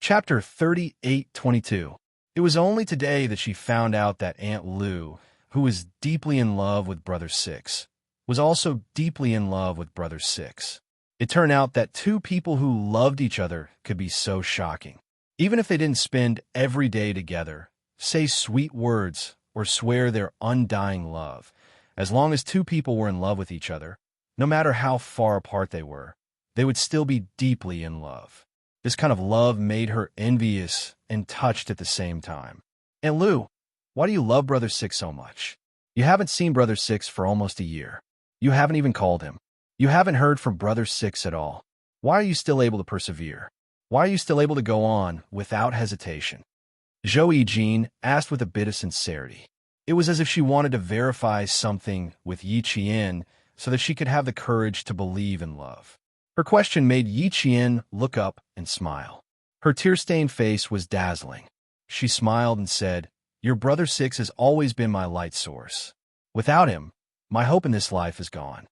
Chapter 38:22. It was only today that she found out that Aunt Lou, who was deeply in love with Brother Six, was also deeply in love with Brother Six. It turned out that two people who loved each other could be so shocking. Even if they didn't spend every day together, say sweet words, or swear their undying love, as long as two people were in love with each other, no matter how far apart they would still be deeply in love. This kind of love made her envious and touched at the same time. "Aunt Lou, why do you love Brother Six so much? You haven't seen Brother Six for almost a year. You haven't even called him. You haven't heard from Brother Six at all. Why are you still able to persevere? Why are you still able to go on without hesitation?" Zhou Jean asked with a bit of sincerity. It was as if she wanted to verify something with Yi Qian so that she could have the courage to believe in love. Her question made Yi Qian look up and smile. Her tear-stained face was dazzling. She smiled and said, "Your Brother Six has always been my light source. Without him, my hope in this life is gone.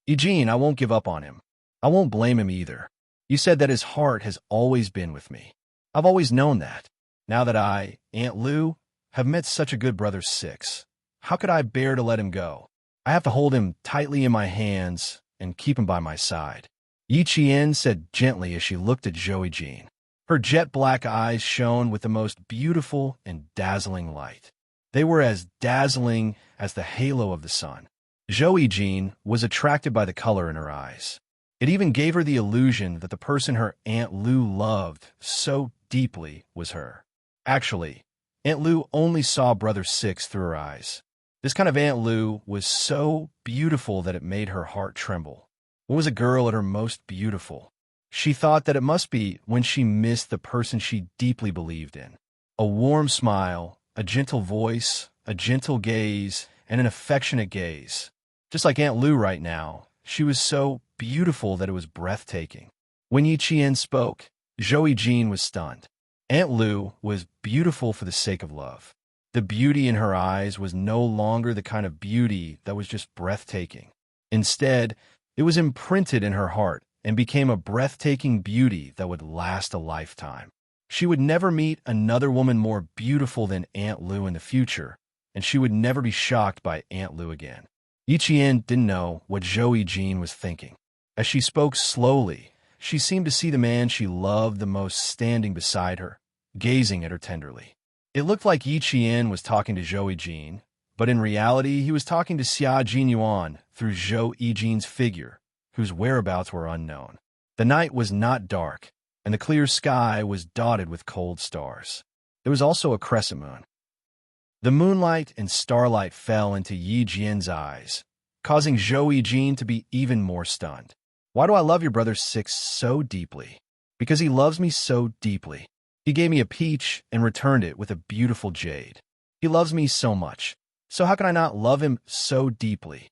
Yi Jean, I won't give up on him. I won't blame him either. You said that his heart has always been with me. I've always known that. Now that I, Aunt Lou, have met such a good Brother Six, how could I bear to let him go? I have to hold him tightly in my hands and keep him by my side." Yi Qian said gently as she looked at Zhou Jean. Her jet-black eyes shone with the most beautiful and dazzling light. They were as dazzling as the halo of the sun. Zhou Jean was attracted by the color in her eyes. It even gave her the illusion that the person her Aunt Lou loved so deeply was her. Actually, Aunt Lou only saw Brother Six through her eyes. This kind of Aunt Lou was so beautiful that it made her heart tremble. When was a girl at her most beautiful? She thought that it must be when she missed the person she deeply believed in. A warm smile, a gentle voice, a gentle gaze, and an affectionate gaze. Just like Aunt Lou right now, she was so beautiful that it was breathtaking. When Yi Qian spoke, Zhou Jean was stunned. Aunt Lou was beautiful for the sake of love. The beauty in her eyes was no longer the kind of beauty that was just breathtaking. Instead, it was imprinted in her heart and became a breathtaking beauty that would last a lifetime. She would never meet another woman more beautiful than Aunt Lou in the future, and she would never be shocked by Aunt Lou again. Yi Qian didn't know what Zhou Jean was thinking. As she spoke slowly, she seemed to see the man she loved the most standing beside her, gazing at her tenderly. It looked like Yi Qian was talking to Zhou Jean, but in reality, he was talking to Xia Jinyuan through Zhou Jean's figure, whose whereabouts were unknown. The night was not dark, and the clear sky was dotted with cold stars. There was also a crescent moon. The moonlight and starlight fell into Yi Jian's eyes, causing Zhou Jean to be even more stunned. "Why do I love your Brother Six so deeply?" "Because he loves me so deeply. He gave me a peach and returned it with a beautiful jade. He loves me so much. So how can I not love him so deeply?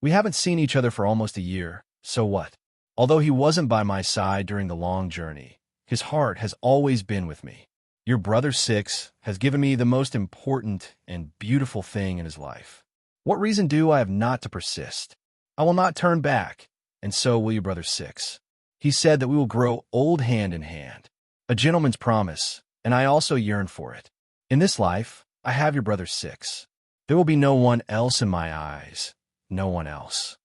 We haven't seen each other for almost a year, so what? Although he wasn't by my side during the long journey, his heart has always been with me. Your Brother Six has given me the most important and beautiful thing in his life. What reason do I have not to persist? I will not turn back, and so will your Brother Six. He said that we will grow old hand in hand. A gentleman's promise, and I also yearn for it. In this life, I have your Brother Six. There will be no one else in my eyes, no one else."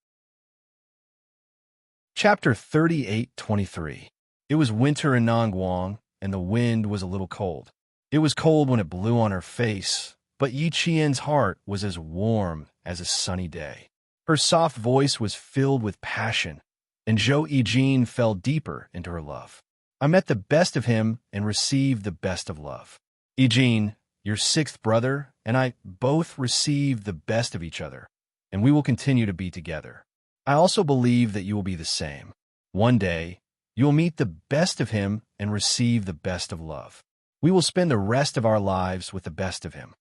Chapter 38:23. It was winter in Nangguang, and the wind was a little cold. It was cold when it blew on her face, but Yi Qian's heart was as warm as a sunny day. Her soft voice was filled with passion, and Zhou Jean fell deeper into her love. "I met the best of him and received the best of love. Yi Jean, your sixth brother, and I both received the best of each other, and we will continue to be together. I also believe that you will be the same. One day, you will meet the best of him and receive the best of love. We will spend the rest of our lives with the best of him.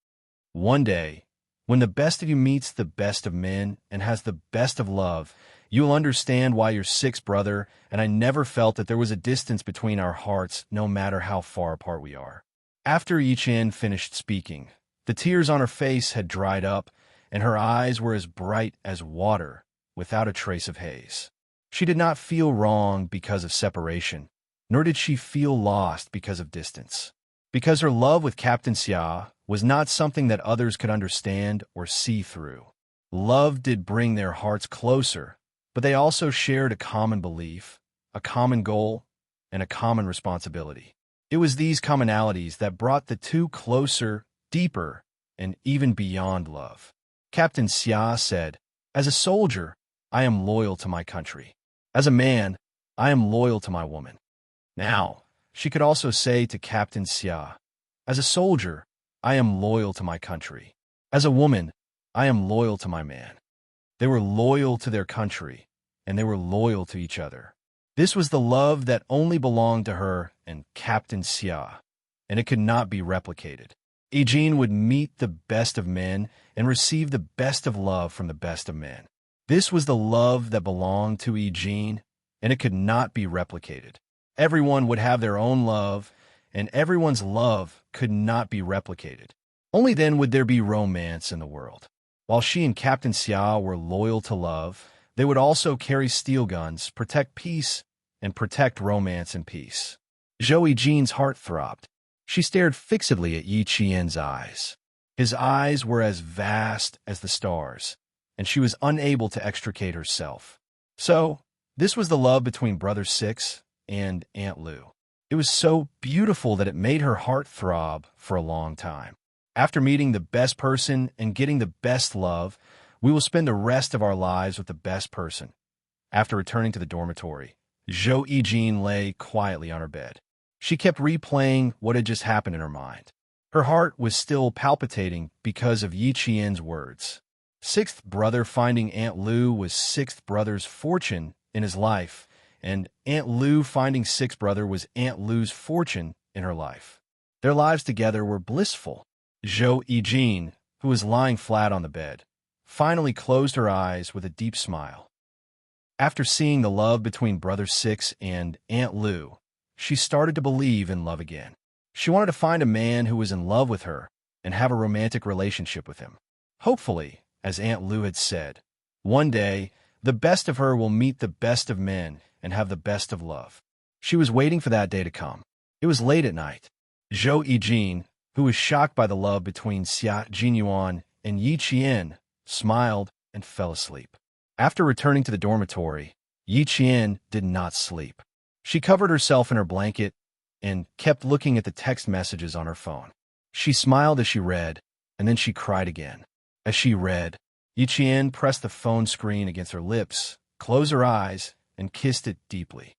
One day, when the best of you meets the best of men and has the best of love, you will understand why your sixth brother and I never felt that there was a distance between our hearts no matter how far apart we are." After Yi Qian finished speaking, the tears on her face had dried up, and her eyes were as bright as water, without a trace of haze. She did not feel wrong because of separation. nor did she feel lost because of distance. Because her love with Captain Xia was not something that others could understand or see through. Love did bring their hearts closer, but they also shared a common belief, a common goal, and a common responsibility. It was these commonalities that brought the two closer, deeper, and even beyond love. Captain Xia said, "As a soldier, I am loyal to my country. As a man, I am loyal to my woman." Now, she could also say to Captain Xia, "As a soldier, I am loyal to my country. As a woman, I am loyal to my man." They were loyal to their country, and they were loyal to each other. This was the love that only belonged to her and Captain Xia, and it could not be replicated. Eugene would meet the best of men and receive the best of love from the best of men. This was the love that belonged to Eugene, and it could not be replicated. Everyone would have their own love, and everyone's love could not be replicated. Only then would there be romance in the world. While she and Captain Xia were loyal to love, they would also carry steel guns, protect peace, and protect romance and peace. Zhou Yijian's heart throbbed. She stared fixedly at Yi Qian's eyes. His eyes were as vast as the stars, and she was unable to extricate herself. So, this was the love between Brother Six and Aunt Lu. It was so beautiful that it made her heart throb for a long time. After meeting the best person and getting the best love, we will spend the rest of our lives with the best person. After returning to the dormitory, Zhou Yijin lay quietly on her bed. She kept replaying what had just happened in her mind. Her heart was still palpitating because of Yi Qian's words. Sixth brother finding Aunt Lu was sixth brother's fortune in his life, and Aunt Lu finding sixth brother was Aunt Lu's fortune in her life. Their lives together were blissful. Zhou Yijin, who was lying flat on the bed, finally closed her eyes with a deep smile. After seeing the love between Brother Six and Aunt Lu, she started to believe in love again. She wanted to find a man who was in love with her and have a romantic relationship with him. Hopefully, as Aunt Lu had said, one day, the best of her will meet the best of men and have the best of love. She was waiting for that day to come. It was late at night. Zhou Yijin, who was shocked by the love between Xia Jinyuan and Yi Qian, smiled and fell asleep. After returning to the dormitory, Yi Qian did not sleep. She covered herself in her blanket and kept looking at the text messages on her phone. She smiled as she read, and then she cried again. As she read, Yi Qian pressed the phone screen against her lips, closed her eyes, and kissed it deeply.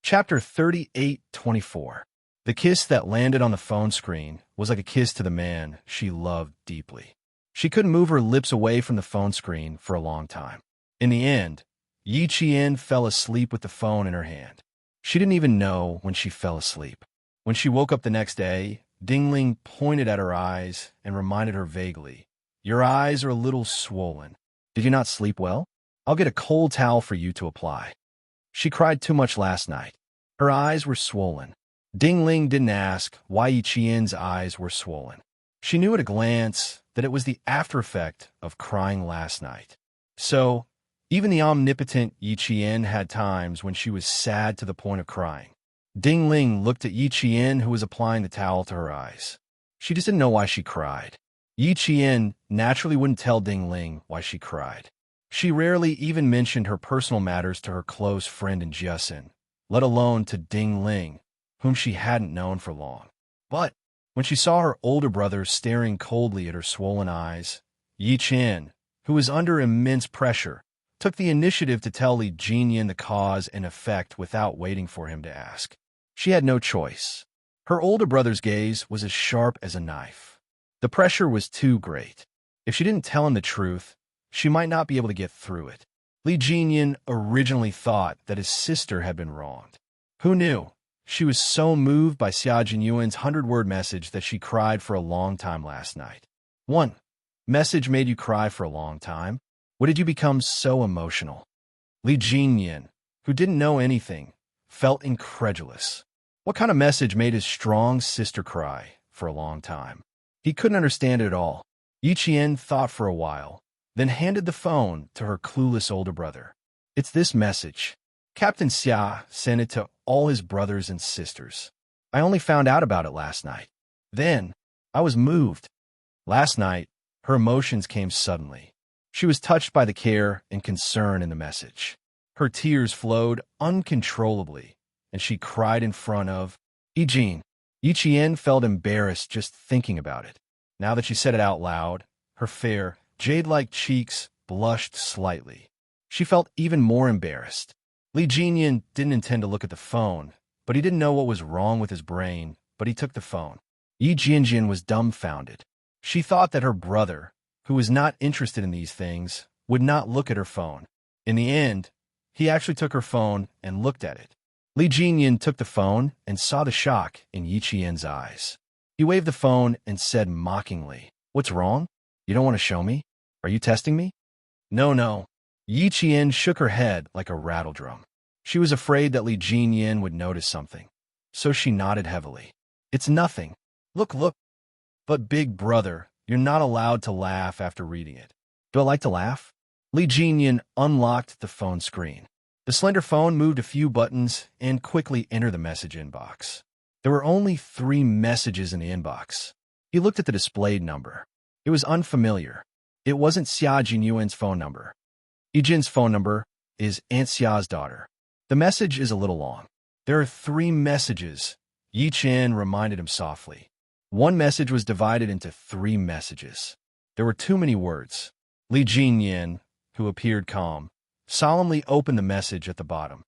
Chapter 38:24. The kiss that landed on the phone screen was like a kiss to the man she loved deeply. She couldn't move her lips away from the phone screen for a long time. In the end, Yi Qian fell asleep with the phone in her hand. She didn't even know when she fell asleep. When she woke up the next day, Dingling pointed at her eyes and reminded her vaguely, "Your eyes are a little swollen. Did you not sleep well? I'll get a cold towel for you to apply." She cried too much last night. Her eyes were swollen. Dingling didn't ask why Yi Qian's eyes were swollen. She knew at a glance that it was the after effect of crying last night. So, even the omnipotent Yi Qian had times when she was sad to the point of crying. Dingling looked at Yi Qian, who was applying the towel to her eyes. She just didn't know why she cried. Yi Qian naturally wouldn't tell Dingling why she cried. She rarely even mentioned her personal matters to her close friend in Jiasin, let alone to Dingling, whom she hadn't known for long. But when she saw her older brother staring coldly at her swollen eyes, Yi Qian, who was under immense pressure, took the initiative to tell Li Jinyan the cause and effect without waiting for him to ask. She had no choice. Her older brother's gaze was as sharp as a knife. The pressure was too great. If she didn't tell him the truth, she might not be able to get through it. Li Jinyan originally thought that his sister had been wronged. Who knew? She was so moved by Xia Jinyuan's 100-word message that she cried for a long time last night. 1. Message made you cry for a long time? What did you become so emotional? Li Jinyan, who didn't know anything, felt incredulous. What kind of message made his strong sister cry for a long time? He couldn't understand it at all. Yi Qian thought for a while, then handed the phone to her clueless older brother. "It's this message. Captain Xia sent it to all his brothers and sisters. I only found out about it last night. Then, I was moved. Last night, her emotions came suddenly. She was touched by the care and concern in the message. Her tears flowed uncontrollably, and she cried in front of Yijin. Yiqian felt embarrassed just thinking about it. Now that she said it out loud, her fair, jade-like cheeks blushed slightly. She felt even more embarrassed. Li Jinyan didn't intend to look at the phone, but he didn't know what was wrong with his brain, but he took the phone. Yi Jianjin was dumbfounded. She thought that her brother, who was not interested in these things, would not look at her phone. In the end, he actually took her phone and looked at it. Li Jinyan took the phone and saw the shock in Yi Qian's eyes. He waved the phone and said mockingly, "What's wrong? You don't want to show me? Are you testing me?" No. Yi Qian shook her head like a rattledrum. She was afraid that Li Jinyan would notice something, so she nodded heavily. "It's nothing. Look. But big brother, you're not allowed to laugh after reading it." "Do I like to laugh?" Li Jinyan unlocked the phone screen. The slender phone moved a few buttons and quickly entered the message inbox. There were only 3 messages in the inbox. He looked at the displayed number. It was unfamiliar. It wasn't Xia Jinyuan's phone number. Yijin's phone number is Aunt Xia's daughter. The message is a little long. There are 3 messages, Yi Chen reminded him softly. One message was divided into 3 messages. There were too many words. Li Jinyan, who appeared calm, solemnly opened the message at the bottom.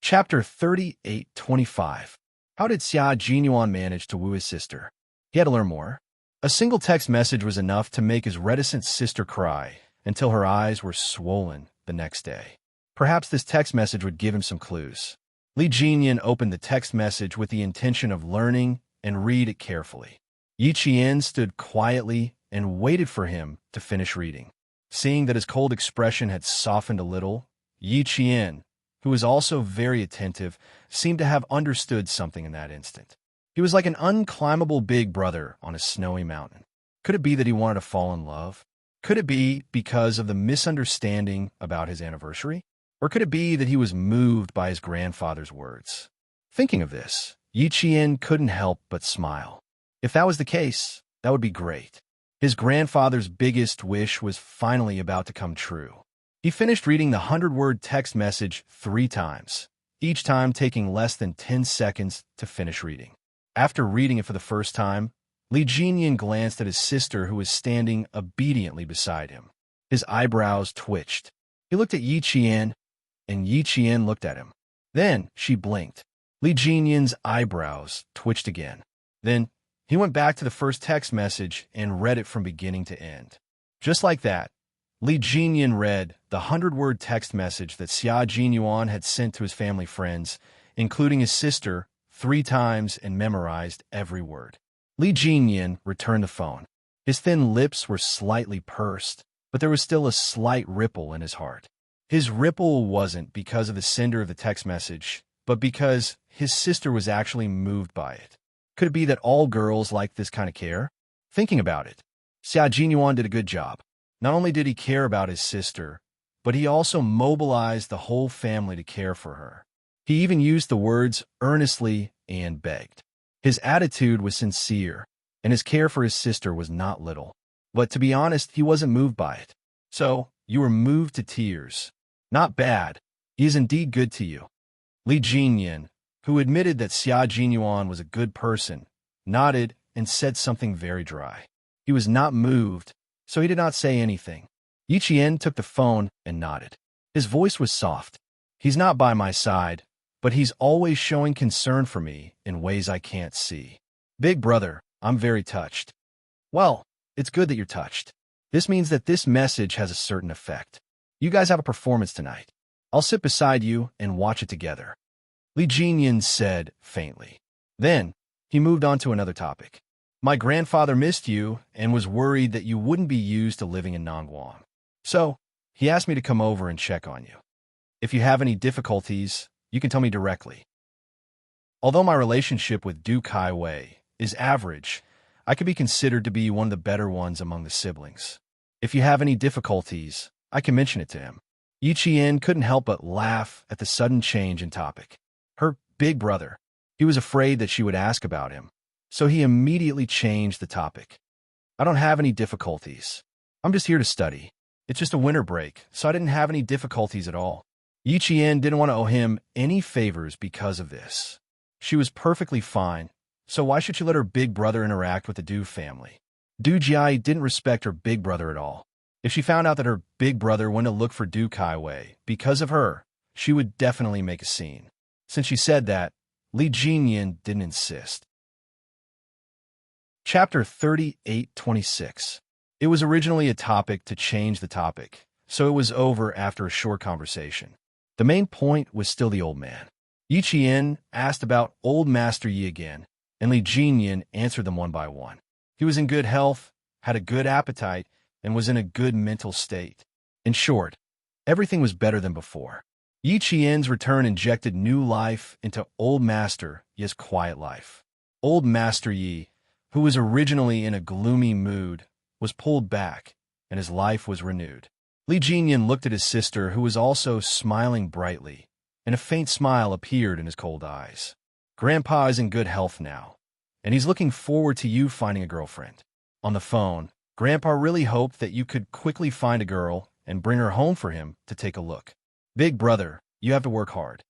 Chapter 38:25. How did Xia Jinyuan manage to woo his sister? He had to learn more. A single text message was enough to make his reticent sister cry until her eyes were swollen the next day. Perhaps this text message would give him some clues. Li Jinyan opened the text message with the intention of learning and read it carefully. Yi Qian stood quietly and waited for him to finish reading. Seeing that his cold expression had softened a little, Yi Qian, who was also very attentive, seemed to have understood something in that instant. He was like an unclimbable big brother on a snowy mountain. Could it be that he wanted to fall in love? Could it be because of the misunderstanding about his anniversary? Or could it be that he was moved by his grandfather's words? Thinking of this, Yi Qian couldn't help but smile. If that was the case, that would be great. His grandfather's biggest wish was finally about to come true. He finished reading the 100-word text message 3 times, each time taking less than 10 seconds to finish reading. After reading it for the first time, Li Jinyan glanced at his sister who was standing obediently beside him. His eyebrows twitched. He looked at Yi Qian, and Yi Qian looked at him. Then she blinked. Li Jinyan's eyebrows twitched again. Then he went back to the first text message and read it from beginning to end. Just like that, Li Jinyan read the 100-word text message that Xia Jinyuan had sent to his family friends, including his sister, 3 times and memorized every word. Li Jinyan returned the phone. His thin lips were slightly pursed, but there was still a slight ripple in his heart. His ripple wasn't because of the sender of the text message, but because his sister was actually moved by it. Could it be that all girls like this kind of care? Thinking about it, Xia Jinyuan did a good job. Not only did he care about his sister, but he also mobilized the whole family to care for her. He even used the words earnestly and begged. His attitude was sincere, and his care for his sister was not little. But to be honest, he wasn't moved by it. "So, you were moved to tears. Not bad. He is indeed good to you." Li Jinyan, who admitted that Xia Jinyuan was a good person, nodded and said something very dry. He was not moved, so he did not say anything. Yi Qian took the phone and nodded. His voice was soft. "He's not by my side, but he's always showing concern for me in ways I can't see. Big brother, I'm very touched." "Well, it's good that you're touched. This means that this message has a certain effect. You guys have a performance tonight. I'll sit beside you and watch it together," Li Jinyan said faintly. Then, he moved on to another topic. "My grandfather missed you and was worried that you wouldn't be used to living in Nangguang. So, he asked me to come over and check on you. If you have any difficulties, you can tell me directly. Although my relationship with Du Kaiwei is average, I could be considered to be one of the better ones among the siblings. If you have any difficulties, I can mention it to him." Yi Qian couldn't help but laugh at the sudden change in topic. Her big brother. He was afraid that she would ask about him, so he immediately changed the topic. I don't have any difficulties. I'm just here to study. It's just a winter break, so I didn't have any difficulties at all. Yi Qian didn't want to owe him any favors because of this. She was perfectly fine, so why should she let her big brother interact with the Du family? Du Jiai didn't respect her big brother at all. If she found out that her big brother went to look for Du Kaiwei because of her, she would definitely make a scene. Since she said that, Li Jinyan didn't insist. Chapter 38:26. It was originally a topic to change the topic, so it was over after a short conversation. The main point was still the old man. Yi Qian asked about old Master Yi again, and Li Jinyan answered them one by one. He was in good health, had a good appetite, and was in a good mental state. In short, everything was better than before. Yi Qian's return injected new life into old Master Yi's quiet life. Old Master Yi, who was originally in a gloomy mood, was pulled back, and his life was renewed. Li Jinyan looked at his sister, who was also smiling brightly, and a faint smile appeared in his cold eyes. Grandpa is in good health now, and he's looking forward to you finding a girlfriend. On the phone, Grandpa really hoped that you could quickly find a girl and bring her home for him to take a look. Big brother, you have to work hard.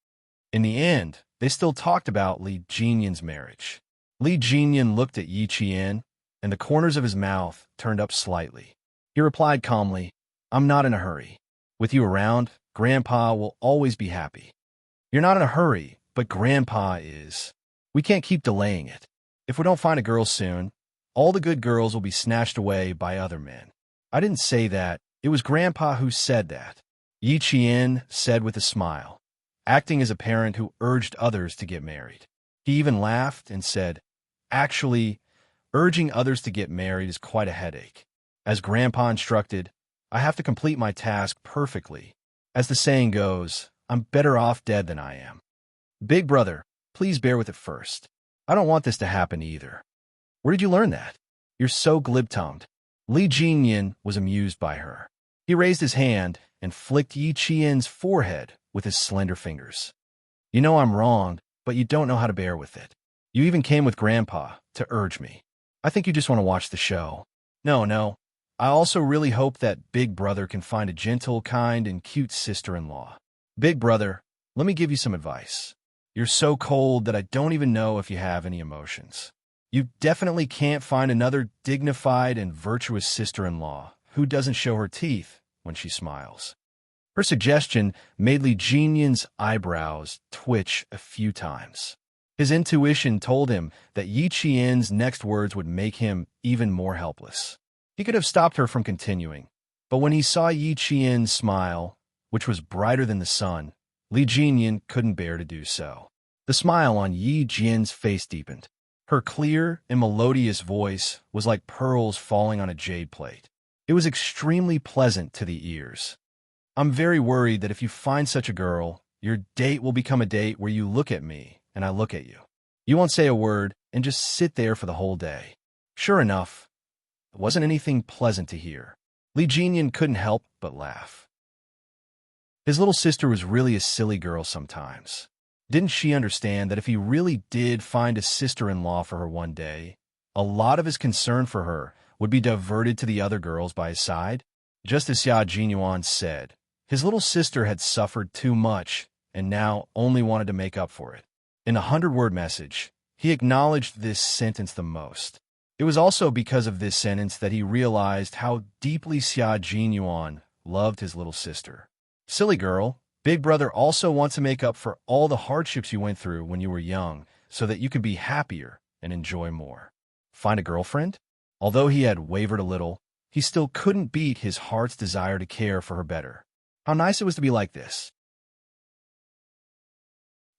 In the end, they still talked about Li Jinyan's marriage. Li Jinyan looked at Yi Qian, and the corners of his mouth turned up slightly. He replied calmly, I'm not in a hurry. With you around, Grandpa will always be happy. You're not in a hurry, but Grandpa is. We can't keep delaying it. If we don't find a girl soon, all the good girls will be snatched away by other men. I didn't say that. It was Grandpa who said that. Yi Qian said with a smile, acting as a parent who urged others to get married. He even laughed and said, Actually, urging others to get married is quite a headache. As Grandpa instructed, I have to complete my task perfectly. As the saying goes, I'm better off dead than I am. Big brother, please bear with it first. I don't want this to happen either. Where did you learn that? You're so glib-tongued. Li Jinyan was amused by her. He raised his hand and flicked Yi Qian's forehead with his slender fingers. You know I'm wrong, but you don't know how to bear with it. You even came with Grandpa to urge me. I think you just want to watch the show. No. I also really hope that Big Brother can find a gentle, kind, and cute sister-in-law. Big Brother, let me give you some advice. You're so cold that I don't even know if you have any emotions. You definitely can't find another dignified and virtuous sister-in-law who doesn't show her teeth when she smiles. Her suggestion made Li Jinyan's eyebrows twitch a few times. His intuition told him that Yi Qian's next words would make him even more helpless. He could have stopped her from continuing, but when he saw Yi Qian's smile, which was brighter than the sun, Li Jinyan couldn't bear to do so. The smile on Yi Jian's face deepened. Her clear and melodious voice was like pearls falling on a jade plate. It was extremely pleasant to the ears. I'm very worried that if you find such a girl, your date will become a date where you look at me and I look at you. You won't say a word and just sit there for the whole day. Sure enough, it wasn't anything pleasant to hear. Li Jinyan couldn't help but laugh. His little sister was really a silly girl sometimes. Didn't she understand that if he really did find a sister-in-law for her one day, a lot of his concern for her would be diverted to the other girls by his side? Just as Xia Jinyuan said, his little sister had suffered too much and now only wanted to make up for it. In a 100-word message, he acknowledged this sentence the most. It was also because of this sentence that he realized how deeply Xia Jinyuan loved his little sister. Silly girl, Big Brother also wants to make up for all the hardships you went through when you were young so that you could be happier and enjoy more. Find a girlfriend? Although he had wavered a little, he still couldn't beat his heart's desire to care for her better. How nice it was to be like this.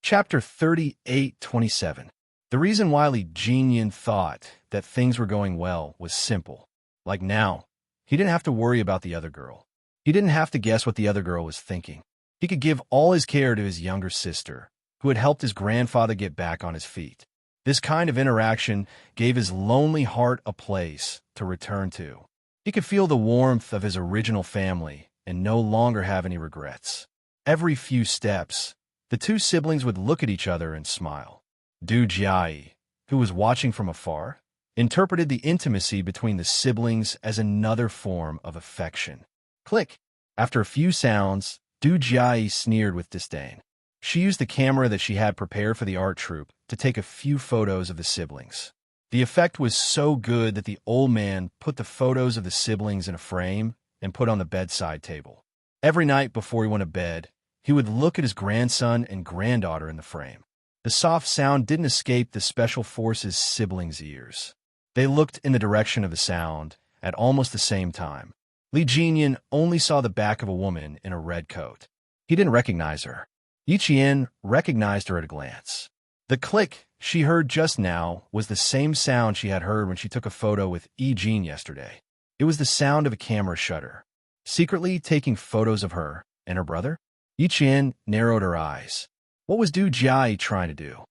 Chapter 38:27. The reason why Li Jinyan thought that things were going well was simple. Like now, he didn't have to worry about the other girl. He didn't have to guess what the other girl was thinking. He could give all his care to his younger sister, who had helped his grandfather get back on his feet. This kind of interaction gave his lonely heart a place to return to. He could feel the warmth of his original family and no longer have any regrets. Every few steps, the two siblings would look at each other and smile. Du Jiai, who was watching from afar, interpreted the intimacy between the siblings as another form of affection. Click! After a few sounds, Du Jiai sneered with disdain. She used the camera that she had prepared for the art troupe to take a few photos of the siblings. The effect was so good that the old man put the photos of the siblings in a frame and put on the bedside table. Every night before he went to bed, he would look at his grandson and granddaughter in the frame. The soft sound didn't escape the Special Forces siblings' ears. They looked in the direction of the sound at almost the same time. Li Jinyan only saw the back of a woman in a red coat. He didn't recognize her. Yi Qian recognized her at a glance. The click she heard just now was the same sound she had heard when she took a photo with Yi Jin yesterday. It was the sound of a camera shutter. Secretly taking photos of her and her brother? Yi Qian narrowed her eyes. What was Du Jiai trying to do?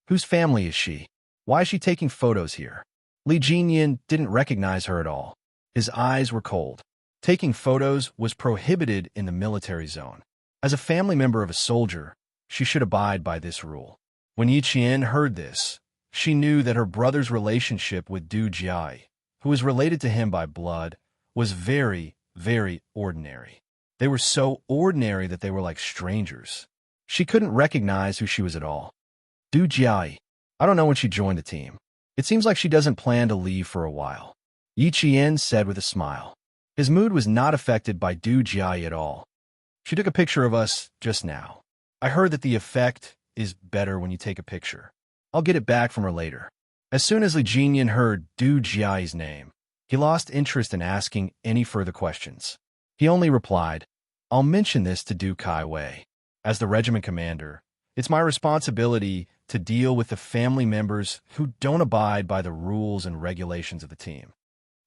Whose family is she? Why is she taking photos here? Li Jinyan didn't recognize her at all. His eyes were cold. Taking photos was prohibited in the military zone. As a family member of a soldier, she should abide by this rule. When Yi Qian heard this, she knew that her brother's relationship with Du Jiai, who was related to him by blood, was very, very ordinary. They were so ordinary that they were like strangers. She couldn't recognize who she was at all. Du Jiai. I don't know when she joined the team. It seems like she doesn't plan to leave for a while. Yi Qian said with a smile. His mood was not affected by Du Jiai at all. She took a picture of us just now. I heard that the effect is better when you take a picture. I'll get it back from her later. As soon as Li Jinyan heard Du Jiai's name, he lost interest in asking any further questions. He only replied, I'll mention this to Du Kaiwei. As the regiment commander, it's my responsibility to deal with the family members who don't abide by the rules and regulations of the team.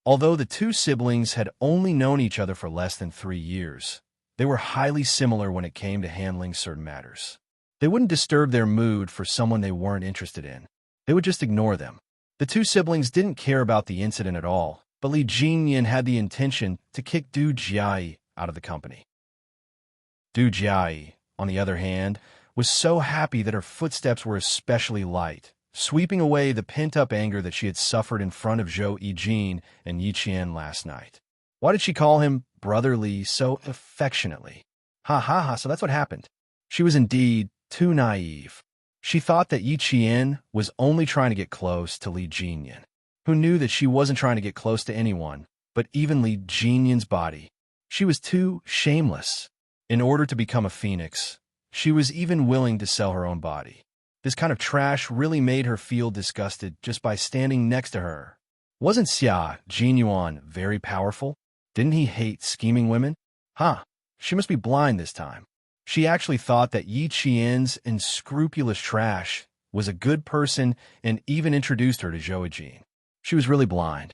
Although the two siblings had only known each other for less than 3 years, they were highly similar when it came to handling certain matters. They wouldn't disturb their mood for someone they weren't interested in. They would just ignore them. The two siblings didn't care about the incident at all, but Li Jinyan had the intention to kick Du Jiai out of the company. Du Jiai, on the other hand, was so happy that her footsteps were especially light, sweeping away the pent-up anger that she had suffered in front of Zhou Yijin and Yi Qian last night. Why did she call him Brother Li so affectionately? Ha ha ha, so that's what happened. She was indeed too naive. She thought that Yi Qian was only trying to get close to Li Jinyan, who knew that she wasn't trying to get close to anyone, but even Li Jinyan's body. She was too shameless. In order to become a phoenix, she was even willing to sell her own body. This kind of trash really made her feel disgusted just by standing next to her. Wasn't Xia Jinyuan very powerful? Didn't he hate scheming women? She must be blind this time. She actually thought that Yi Qian's unscrupulous trash was a good person and even introduced her to Zhou Yijin. She was really blind.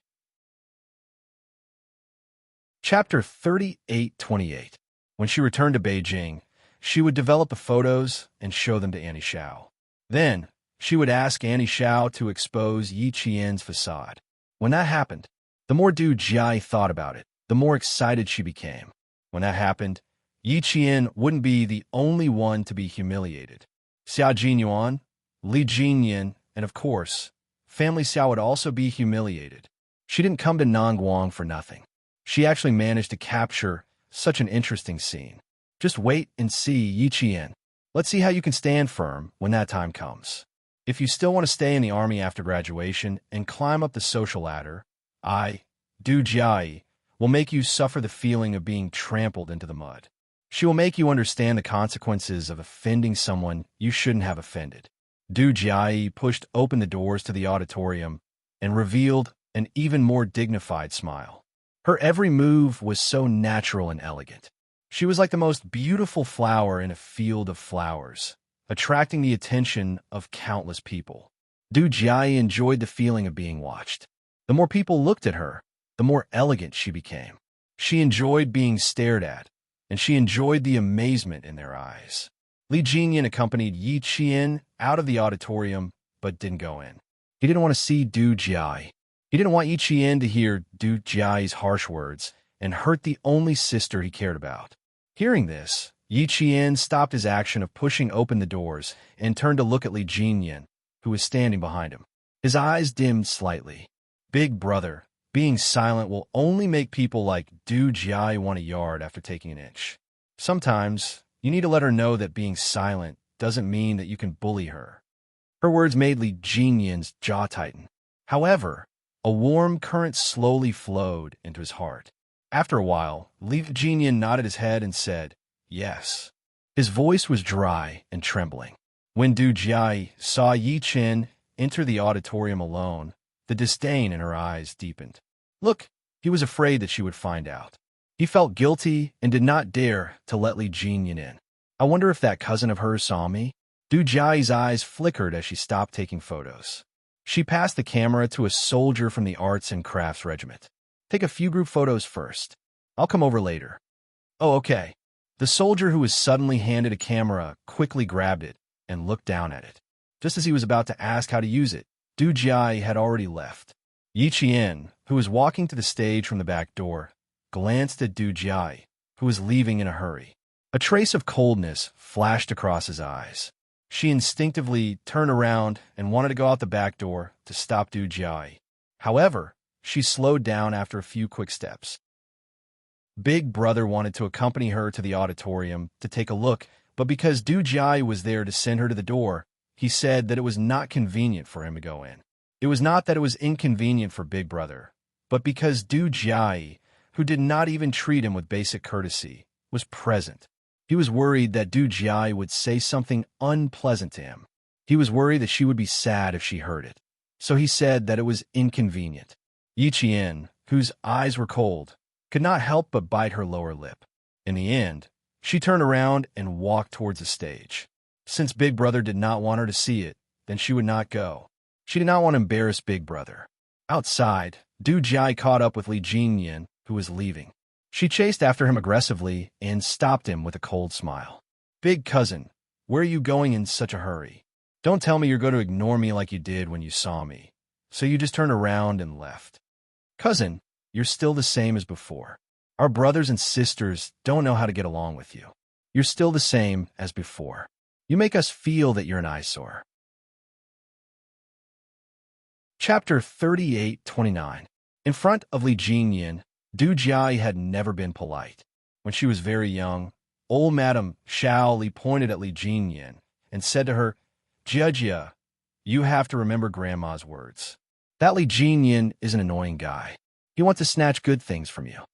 Chapter 38:28. When she returned to Beijing, she would develop the photos and show them to Annie Xiao. Then, she would ask Annie Xiao to expose Yi Qian's facade. When that happened, the more Du Jiai thought about it, the more excited she became. When that happened, Yi Qian wouldn't be the only one to be humiliated. Xia Jinyuan, Li Jinyan, and of course, family Xiao would also be humiliated. She didn't come to Nangguang for nothing. She actually managed to capture such an interesting scene. Just wait and see, Yi Qian. Let's see how you can stand firm when that time comes. If you still want to stay in the army after graduation and climb up the social ladder, I, Du Jiai, will make you suffer the feeling of being trampled into the mud. She will make you understand the consequences of offending someone you shouldn't have offended. Du Jiai pushed open the doors to the auditorium and revealed an even more dignified smile. Her every move was so natural and elegant. She was like the most beautiful flower in a field of flowers, attracting the attention of countless people. Du Jiai enjoyed the feeling of being watched. The more people looked at her, the more elegant she became. She enjoyed being stared at, and she enjoyed the amazement in their eyes. Li Jinyan accompanied Yi Qian out of the auditorium, but didn't go in. He didn't want to see Du Jiai. He didn't want Yi Qian to hear Du Jiai's harsh words. and hurt the only sister he cared about. Hearing this, Yi Qian stopped his action of pushing open the doors and turned to look at Li Jinyan, who was standing behind him. His eyes dimmed slightly. Big brother, being silent will only make people like Du Jia want a yard after taking an inch. Sometimes, you need to let her know that being silent doesn't mean that you can bully her. Her words made Li Jinyan's jaw tighten. However, a warm current slowly flowed into his heart. After a while, Li Jinyan nodded his head and said, "Yes." His voice was dry and trembling. When Du Jia saw Yi Qian enter the auditorium alone, the disdain in her eyes deepened. Look, he was afraid that she would find out. He felt guilty and did not dare to let Li Jinyan in. I wonder if that cousin of hers saw me? Du Jia's eyes flickered as she stopped taking photos. She passed the camera to a soldier from the Arts and Crafts Regiment. Take a few group photos first. I'll come over later. Oh, okay. The soldier who was suddenly handed a camera quickly grabbed it and looked down at it. Just as he was about to ask how to use it, Du Jia had already left. Yi Qian, who was walking to the stage from the back door, glanced at Du Jia, who was leaving in a hurry. A trace of coldness flashed across his eyes. She instinctively turned around and wanted to go out the back door to stop Du Jia. However, she slowed down after a few quick steps. Big brother wanted to accompany her to the auditorium to take a look, but because Du Jia was there to send her to the door, he said that it was not convenient for him to go in. It was not that it was inconvenient for Big Brother, but because Du Jia, who did not even treat him with basic courtesy, was present. He was worried that Du Jia would say something unpleasant to him. He was worried that she would be sad if she heard it. So he said that it was inconvenient. Yi Qian, whose eyes were cold, could not help but bite her lower lip. In the end, she turned around and walked towards the stage. Since Big Brother did not want her to see it, then she would not go. She did not want to embarrass Big Brother. Outside, Du Jia caught up with Li Jinyan, who was leaving. She chased after him aggressively and stopped him with a cold smile. "Big cousin, where are you going in such a hurry? Don't tell me you're going to ignore me like you did when you saw me. So you just turned around and left. Cousin, you're still the same as before. Our brothers and sisters don't know how to get along with you. You're still the same as before. You make us feel that you're an eyesore." Chapter 38-29. In front of Li Jinyan, Du Jia had never been polite. When she was very young, old Madame Xiao Li pointed at Li Jinyan and said to her, "Jia, you have to remember Grandma's words. That Li Jinyan is an annoying guy. He wants to snatch good things from you.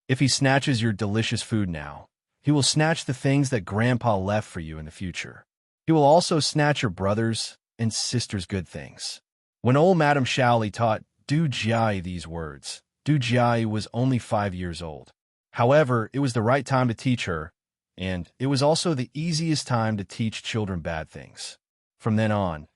If he snatches your delicious food now, he will snatch the things that Grandpa left for you in the future. He will also snatch your brothers and sisters' good things." When old Madame Xiaoli taught Du Jia these words, Du Jia was only 5 years old. However, it was the right time to teach her, and it was also the easiest time to teach children bad things. From then on,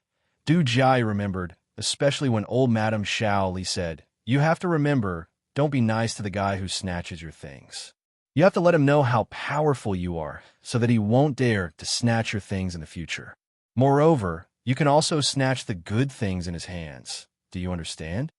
Du Jia remembered, especially when old Madame Xiaoli said, "You have to remember, don't be nice to the guy who snatches your things. You have to let him know how powerful you are so that he won't dare to snatch your things in the future. Moreover, you can also snatch the good things in his hands. Do you understand?"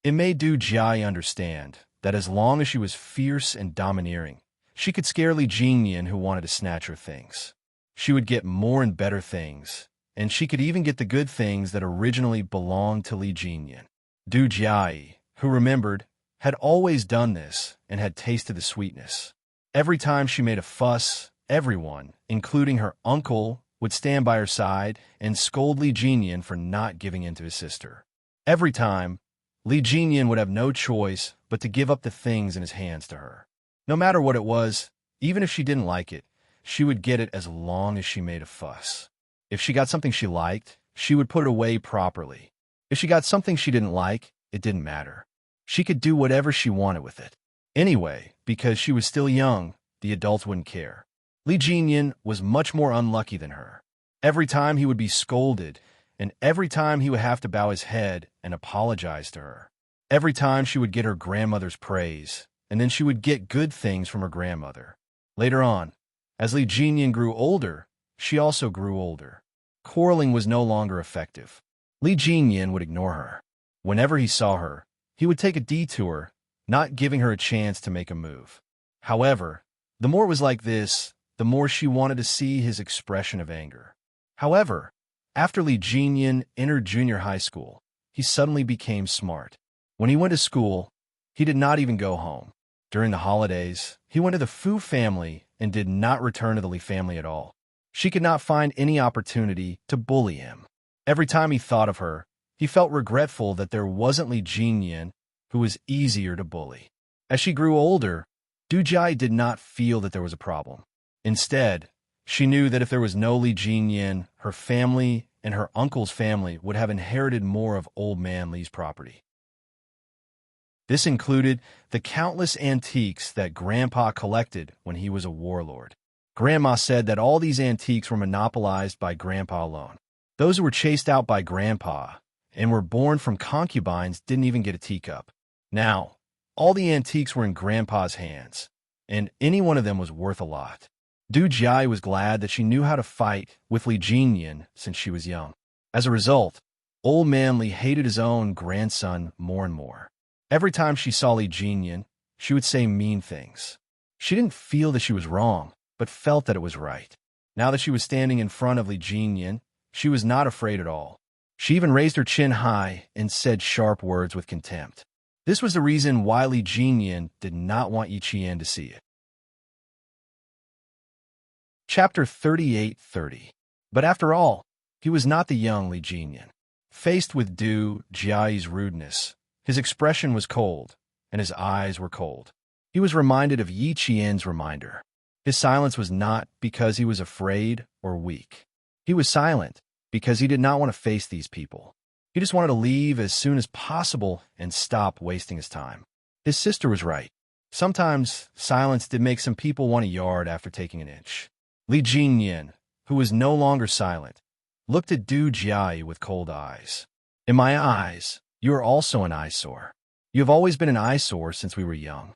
It made Du Jia understand that as long as she was fierce and domineering, she could scare Li Jinyan who wanted to snatch her things. She would get more and better things, and she could even get the good things that originally belonged to Li Jinyan. Du Jia, who remembered, had always done this and had tasted the sweetness. Every time she made a fuss, everyone, including her uncle, would stand by her side and scold Li Jinyan for not giving in to his sister. Every time, Li Jinyan would have no choice but to give up the things in his hands to her. No matter what it was, even if she didn't like it, she would get it as long as she made a fuss. If she got something she liked, she would put it away properly. If she got something she didn't like, it didn't matter. She could do whatever she wanted with it. Anyway, because she was still young, the adults wouldn't care. Li Jinyan was much more unlucky than her. Every time he would be scolded, and every time he would have to bow his head and apologize to her. Every time she would get her grandmother's praise, and then she would get good things from her grandmother. Later on, as Li Jinyan grew older, she also grew older. Quarreling was no longer effective. Li Jinyan would ignore her. Whenever he saw her, he would take a detour not giving her a chance to make a move. However, the more it was like this, the more she wanted to see his expression of anger. However, after Li Jinyan entered junior high school, he suddenly became smart. When he went to school, he did not even go home. During the holidays, he went to the Fu family and did not return to the Li family at all. She could not find any opportunity to bully him. Every time he thought of her, he felt regretful that there wasn't Li Jinyan, who was easier to bully. As she grew older, Du Jia did not feel that there was a problem. Instead, she knew that if there was no Li Jinyan, her family and her uncle's family would have inherited more of old man Li's property. This included the countless antiques that Grandpa collected when he was a warlord. Grandma said that all these antiques were monopolized by Grandpa alone. Those who were chased out by Grandpa and were born from concubines didn't even get a teacup. Now, all the antiques were in Grandpa's hands, and any one of them was worth a lot. Du Jia was glad that she knew how to fight with Li Jinyan since she was young. As a result, old man Li hated his own grandson more and more. Every time she saw Li Jinyan, she would say mean things. She didn't feel that she was wrong, but felt that it was right. Now that she was standing in front of Li Jinyan, she was not afraid at all. She even raised her chin high and said sharp words with contempt. This was the reason why Li Jinyan did not want Yi Qian to see it. Chapter 38:30. But after all, he was not the young Li Jinyan. Faced with Du Jia's rudeness, his expression was cold, and his eyes were cold. He was reminded of Yi Qian's reminder. His silence was not because he was afraid or weak. He was silent because he did not want to face these people. He just wanted to leave as soon as possible and stop wasting his time. His sister was right. Sometimes silence did make some people want a yard after taking an inch. Li Jinyan, who was no longer silent, looked at Du Jia with cold eyes. In my eyes, you are also an eyesore. You have always been an eyesore since we were young.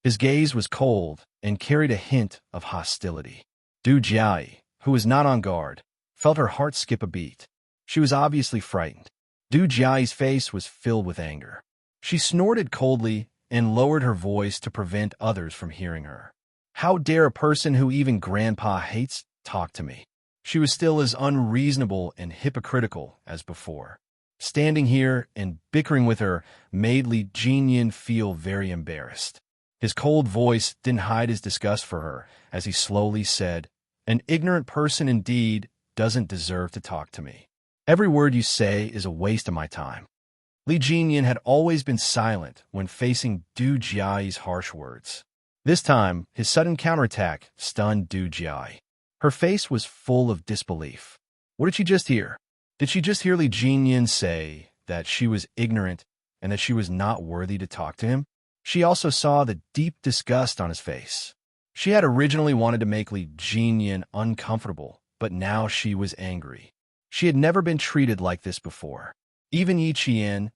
His gaze was cold and carried a hint of hostility. Du Jia, who was not on guard, felt her heart skip a beat. She was obviously frightened. Du Jia's face was filled with anger. She snorted coldly and lowered her voice to prevent others from hearing her. How dare a person who even Grandpa hates talk to me? She was still as unreasonable and hypocritical as before. Standing here and bickering with her made Li Jinyan feel very embarrassed. His cold voice didn't hide his disgust for her as he slowly said, "An ignorant person indeed doesn't deserve to talk to me. Every word you say is a waste of my time." Li Jinyan had always been silent when facing Du Jia's harsh words. This time, his sudden counterattack stunned Du Jia. Her face was full of disbelief. What did she just hear? Did she just hear Li Jinyan say that she was ignorant and that she was not worthy to talk to him? She also saw the deep disgust on his face. She had originally wanted to make Li Jinyan uncomfortable, but now she was angry. She had never been treated like this before. Even Yi Qian,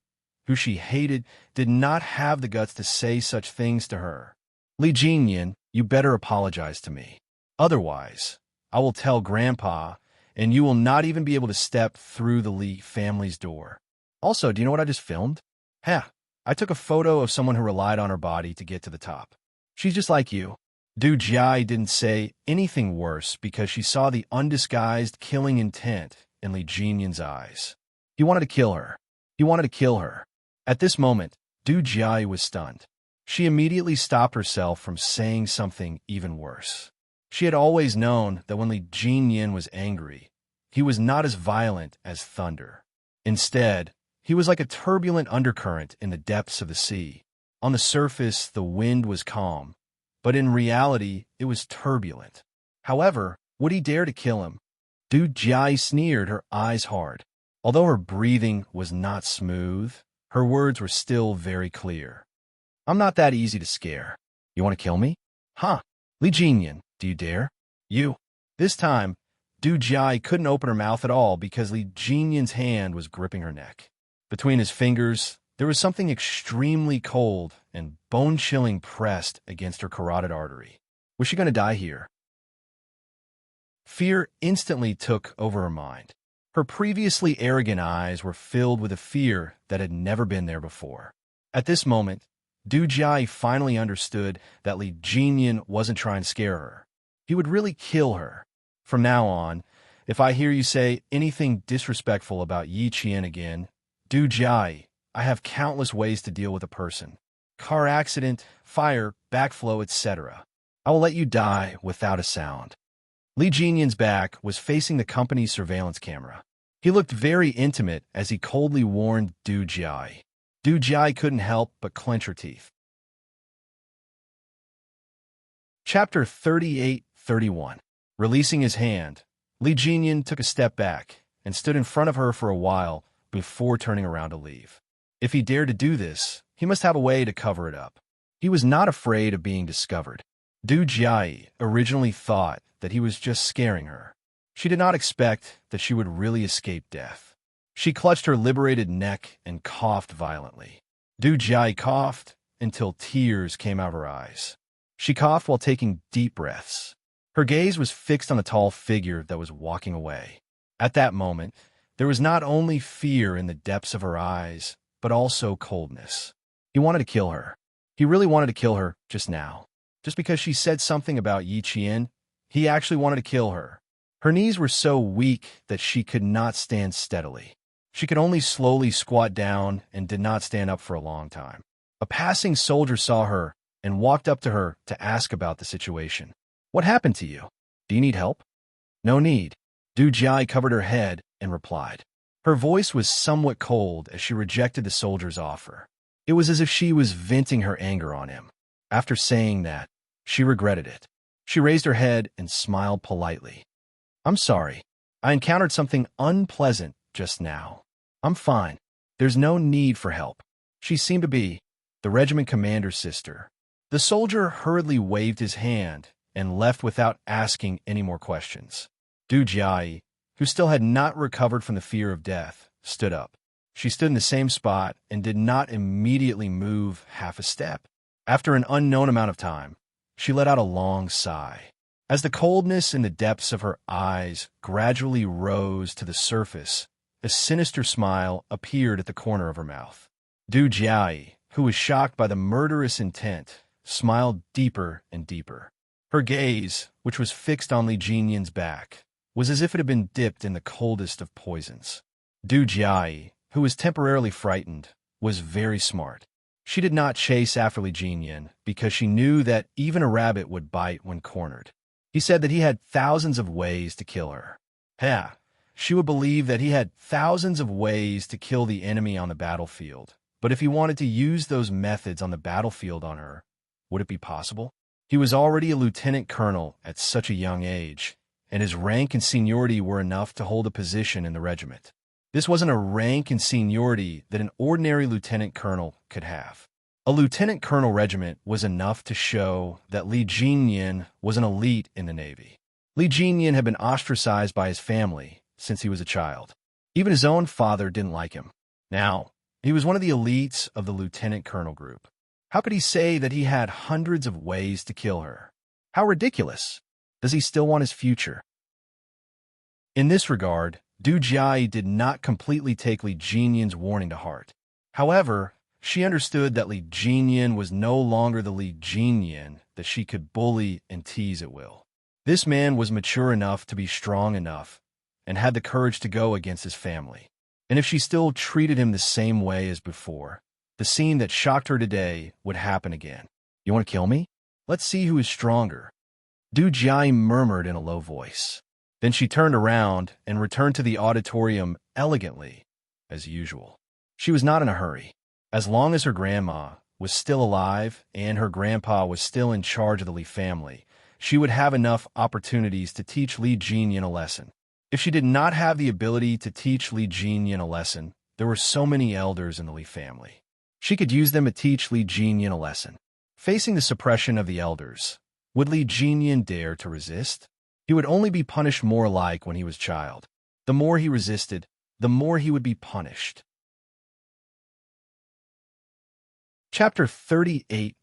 who she hated, did not have the guts to say such things to her. Li Jinyan, you better apologize to me. Otherwise, I will tell Grandpa, and you will not even be able to step through the Li family's door. Also, do you know what I just filmed? I took a photo of someone who relied on her body to get to the top. She's just like you. Du Jia didn't say anything worse because she saw the undisguised killing intent in Li Jinyan's eyes. He wanted to kill her. He wanted to kill her. At this moment, Du Jia was stunned. She immediately stopped herself from saying something even worse. She had always known that when Li Jinyan was angry, he was not as violent as thunder. Instead, he was like a turbulent undercurrent in the depths of the sea. On the surface, the wind was calm, but in reality, it was turbulent. However, would he dare to kill him? Du Jia sneered, her eyes hard. Although her breathing was not smooth, her words were still very clear. I'm not that easy to scare. You want to kill me? Huh. Li Jinyan, do you dare? You. This time, Du Jia couldn't open her mouth at all because Li Jinyan's hand was gripping her neck. Between his fingers, there was something extremely cold and bone-chilling pressed against her carotid artery. Was she going to die here? Fear instantly took over her mind. Her previously arrogant eyes were filled with a fear that had never been there before. At this moment, Du Jia finally understood that Li Jinyan wasn't trying to scare her. He would really kill her. From now on, if I hear you say anything disrespectful about Yi Qian again, Du Jia, I have countless ways to deal with a person. Car accident, fire, backflow, etc. I will let you die without a sound. Li Jinyan's back was facing the company's surveillance camera. He looked very intimate as he coldly warned Du Jia. Du Jia couldn't help but clench her teeth. Chapter 38-31. Releasing his hand, Li Jinyan took a step back and stood in front of her for a while before turning around to leave. If he dared to do this, he must have a way to cover it up. He was not afraid of being discovered. Du Jia originally thought that he was just scaring her. She did not expect that she would really escape death. She clutched her liberated neck and coughed violently. Du Jia coughed until tears came out of her eyes. She coughed while taking deep breaths. Her gaze was fixed on the tall figure that was walking away. At that moment, there was not only fear in the depths of her eyes, but also coldness. He wanted to kill her. He really wanted to kill her just now. Just because she said something about Yi Qian, he actually wanted to kill her. Her knees were so weak that she could not stand steadily. She could only slowly squat down and did not stand up for a long time. A passing soldier saw her and walked up to her to ask about the situation. What happened to you? Do you need help? No need. Du Jia covered her head and replied. Her voice was somewhat cold as she rejected the soldier's offer. It was as if she was venting her anger on him. After saying that, she regretted it. She raised her head and smiled politely. I'm sorry. I encountered something unpleasant just now. I'm fine. There's no need for help. She seemed to be the regiment commander's sister. The soldier hurriedly waved his hand and left without asking any more questions. Du Jia, who still had not recovered from the fear of death, stood up. She stood in the same spot and did not immediately move half a step. After an unknown amount of time, she let out a long sigh. As the coldness in the depths of her eyes gradually rose to the surface, a sinister smile appeared at the corner of her mouth. Du Jia, who was shocked by the murderous intent, smiled deeper and deeper. Her gaze, which was fixed on Li Jinyan's back, was as if it had been dipped in the coldest of poisons. Du Jia, who was temporarily frightened, was very smart. She did not chase after Li Jinyan because she knew that even a rabbit would bite when cornered. He said that he had thousands of ways to kill her. She would believe that he had thousands of ways to kill the enemy on the battlefield. But if he wanted to use those methods on the battlefield on her, would it be possible? He was already a lieutenant colonel at such a young age, and his rank and seniority were enough to hold a position in the regiment. This wasn't a rank and seniority that an ordinary lieutenant colonel could have. A lieutenant colonel regiment was enough to show that Li Jinyan was an elite in the Navy. Li Jinyan had been ostracized by his family since he was a child. Even his own father didn't like him. Now, he was one of the elites of the lieutenant colonel group. How could he say that he had hundreds of ways to kill her? How ridiculous! Does he still want his future? In this regard, Du Jia did not completely take Li Jinyan's warning to heart. However, she understood that Li Jinyan was no longer the Li Jinyan that she could bully and tease at will. This man was mature enough to be strong enough and had the courage to go against his family. And if she still treated him the same way as before, the scene that shocked her today would happen again. You want to kill me? Let's see who is stronger. Du Jia murmured in a low voice. Then she turned around and returned to the auditorium elegantly, as usual. She was not in a hurry. As long as her grandma was still alive and her grandpa was still in charge of the Li family, she would have enough opportunities to teach Li Jinyan a lesson. If she did not have the ability to teach Li Jinyan a lesson, there were so many elders in the Li family. She could use them to teach Li Jinyan a lesson. Facing the suppression of the elders, would Li Jinyan dare to resist? He would only be punished more alike when he was a child. The more he resisted, the more he would be punished. Chapter 38-32.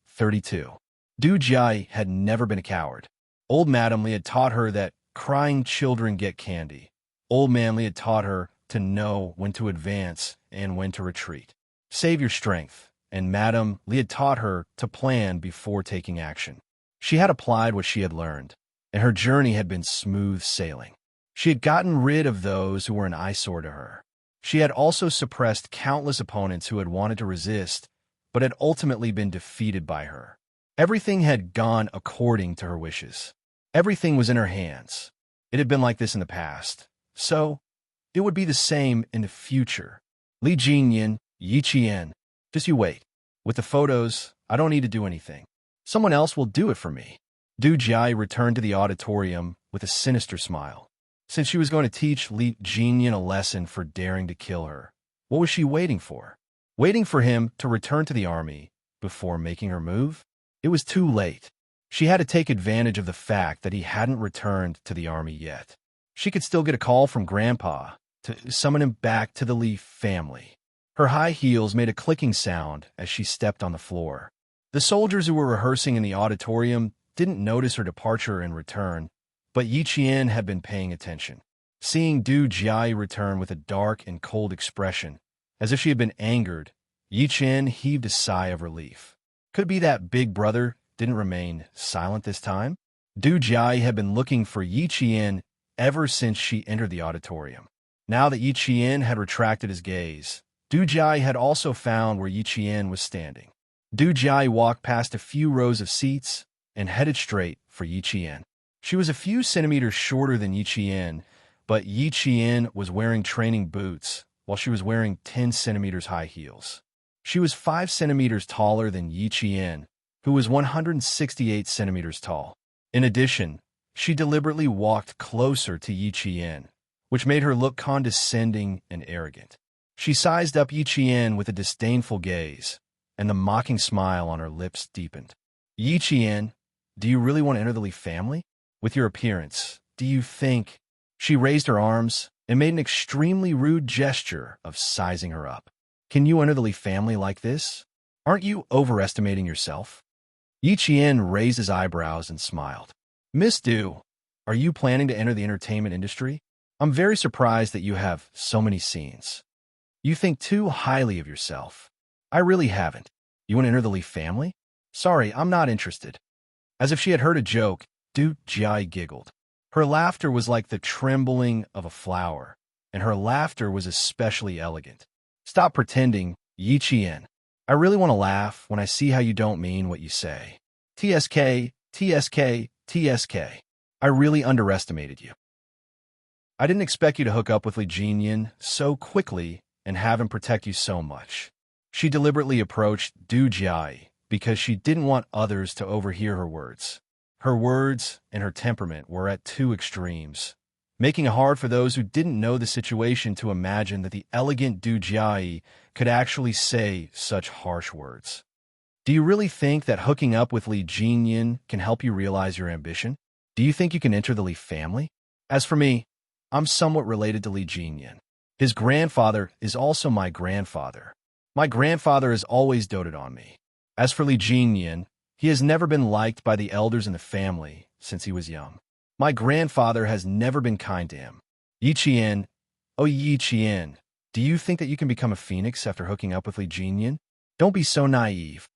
Du Jia had never been a coward. Old Madam Li had taught her that crying children get candy. Old Man Li had taught her to know when to advance and when to retreat. Save your strength and Madame Li had taught her to plan before taking action. She had applied what she had learned, and her journey had been smooth sailing. She had gotten rid of those who were an eyesore to her. She had also suppressed countless opponents who had wanted to resist, but had ultimately been defeated by her. Everything had gone according to her wishes. Everything was in her hands. It had been like this in the past, so it would be the same in the future. Li Jinyan, Yi Qian, just you wait. With the photos, I don't need to do anything. Someone else will do it for me. Du Jia returned to the auditorium with a sinister smile. Since she was going to teach Li Jinyan a lesson for daring to kill her, what was she waiting for? Waiting for him to return to the army before making her move? It was too late. She had to take advantage of the fact that he hadn't returned to the army yet. She could still get a call from Grandpa to summon him back to the Li family. Her high heels made a clicking sound as she stepped on the floor. The soldiers who were rehearsing in the auditorium didn't notice her departure and return, but Yi Qian had been paying attention. Seeing Du Jia return with a dark and cold expression, as if she had been angered, Yi Qian heaved a sigh of relief. Could it be that big brother didn't remain silent this time? Du Jia had been looking for Yi Qian ever since she entered the auditorium. Now that Yi Qian had retracted his gaze, Du Jia had also found where Yi Qian was standing. Du Jia walked past a few rows of seats and headed straight for Yi Qian. She was a few centimeters shorter than Yi Qian, but Yi Qian was wearing training boots while she was wearing 10 centimeters high heels. She was 5 centimeters taller than Yi Qian, who was 168 centimeters tall. In addition, she deliberately walked closer to Yi Qian, which made her look condescending and arrogant. She sized up Yi Qian with a disdainful gaze, and the mocking smile on her lips deepened. Yi Qian, do you really want to enter the Li family? With your appearance, do you think... She raised her arms and made an extremely rude gesture of sizing her up. Can you enter the Li family like this? Aren't you overestimating yourself? Yi Qian raised his eyebrows and smiled. Miss Du, are you planning to enter the entertainment industry? I'm very surprised that you have so many scenes. You think too highly of yourself. I really haven't. You want to enter the Li family? Sorry, I'm not interested. As if she had heard a joke, Du Jia giggled. Her laughter was like the trembling of a flower, and her laughter was especially elegant. Stop pretending, Yi Qian. I really want to laugh when I see how you don't mean what you say. TSK, TSK, TSK. I really underestimated you. I didn't expect you to hook up with Li Jinyan so quickly and have him protect you so much. She deliberately approached Du Jia because she didn't want others to overhear her words. Her words and her temperament were at two extremes, making it hard for those who didn't know the situation to imagine that the elegant Du Jia could actually say such harsh words. Do you really think that hooking up with Li Jinyan can help you realize your ambition? Do you think you can enter the Li family? As for me, I'm somewhat related to Li Jinyan. His grandfather is also my grandfather. My grandfather has always doted on me. As for Li Jinyan, he has never been liked by the elders in the family since he was young. My grandfather has never been kind to him. Yi Qian, oh Yi Qian, do you think that you can become a phoenix after hooking up with Li Jinyan? Don't be so naive.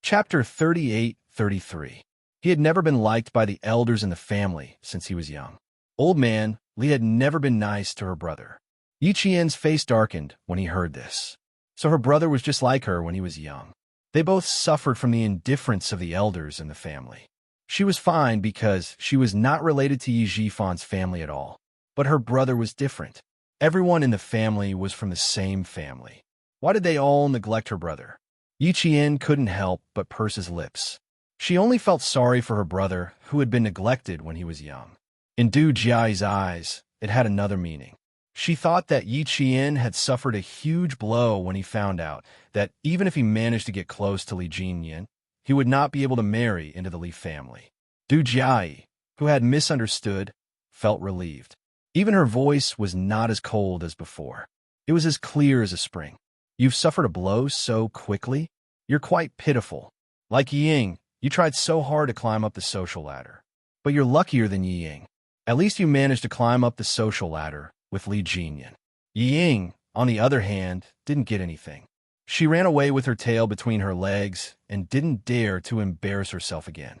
Chapter 38-33. He had never been liked by the elders in the family since he was young. Old man, Li had never been nice to her brother. Yi Qian's face darkened when he heard this. So her brother was just like her when he was young. They both suffered from the indifference of the elders in the family. She was fine because she was not related to Yi Jifan's family at all. But her brother was different. Everyone in the family was from the same family. Why did they all neglect her brother? Yi Qian couldn't help but purse his lips. She only felt sorry for her brother, who had been neglected when he was young. In Du Jia's eyes, it had another meaning. She thought that Yi Qian had suffered a huge blow when he found out that even if he managed to get close to Li Jinyan, he would not be able to marry into the Li family. Du Jia, who had misunderstood, felt relieved. Even her voice was not as cold as before. It was as clear as a spring. You've suffered a blow so quickly? You're quite pitiful. Like Ying, you tried so hard to climb up the social ladder. But you're luckier than Ying. At least you managed to climb up the social ladder with Li Jinyan. Ying, on the other hand, didn't get anything. She ran away with her tail between her legs and didn't dare to embarrass herself again.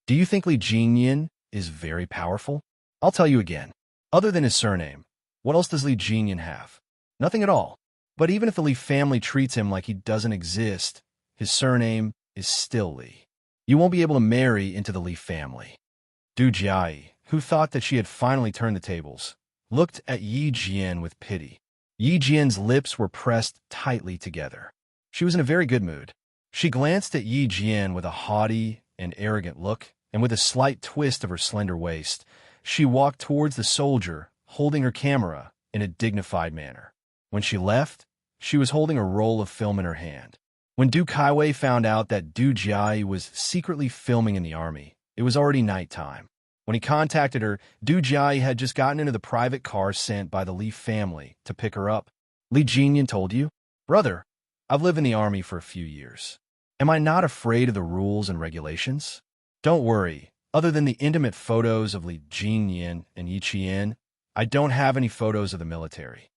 Do you think Li Jinyan is very powerful? I'll tell you again. Other than his surname, what else does Li Jinyan have? Nothing at all. But even if the Li family treats him like he doesn't exist, his surname is still Li. You won't be able to marry into the Li family. Du Jiayi, who thought that she had finally turned the tables, looked at Yi Jian with pity. Yi Jian's lips were pressed tightly together. She was in a very good mood. She glanced at Yi Jian with a haughty and arrogant look, and with a slight twist of her slender waist, she walked towards the soldier, holding her camera in a dignified manner. When she left, she was holding a roll of film in her hand. When Du Kaiwei found out that Du Jiayi was secretly filming in the army, it was already nighttime. When he contacted her, Du Jiayi had just gotten into the private car sent by the Li family to pick her up. Li Jinyan told you? Brother, I've lived in the army for a few years. Am I not afraid of the rules and regulations? Don't worry. Other than the intimate photos of Li Jinyan and Yi Qian, I don't have any photos of the military.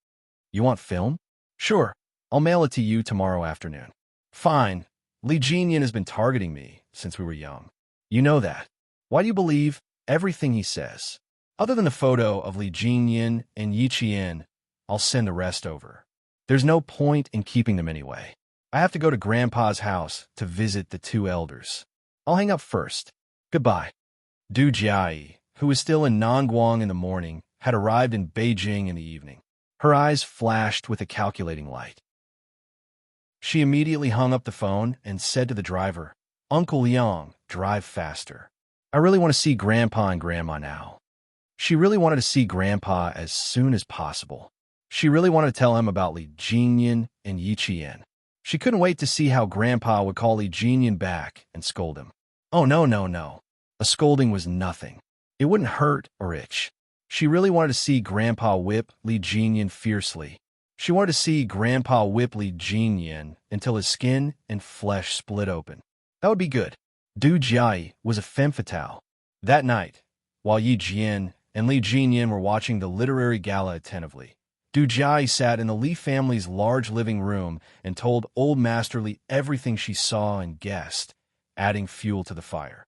You want film? Sure. I'll mail it to you tomorrow afternoon. Fine. Li Jinyan has been targeting me since we were young. You know that. Why do you believe everything he says? Other than the photo of Li Jinyan and Yi Qian, I'll send the rest over. There's no point in keeping them anyway. I have to go to Grandpa's house to visit the two elders. I'll hang up first. Goodbye. Du Jiayi, who was still in Nangguang in the morning, had arrived in Beijing in the evening. Her eyes flashed with a calculating light. She immediately hung up the phone and said to the driver, Uncle Yang, drive faster. I really want to see Grandpa and Grandma now. She really wanted to see Grandpa as soon as possible. She really wanted to tell him about Li Jinyan and Yi Qian. She couldn't wait to see how Grandpa would call Li Jinyan back and scold him. Oh, no. A scolding was nothing. It wouldn't hurt or itch. She really wanted to see Grandpa whip Li Jinyan fiercely. She wanted to see Grandpa whip Li Jinyan until his skin and flesh split open. That would be good. Du Jiayi was a femme fatale. That night, while Yi Jian and Li Jinyan were watching the literary gala attentively, Du Jiayi sat in the Li family's large living room and told Old Master Li everything she saw and guessed, adding fuel to the fire.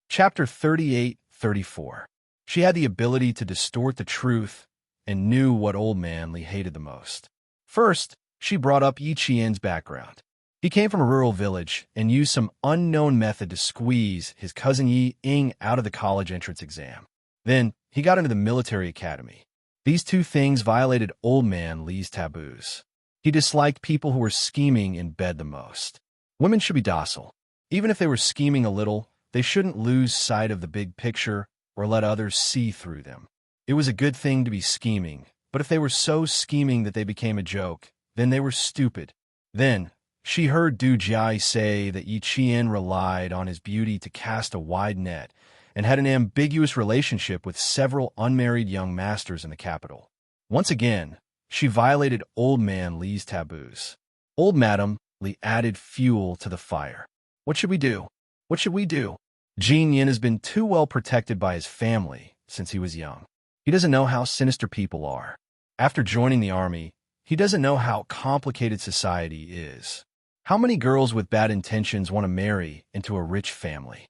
Chapter 38-34. She had the ability to distort the truth and knew what Old Man Li hated the most. First, she brought up Yi Qian's background. He came from a rural village and used some unknown method to squeeze his cousin Yi Ying out of the college entrance exam. Then, he got into the military academy. These two things violated Old Man Li's taboos. He disliked people who were scheming in bed the most. Women should be docile. Even if they were scheming a little, they shouldn't lose sight of the big picture or let others see through them. It was a good thing to be scheming, but if they were so scheming that they became a joke, then they were stupid. Then, she heard Du Jiayi say that Yi Qian relied on his beauty to cast a wide net and had an ambiguous relationship with several unmarried young masters in the capital. Once again, she violated Old Man Li's taboos. Old Madam Li added fuel to the fire. What should we do? What should we do? Jin Yin has been too well protected by his family since he was young. He doesn't know how sinister people are. After joining the army, he doesn't know how complicated society is. How many girls with bad intentions want to marry into a rich family?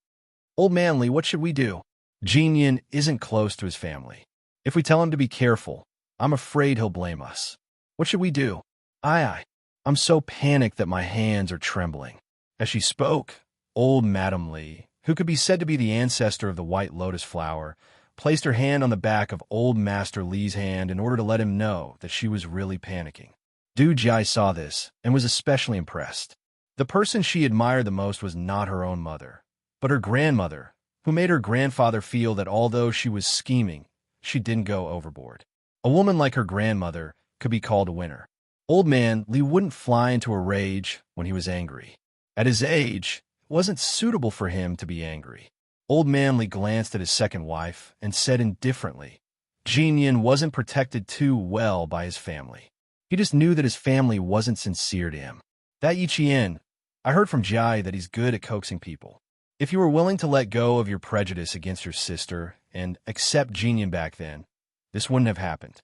Old Man Li, what should we do? Jin Yin isn't close to his family. If we tell him to be careful, I'm afraid he'll blame us. What should we do? I'm so panicked that my hands are trembling. As she spoke, old Madam Li, who could be said to be the ancestor of the white lotus flower, placed her hand on the back of old Master Li's hand in order to let him know that she was really panicking. Du Jiayi saw this and was especially impressed. The person she admired the most was not her own mother, but her grandmother, who made her grandfather feel that although she was scheming, she didn't go overboard. A woman like her grandmother could be called a winner. Old Man Li wouldn't fly into a rage when he was angry. At his age, it wasn't suitable for him to be angry. Old Man Li glanced at his second wife and said indifferently, Jin Yin wasn't protected too well by his family. He just knew that his family wasn't sincere to him. That Yi Qian, I heard from Jiayi that he's good at coaxing people. If you were willing to let go of your prejudice against your sister and accept Jin Yin back then, this wouldn't have happened.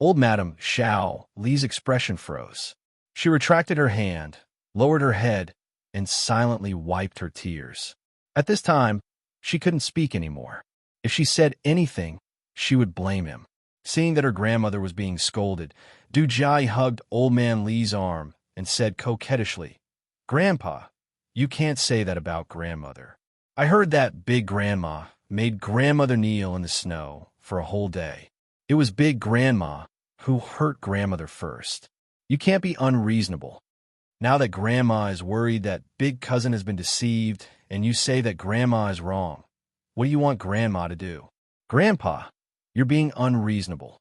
Old Madame Xiao Li's expression froze. She retracted her hand, lowered her head, and silently wiped her tears. At this time, she couldn't speak anymore. If she said anything, she would blame him. Seeing that her grandmother was being scolded, Du Jai hugged Old Man Li's arm and said coquettishly, "Grandpa, you can't say that about grandmother. I heard that Big Grandma made grandmother kneel in the snow for a whole day. It was Big Grandma who hurt grandmother first. You can't be unreasonable. Now that grandma is worried that big cousin has been deceived and you say that grandma is wrong, what do you want grandma to do? Grandpa, you're being unreasonable."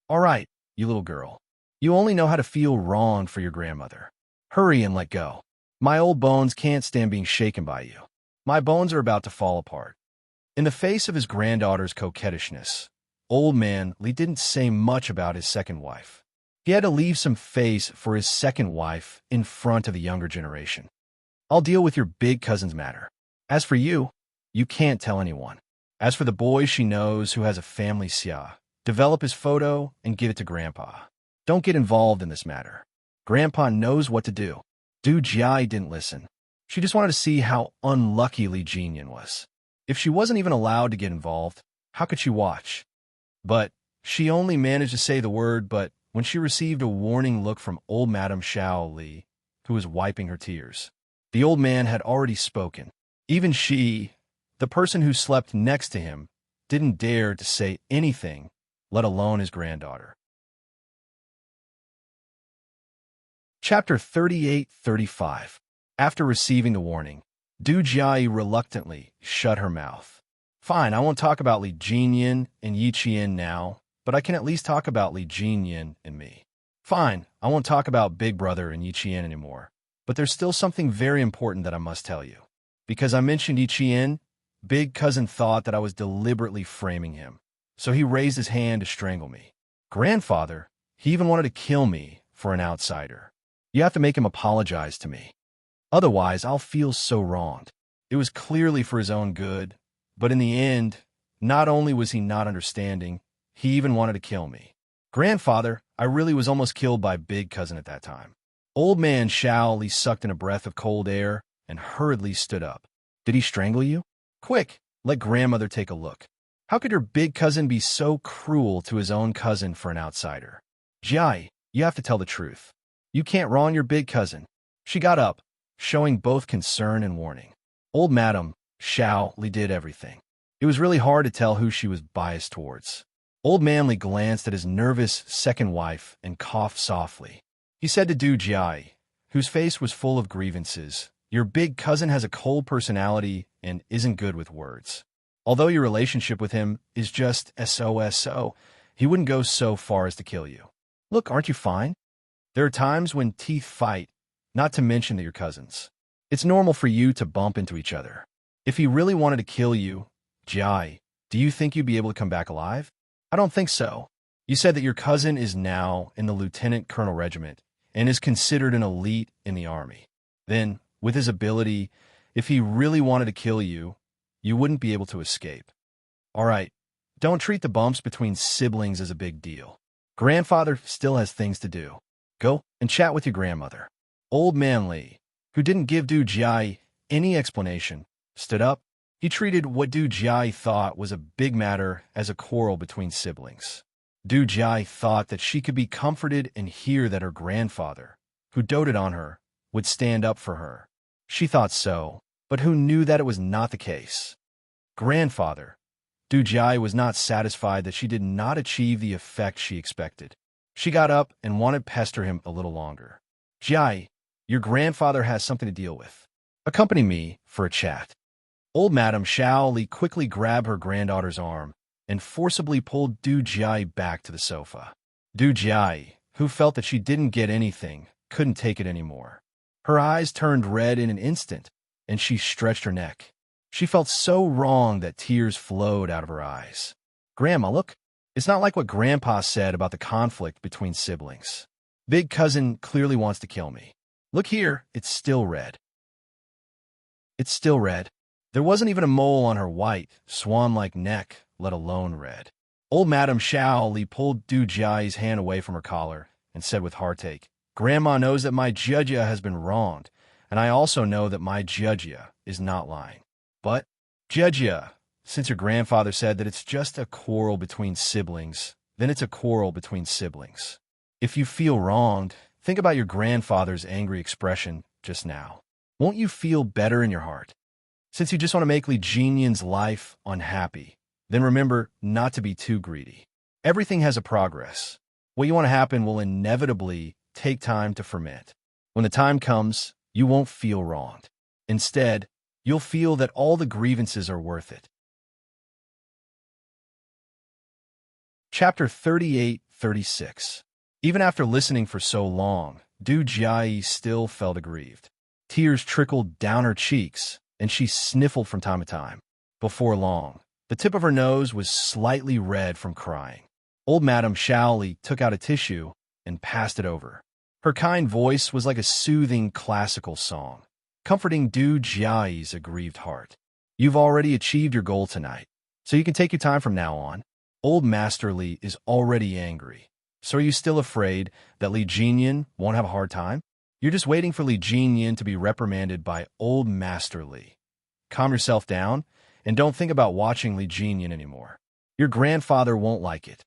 "All right, you little girl. You only know how to feel wrong for your grandmother. Hurry and let go. My old bones can't stand being shaken by you. My bones are about to fall apart." In the face of his granddaughter's coquettishness, Old Man Li didn't say much about his second wife. He had to leave some face for his second wife in front of the younger generation. "I'll deal with your big cousin's matter. As for you, you can't tell anyone. As for the boy she knows who has a family xia, develop his photo and give it to Grandpa. Don't get involved in this matter. Grandpa knows what to do." Du Jai didn't listen. She just wanted to see how unlucky Li Jinyan was. If she wasn't even allowed to get involved, how could she watch? But she only managed to say the word "but" when she received a warning look from old Madame Xiao Li, who was wiping her tears. The old man had already spoken. Even she, the person who slept next to him, didn't dare to say anything, let alone his granddaughter. Chapter 38-35. After receiving the warning, Du Jia reluctantly shut her mouth. "Fine, I won't talk about Li Jinyan and Yi Qian now, but I can at least talk about Li Jinyan and me. Fine, I won't talk about Big Brother and Yi Qian anymore, but there's still something very important that I must tell you. Because I mentioned Yi Qian, Big Cousin thought that I was deliberately framing him, so he raised his hand to strangle me. Grandfather, he even wanted to kill me for an outsider. You have to make him apologize to me. Otherwise, I'll feel so wronged. It was clearly for his own good, but in the end, not only was he not understanding, he even wanted to kill me. Grandfather, I really was almost killed by Big Cousin at that time." Old Man Xiao Li sucked in a breath of cold air and hurriedly stood up. "Did he strangle you? Quick, let grandmother take a look. How could your Big Cousin be so cruel to his own cousin for an outsider? Jai, you have to tell the truth. You can't wrong your Big Cousin." She got up, showing both concern and warning. Old Madame Xiao Li did everything. It was really hard to tell who she was biased towards. Old Man Li glanced at his nervous second wife and coughed softly. He said to Du Jai, whose face was full of grievances, "Your Big Cousin has a cold personality and isn't good with words. Although your relationship with him is just so, he wouldn't go so far as to kill you. Look, aren't you fine? There are times when teeth fight, not to mention that you're cousins. It's normal for you to bump into each other. If he really wanted to kill you, Jai, do you think you'd be able to come back alive? I don't think so. You said that your cousin is now in the Lieutenant Colonel Regiment and is considered an elite in the army. Then, with his ability, if he really wanted to kill you, you wouldn't be able to escape. All right, don't treat the bumps between siblings as a big deal. Grandfather still has things to do. Go and chat with your grandmother." Old Man Li, who didn't give Du Jai any explanation, stood up. He treated what Du Jai thought was a big matter as a quarrel between siblings. Du Jai thought that she could be comforted and hear that her grandfather, who doted on her, would stand up for her. She thought so, but who knew that it was not the case? Grandfather. Du Jai was not satisfied that she did not achieve the effect she expected. She got up and wanted to pester him a little longer. "Jai, your grandfather has something to deal with. Accompany me for a chat." Old Madame Xiao Li quickly grabbed her granddaughter's arm and forcibly pulled Du Jai back to the sofa. Du Jai, who felt that she didn't get anything, couldn't take it anymore. Her eyes turned red in an instant, and she stretched her neck. She felt so wrong that tears flowed out of her eyes. "Grandma, look, it's not like what Grandpa said about the conflict between siblings. Big Cousin clearly wants to kill me. Look here, it's still red. It's still red. There wasn't even a mole on her white, swan-like neck, let alone red. Old Madam Xiao Li pulled Du Jiai's hand away from her collar and said with heartache, "Grandma knows that my Jia has been wronged, and I also know that my Jia is not lying. But, Jia, since your grandfather said that it's just a quarrel between siblings, then it's a quarrel between siblings. If you feel wronged, think about your grandfather's angry expression just now. Won't you feel better in your heart? Since you just want to make Li Jinyan's life unhappy, then remember not to be too greedy. Everything has a progress. What you want to happen will inevitably take time to ferment. When the time comes, you won't feel wronged. Instead, you'll feel that all the grievances are worth it." Chapter 38-36. Even after listening for so long, Du Jiai still felt aggrieved. Tears trickled down her cheeks, and she sniffled from time to time. Before long, the tip of her nose was slightly red from crying. Old Madam Xiaoli took out a tissue and passed it over. Her kind voice was like a soothing classical song, comforting Du Jiai's aggrieved heart. "You've already achieved your goal tonight, so you can take your time from now on. Old Master Li is already angry. So are you still afraid that Li Jinyan won't have a hard time? You're just waiting for Li Jinyan to be reprimanded by Old Master Li. Calm yourself down and don't think about watching Li Jinyan anymore. Your grandfather won't like it."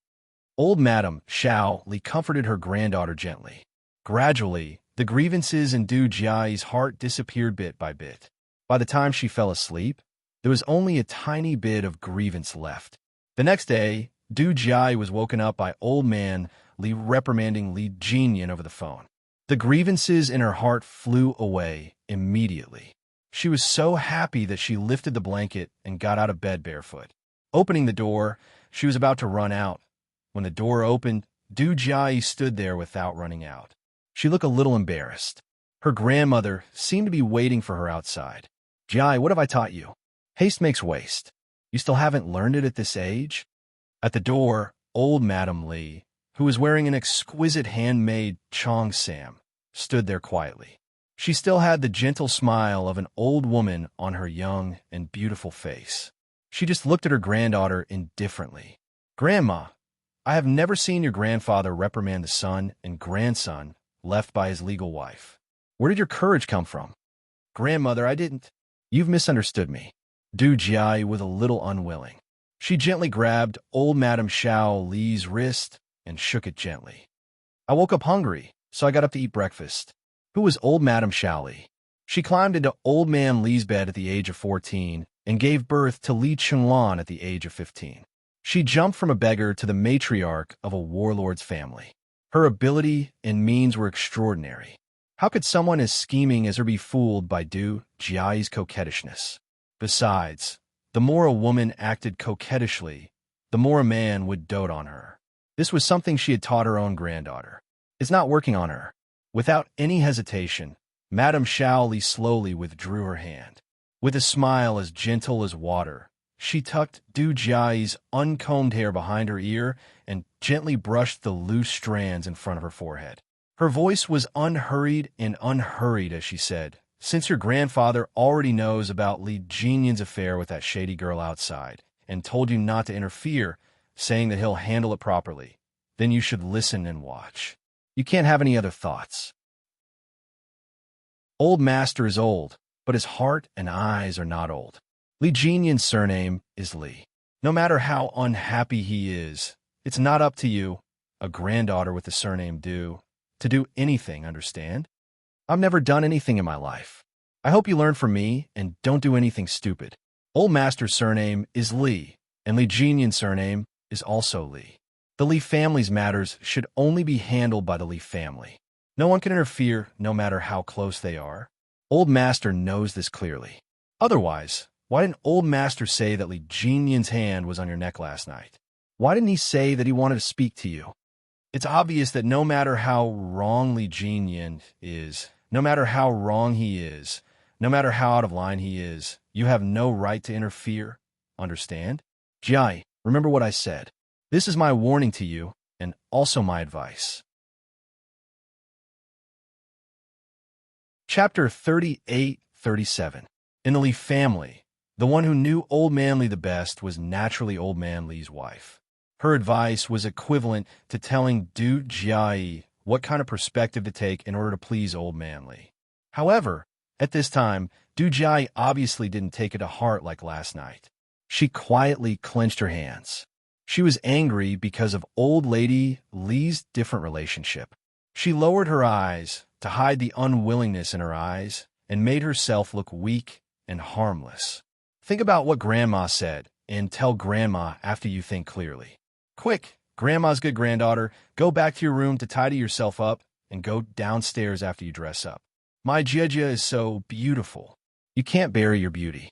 Old Madam Xiao Li comforted her granddaughter gently. Gradually, the grievances in Du Jiai's heart disappeared bit by bit. By the time she fell asleep, there was only a tiny bit of grievance left. The next day, Du Jiai was woken up by Old Man Li reprimanding Li Jinyan over the phone. The grievances in her heart flew away immediately. She was so happy that she lifted the blanket and got out of bed barefoot. Opening the door, she was about to run out. When the door opened, Du Jiai stood there without running out. She looked a little embarrassed. Her grandmother seemed to be waiting for her outside. "Jiai, what have I taught you? Haste makes waste. You still haven't learned it at this age?" At the door, Old Madam Li, who was wearing an exquisite handmade cheongsam, stood there quietly. She still had the gentle smile of an old woman on her young and beautiful face. She just looked at her granddaughter indifferently. "Grandma, I have never seen your grandfather reprimand the son and grandson left by his legal wife. Where did your courage come from?" "Grandmother, I didn't." "You've misunderstood me." Du Jiai was a little unwilling. She gently grabbed Old Madam Xiao Li's wrist and shook it gently. "I woke up hungry, so I got up to eat breakfast." Who was Old Madam Xiao Li? She climbed into Old Man Li's bed at the age of 14 and gave birth to Li Chenglan at the age of 15. She jumped from a beggar to the matriarch of a warlord's family. Her ability and means were extraordinary. How could someone as scheming as her be fooled by Du Jiai's coquettishness? Besides, the more a woman acted coquettishly, the more a man would dote on her. This was something she had taught her own granddaughter. It's not working on her. Without any hesitation, Madame Xiao Li slowly withdrew her hand. With a smile as gentle as water, she tucked Du Jiai's uncombed hair behind her ear and gently brushed the loose strands in front of her forehead. Her voice was unhurried as she said, "Since your grandfather already knows about Li Jinyan's affair with that shady girl outside and told you not to interfere, saying that he'll handle it properly, then you should listen and watch. You can't have any other thoughts. Old Master is old, but his heart and eyes are not old. Li Jinyan's surname is Li. No matter how unhappy he is, it's not up to you, a granddaughter with the surname Du, to do anything, understand? I've never done anything in my life. I hope you learn from me and don't do anything stupid. Old Master's surname is Li, and Li Jinyan's surname is also Li. The Li family's matters should only be handled by the Li family. No one can interfere, no matter how close they are. Old Master knows this clearly. Otherwise, why didn't Old Master say that Li Jinyan's hand was on your neck last night? Why didn't he say that he wanted to speak to you? It's obvious that no matter how wrong Li Jinyan is, no matter how wrong he is, no matter how out of line he is, you have no right to interfere. Understand? Jiai, remember what I said. This is my warning to you, and also my advice. Chapter 38-37. In the Li family, the one who knew Old Man Li the best was naturally Old Man Li's wife. Her advice was equivalent to telling Du Jiai what kind of perspective to take in order to please Old Man Lee. However, at this time, Du Jiai obviously didn't take it to heart like last night. She quietly clenched her hands. She was angry because of Old Lady Lee's different relationship. She lowered her eyes to hide the unwillingness in her eyes and made herself look weak and harmless. Think about what Grandma said and tell Grandma after you think clearly. Quick, Grandma's good granddaughter, go back to your room to tidy yourself up and go downstairs after you dress up. My Jia is so beautiful. You can't bury your beauty.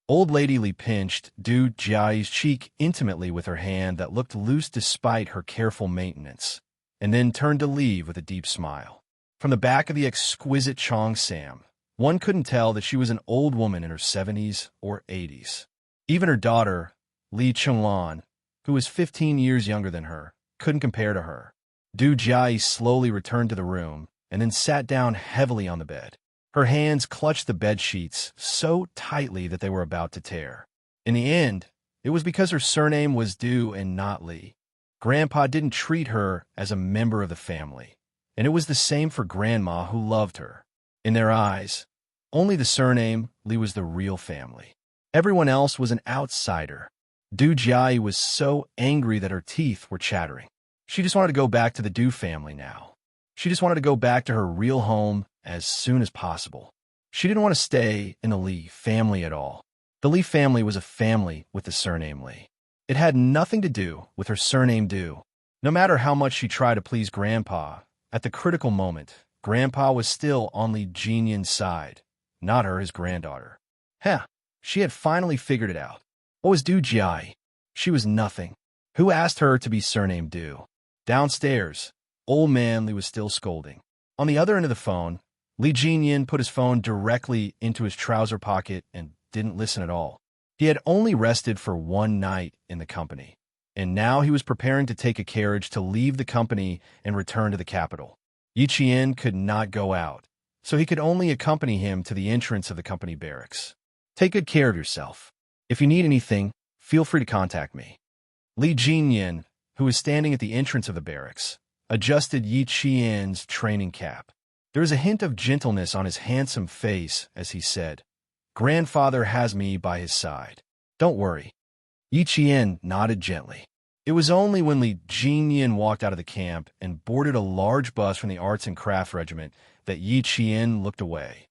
Old Lady Lee pinched Du Jiai's cheek intimately with her hand that looked loose despite her careful maintenance, and then turned to leave with a deep smile. From the back of the exquisite Chong Sam, one couldn't tell that she was an old woman in her 70s or 80s. Even her daughter, Li Chenglan, who was 15 years younger than her, couldn't compare to her. Du Jiai slowly returned to the room and then sat down heavily on the bed. Her hands clutched the bed sheets so tightly that they were about to tear. In the end, it was because her surname was Du and not Li. Grandpa didn't treat her as a member of the family, and it was the same for Grandma, who loved her. In their eyes, only the surname Li was the real family. Everyone else was an outsider. Du Jiai was so angry that her teeth were chattering. She just wanted to go back to the Du family now. She just wanted to go back to her real home as soon as possible. She didn't want to stay in the Li family at all. The Li family was a family with the surname Li. It had nothing to do with her surname Du. No matter how much she tried to please Grandpa, at the critical moment, Grandpa was still on Li Jinyan's side, not her, his granddaughter. She had finally figured it out. What was Du Jiai? She was nothing. Who asked her to be surnamed Du? Downstairs, Old Man Li was still scolding. On the other end of the phone, Li Jinyan put his phone directly into his trouser pocket and didn't listen at all. He had only rested for one night in the company, and now he was preparing to take a carriage to leave the company and return to the capital. Yi Qian could not go out, so he could only accompany him to the entrance of the company barracks. Take good care of yourself. If you need anything, feel free to contact me. Li Jinyan, who was standing at the entrance of the barracks, adjusted Yi Qian's training cap. There was a hint of gentleness on his handsome face as he said, "Grandfather has me by his side. Don't worry." Yi Qian nodded gently. It was only when Li Jinyan walked out of the camp and boarded a large bus from the Arts and Crafts Regiment that Yi Qian looked away.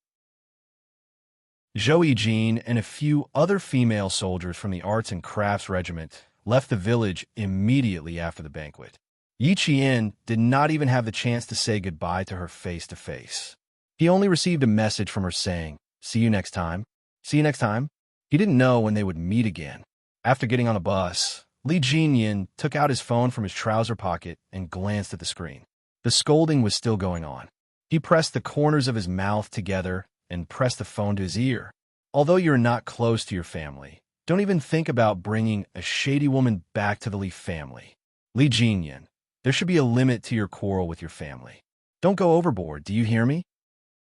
Zhou Yijin and a few other female soldiers from the Arts and Crafts Regiment left the village immediately after the banquet. Yi Qian did not even have the chance to say goodbye to her face-to-face. He only received a message from her saying, "See you next time. See you next time." He didn't know when they would meet again. After getting on a bus, Li Jinyan took out his phone from his trouser pocket and glanced at the screen. The scolding was still going on. He pressed the corners of his mouth together and pressed the phone to his ear. Although you're not close to your family, don't even think about bringing a shady woman back to the Li family. Li Jinyan, there should be a limit to your quarrel with your family. Don't go overboard, do you hear me?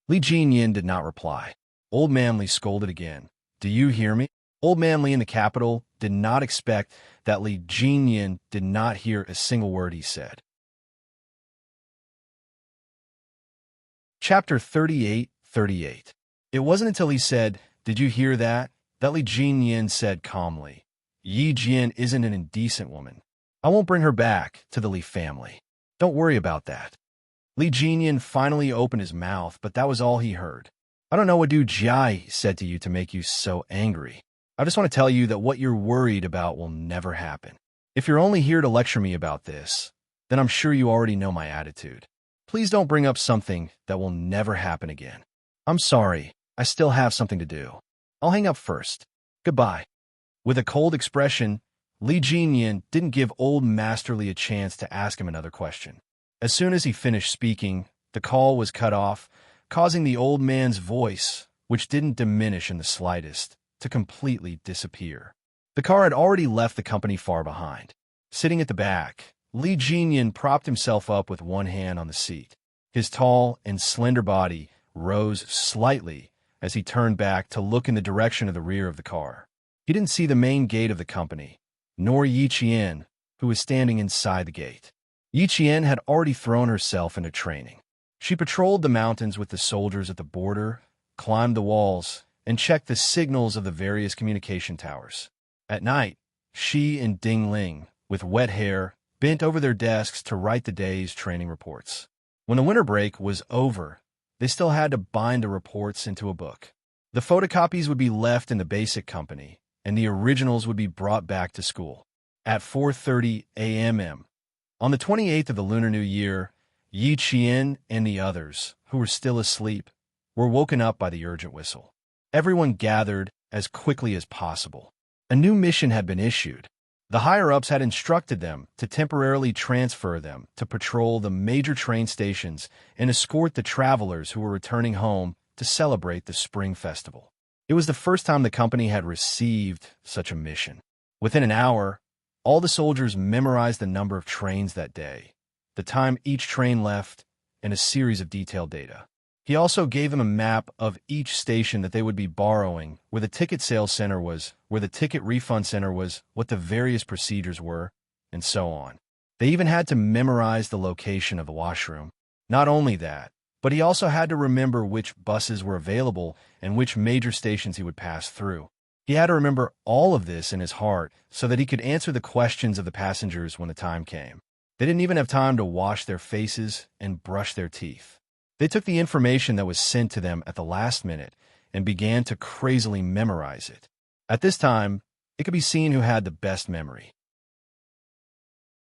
Li Jinyan did not reply. Old Man Li scolded again. Do you hear me? Old Man Li in the capital did not expect that Li Jinyan did not hear a single word he said. Chapter 38:38. It wasn't until he said, "Did you hear that?" that Li Jinyan said calmly, "Yi Jian isn't an indecent woman. I won't bring her back to the Li family. Don't worry about that." Li Jinyan finally opened his mouth, but that was all he heard. "I don't know what Du Jiai said to you to make you so angry. I just want to tell you that what you're worried about will never happen. If you're only here to lecture me about this, then I'm sure you already know my attitude. Please don't bring up something that will never happen again. I'm sorry, I still have something to do. I'll hang up first. Goodbye." With a cold expression, Li Jinyan didn't give Old Master Li a chance to ask him another question. As soon as he finished speaking, the call was cut off, causing the old man's voice, which didn't diminish in the slightest, to completely disappear. The car had already left the company far behind. Sitting at the back, Li Jinyan propped himself up with one hand on the seat. His tall and slender body rose slightly as he turned back to look in the direction of the rear of the car. He didn't see the main gate of the company, nor Yi Qian, who was standing inside the gate. Yi Qian had already thrown herself into training. She patrolled the mountains with the soldiers at the border, climbed the walls, and checked the signals of the various communication towers. At night, she and Ding Ling, with wet hair, bent over their desks to write the day's training reports. When the winter break was over, they still had to bind the reports into a book. The photocopies would be left in the basic company, and the originals would be brought back to school. At 4:30 a.m. on the 28th of the Lunar New Year, Yi Qian and the others, who were still asleep, were woken up by the urgent whistle. Everyone gathered as quickly as possible. A new mission had been issued. The higher-ups had instructed them to temporarily transfer them to patrol the major train stations and escort the travelers who were returning home to celebrate the Spring Festival. It was the first time the company had received such a mission. Within an hour, all the soldiers memorized the number of trains that day, the time each train left, and a series of detailed data. He also gave them a map of each station that they would be borrowing, where the ticket sales center was, where the ticket refund center was, what the various procedures were, and so on. They even had to memorize the location of the washroom. Not only that, but he also had to remember which buses were available and which major stations he would pass through. He had to remember all of this in his heart so that he could answer the questions of the passengers when the time came. They didn't even have time to wash their faces and brush their teeth. They took the information that was sent to them at the last minute and began to crazily memorize it. At this time, it could be seen who had the best memory.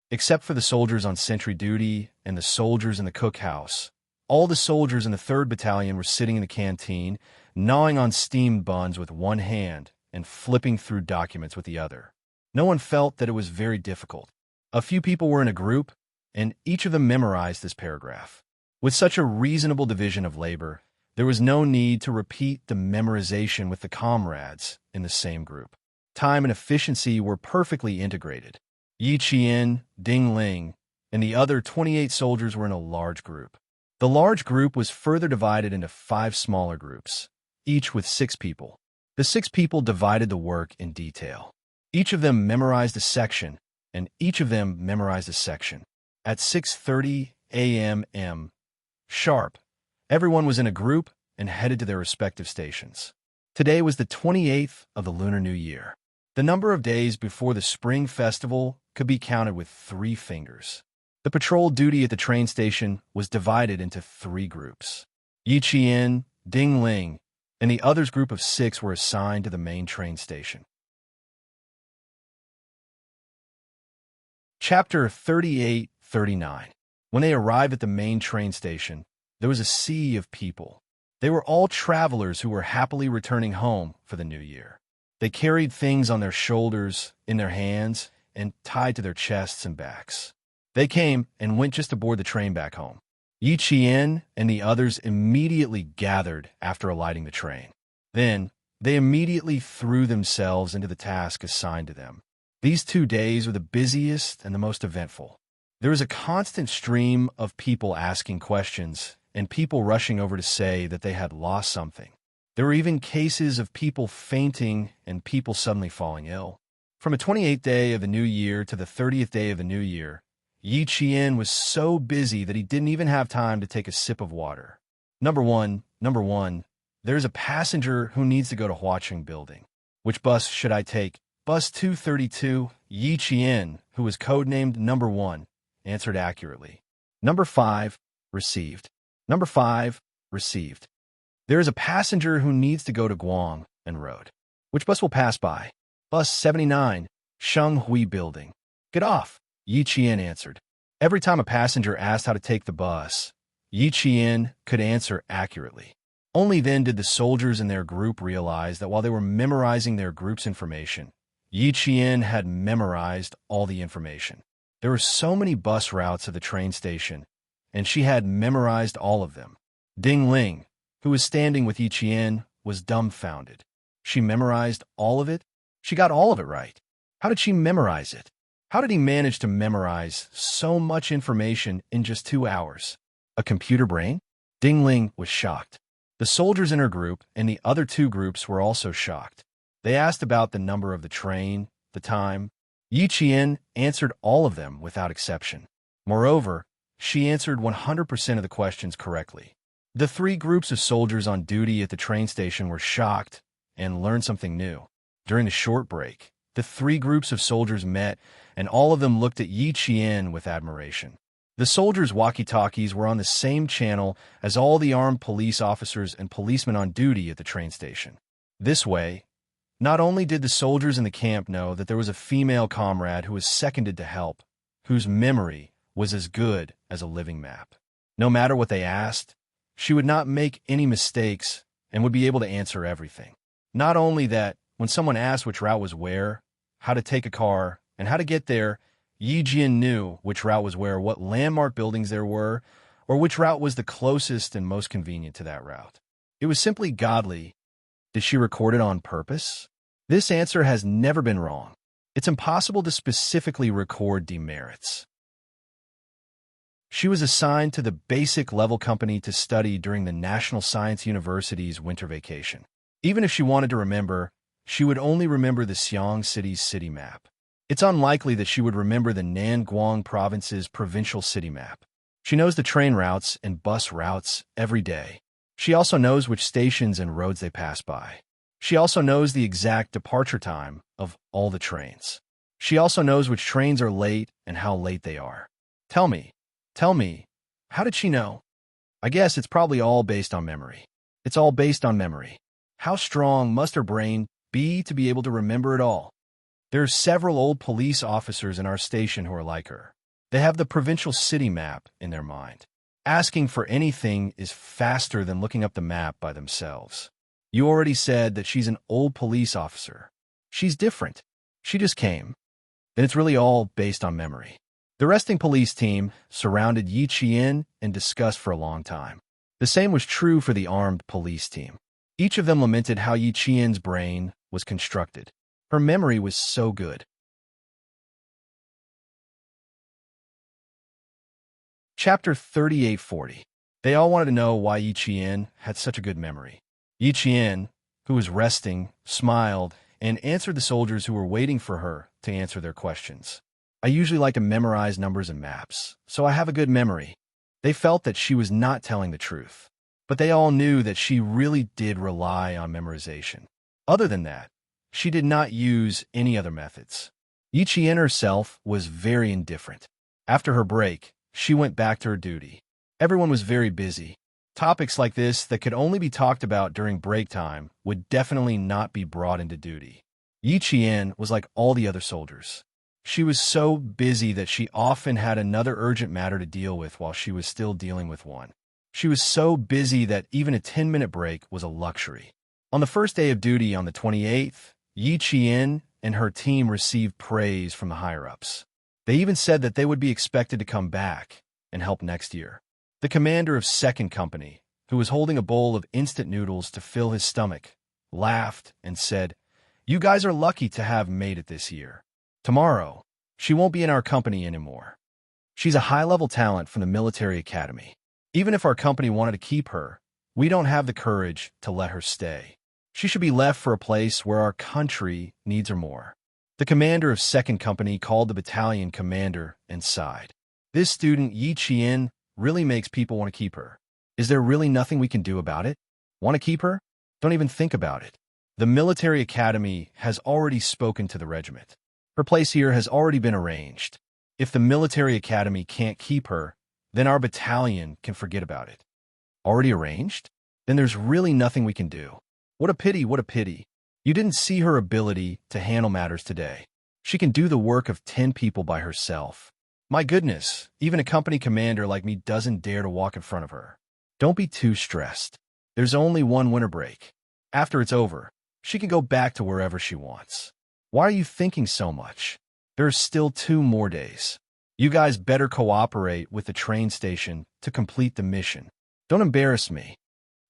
Except for the soldiers on sentry duty and the soldiers in the cookhouse, all the soldiers in the 3rd Battalion were sitting in the canteen, gnawing on steamed buns with one hand and flipping through documents with the other. No one felt that it was very difficult. A few people were in a group, and each of them memorized this paragraph. With such a reasonable division of labor, there was no need to repeat the memorization with the comrades in the same group. Time and efficiency were perfectly integrated. Yi Qian, Ding Ling, and the other 28 soldiers were in a large group. The large group was further divided into 5 smaller groups, each with 6 people. The 6 people divided the work in detail. Each of them memorized a section, and each of them memorized a section. At 6:30 a.m. sharp, everyone was in a group and headed to their respective stations. Today was the 28th of the Lunar New Year. The number of days before the Spring Festival could be counted with 3 fingers. The patrol duty at the train station was divided into 3 groups. Yi Qian, Ding Ling, and the others group of 6 were assigned to the main train station. Chapter 38-39. When they arrived at the main train station, there was a sea of people. They were all travelers who were happily returning home for the new year. They carried things on their shoulders, in their hands, and tied to their chests and backs. They came and went just aboard the train back home. Yi Qian and the others immediately gathered after alighting the train. Then, they immediately threw themselves into the task assigned to them. These 2 days were the busiest and the most eventful. There was a constant stream of people asking questions and people rushing over to say that they had lost something. There were even cases of people fainting and people suddenly falling ill. From the 28th day of the new year to the 30th day of the new year, Yi Qian was so busy that he didn't even have time to take a sip of water. Number one, there's a passenger who needs to go to Huaqing Building. Which bus should I take? Bus 232. Yi Qian, who was codenamed Number 1, answered accurately. Number 5, received. Number 5, received. There is a passenger who needs to go to Guang and Road. Which bus will pass by? Bus 79, Shenghui Building. Get off, Yi Qian answered. Every time a passenger asked how to take the bus, Yi Qian could answer accurately. Only then did the soldiers in their group realize that while they were memorizing their group's information, Yi Qian had memorized all the information. There were so many bus routes at the train station, and she had memorized all of them. Ding Ling, who was standing with Yi Qian, was dumbfounded. She memorized all of it? She got all of it right. How did she memorize it? How did he manage to memorize so much information in just 2 hours? A computer brain? Ding Ling was shocked. The soldiers in her group and the other 2 groups were also shocked. They asked about the number of the train, the time, Yi Qian answered all of them without exception. Moreover, she answered 100% of the questions correctly. The three groups of soldiers on duty at the train station were shocked and learned something new. During the short break, the three groups of soldiers met, and all of them looked at Yi Qian with admiration. The soldiers' walkie-talkies were on the same channel as all the armed police officers and policemen on duty at the train station. This way, not only did the soldiers in the camp know that there was a female comrade who was seconded to help, whose memory was as good as a living map. No matter what they asked, she would not make any mistakes and would be able to answer everything. Not only that, when someone asked which route was where, how to take a car, and how to get there, Yi Jian knew which route was where, what landmark buildings there were, or which route was the closest and most convenient to that route. It was simply godly. Did she record it on purpose? This answer has never been wrong. It's impossible to specifically record demerits. She was assigned to the basic level company to study during the National Science University's winter vacation. Even if she wanted to remember, she would only remember the Xiang City's city map. It's unlikely that she would remember the Nanguang Province's provincial city map. She knows the train routes and bus routes every day. She also knows which stations and roads they pass by. She also knows the exact departure time of all the trains. She also knows which trains are late and how late they are. Tell me, how did she know? I guess it's probably all based on memory. It's all based on memory. How strong must her brain be to be able to remember it all? There are several old police officers in our station who are like her. They have the provincial city map in their mind. Asking for anything is faster than looking up the map by themselves. You already said that she's an old police officer. She's different. She just came. Then it's really all based on memory. The resting police team surrounded Yi Qian and discussed for a long time. The same was true for the armed police team. Each of them lamented how Yi Qian's brain was constructed. Her memory was so good. Chapter 3840. They all wanted to know why Yi Qian had such a good memory. Yi Qian, who was resting, smiled and answered the soldiers who were waiting for her to answer their questions. I usually like to memorize numbers and maps, so I have a good memory. They felt that she was not telling the truth, but they all knew that she really did rely on memorization. Other than that, she did not use any other methods. Yi Qian herself was very indifferent. After her break, she went back to her duty. Everyone was very busy. Topics like this that could only be talked about during break time would definitely not be brought into duty. Yi Qian was like all the other soldiers. She was so busy that she often had another urgent matter to deal with while she was still dealing with one. She was so busy that even a 10-minute break was a luxury. On the first day of duty on the 28th, Yi Qian and her team received praise from the higher-ups. They even said that they would be expected to come back and help next year. The commander of 2nd Company, who was holding a bowl of instant noodles to fill his stomach, laughed and said, "You guys are lucky to have made it this year. Tomorrow, she won't be in our company anymore. She's a high-level talent from the military academy. Even if our company wanted to keep her, we don't have the courage to let her stay. She should be left for a place where our country needs her more." The commander of 2nd Company called the battalion commander and sighed. This student, Yi Qian, really makes people want to keep her. Is there really nothing we can do about it? Want to keep her? Don't even think about it. The military academy has already spoken to the regiment. Her place here has already been arranged. If the military academy can't keep her, then our battalion can forget about it. Already arranged? Then there's really nothing we can do. What a pity, what a pity. You didn't see her ability to handle matters today. She can do the work of 10 people by herself. My goodness, even a company commander like me doesn't dare to walk in front of her. Don't be too stressed. There's only one winter break. After it's over, she can go back to wherever she wants. Why are you thinking so much? There's still 2 more days. You guys better cooperate with the train station to complete the mission. Don't embarrass me.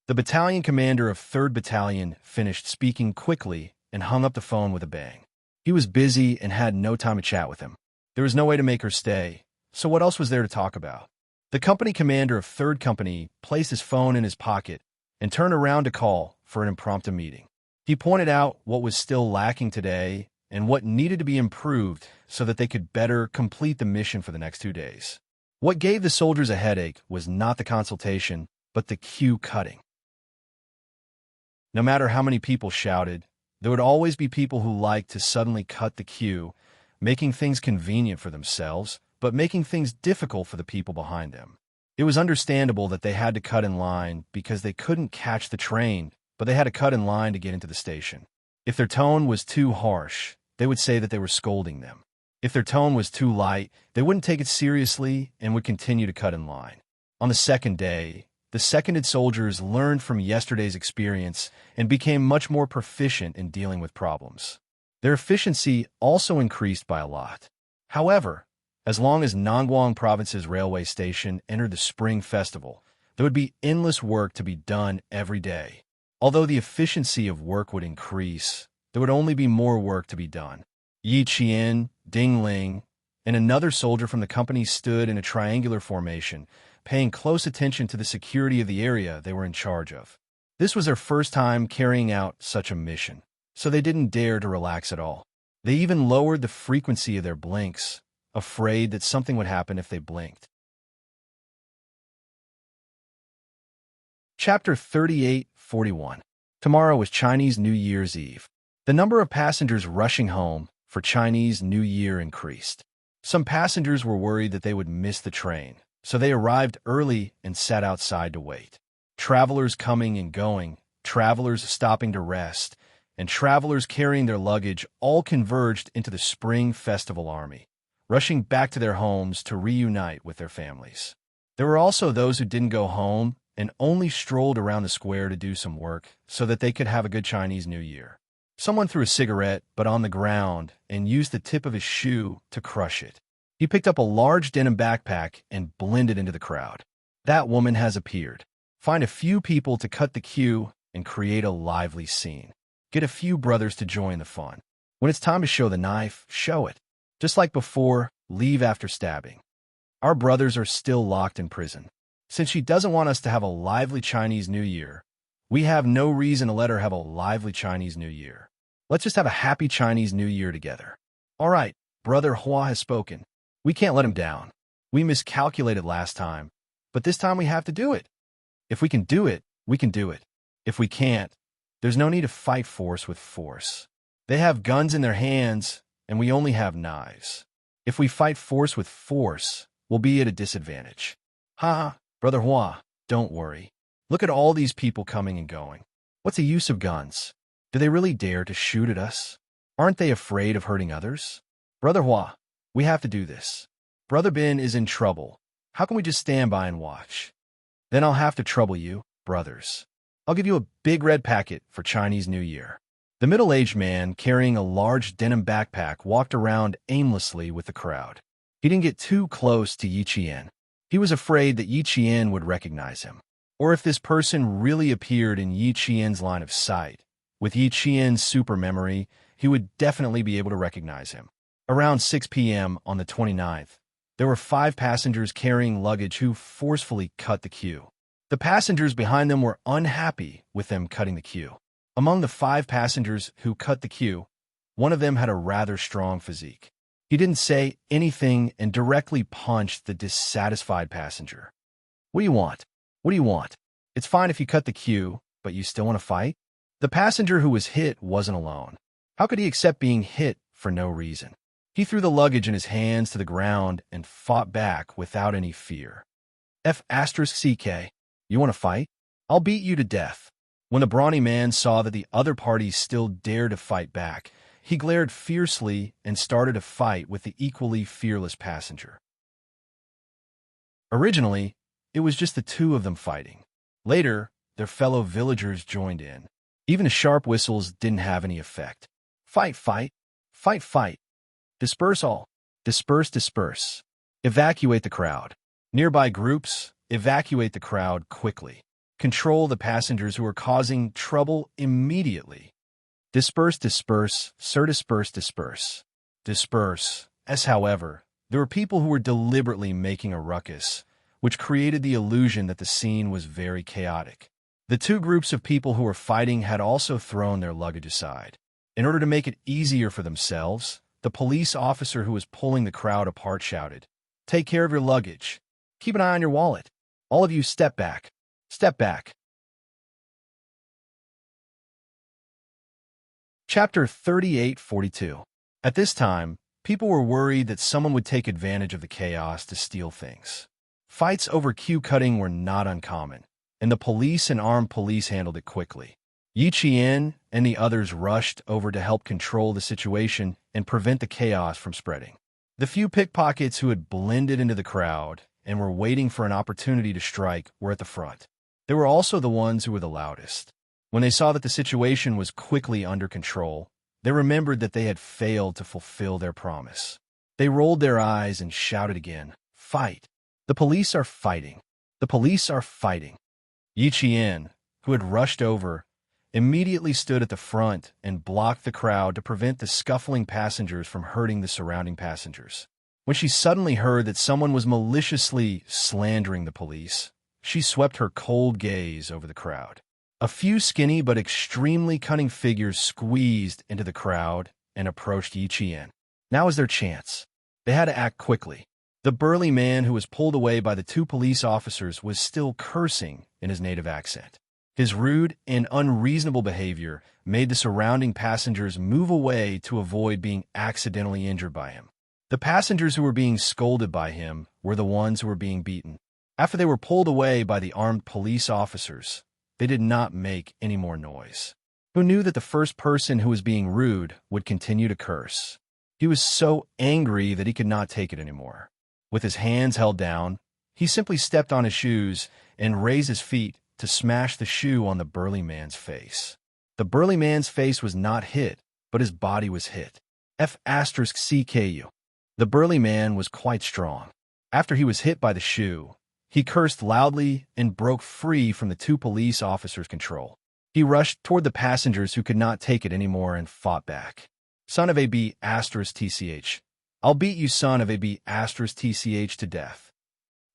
The battalion commander of 3rd Battalion finished speaking quickly and hung up the phone with a bang. He was busy and had no time to chat with him. There was no way to make her stay, so what else was there to talk about? The company commander of 3rd Company placed his phone in his pocket and turned around to call for an impromptu meeting. He pointed out what was still lacking today and what needed to be improved so that they could better complete the mission for the next 2 days. What gave the soldiers a headache was not the consultation, but the queue cutting. No matter how many people shouted, there would always be people who liked to suddenly cut the queue, making things convenient for themselves, but making things difficult for the people behind them. It was understandable that they had to cut in line because they couldn't catch the train, but they had to cut in line to get into the station. If their tone was too harsh, they would say that they were scolding them. If their tone was too light, they wouldn't take it seriously and would continue to cut in line. On the second day, the seconded soldiers learned from yesterday's experience and became much more proficient in dealing with problems. Their efficiency also increased by a lot. However, as long as Nangguang Province's railway station entered the Spring Festival, there would be endless work to be done every day. Although the efficiency of work would increase, there would only be more work to be done. Yi Qian, Ding Ling, and another soldier from the company stood in a triangular formation, paying close attention to the security of the area they were in charge of. This was their first time carrying out such a mission, so they didn't dare to relax at all. They even lowered the frequency of their blinks, afraid that something would happen if they blinked. Chapter 38:41. Tomorrow was Chinese New Year's Eve. The number of passengers rushing home for Chinese New Year increased. Some passengers were worried that they would miss the train, so they arrived early and sat outside to wait. Travelers coming and going, travelers stopping to rest, and travelers carrying their luggage all converged into the Spring Festival army, rushing back to their homes to reunite with their families. There were also those who didn't go home and only strolled around the square to do some work so that they could have a good Chinese New Year. Someone threw a cigarette, but on the ground, and used the tip of his shoe to crush it. He picked up a large denim backpack and blended into the crowd. That woman has appeared. Find a few people to cut the queue and create a lively scene. Get a few brothers to join the fun. When it's time to show the knife, show it. Just like before, leave after stabbing. Our brothers are still locked in prison. Since she doesn't want us to have a lively Chinese New Year, we have no reason to let her have a lively Chinese New Year. Let's just have a happy Chinese New Year together. All right, Brother Hua has spoken. We can't let him down. We miscalculated last time, but this time we have to do it. If we can do it, we can do it. If we can't, there's no need to fight force with force. They have guns in their hands, and we only have knives. If we fight force with force, we'll be at a disadvantage. Ha, Brother Hua, don't worry. Look at all these people coming and going. What's the use of guns? Do they really dare to shoot at us? Aren't they afraid of hurting others? Brother Hua, we have to do this. Brother Bin is in trouble. How can we just stand by and watch? Then I'll have to trouble you, brothers. I'll give you a big red packet for Chinese New Year. The middle-aged man carrying a large denim backpack walked around aimlessly with the crowd. He didn't get too close to Yi Qian. He was afraid that Yi Qian would recognize him. Or if this person really appeared in Yi Qian's line of sight, with Yi Qian's super memory, he would definitely be able to recognize him. Around 6 p.m. on the 29th, there were 5 passengers carrying luggage who forcefully cut the queue. The passengers behind them were unhappy with them cutting the queue. Among the 5 passengers who cut the queue, one of them had a rather strong physique. He didn't say anything and directly punched the dissatisfied passenger. What do you want? What do you want? It's fine if you cut the queue, but you still want to fight? The passenger who was hit wasn't alone. How could he accept being hit for no reason? He threw the luggage in his hands to the ground and fought back without any fear. F***CK, you want to fight? I'll beat you to death. When the brawny man saw that the other party still dared to fight back, he glared fiercely and started a fight with the equally fearless passenger. Originally, it was just the 2 of them fighting. Later, their fellow villagers joined in. Even the sharp whistles didn't have any effect. Fight, fight, fight, fight. Disperse all. Disperse, disperse. Evacuate the crowd. Nearby groups, evacuate the crowd quickly. Control the passengers who are causing trouble immediately. Disperse, disperse, sir, disperse, disperse. Disperse. However, there were people who were deliberately making a ruckus, which created the illusion that the scene was very chaotic. The 2 groups of people who were fighting had also thrown their luggage aside. In order to make it easier for themselves, the police officer who was pulling the crowd apart shouted, "Take care of your luggage. Keep an eye on your wallet. All of you step back. Step back." Chapter 38:42. At this time, people were worried that someone would take advantage of the chaos to steal things. Fights over queue cutting were not uncommon, and the police and armed police handled it quickly. Yi Qian and the others rushed over to help control the situation and prevent the chaos from spreading. The few pickpockets who had blended into the crowd and were waiting for an opportunity to strike were at the front. They were also the ones who were the loudest. When they saw that the situation was quickly under control, they remembered that they had failed to fulfill their promise. They rolled their eyes and shouted again, "Fight! The police are fighting! The police are fighting!" Yi Qian, who had rushed over, immediately stood at the front and blocked the crowd to prevent the scuffling passengers from hurting the surrounding passengers. When she suddenly heard that someone was maliciously slandering the police, she swept her cold gaze over the crowd. A few skinny but extremely cunning figures squeezed into the crowd and approached Yi Qian. Now was their chance. They had to act quickly. The burly man who was pulled away by the two police officers was still cursing in his native accent. His rude and unreasonable behavior made the surrounding passengers move away to avoid being accidentally injured by him. The passengers who were being scolded by him were the ones who were being beaten. After they were pulled away by the armed police officers, they did not make any more noise. Who knew that the first person who was being rude would continue to curse? He was so angry that he could not take it anymore. With his hands held down, he simply stepped on his shoes and raised his feet to smash the shoe on the burly man's face. The burly man's face was not hit, but his body was hit. F***CKU. The burly man was quite strong. After he was hit by the shoe, he cursed loudly and broke free from the two police officers' control. He rushed toward the passengers who could not take it anymore and fought back. "Son of a B***TCH. I'll beat you, son of a B***TCH, to death."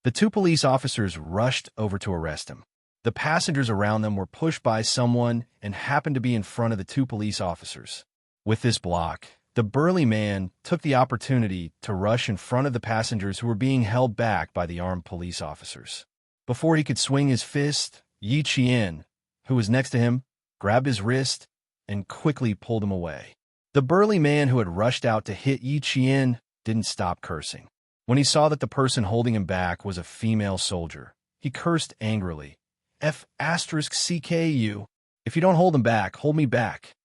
The two police officers rushed over to arrest him. The passengers around them were pushed by someone and happened to be in front of the two police officers. With this block, the burly man took the opportunity to rush in front of the passengers who were being held back by the armed police officers. Before he could swing his fist, Yi Qian, who was next to him, grabbed his wrist and quickly pulled him away. The burly man who had rushed out to hit Yi Qian didn't stop cursing. When he saw that the person holding him back was a female soldier, he cursed angrily. F***CKU. If you don't hold him back, hold me back.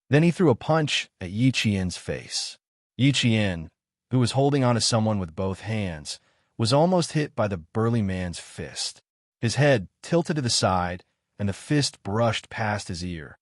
Then he threw a punch at Yi Qian's face. Yi Qian, who was holding onto someone with both hands, was almost hit by the burly man's fist. His head tilted to the side, and the fist brushed past his ear.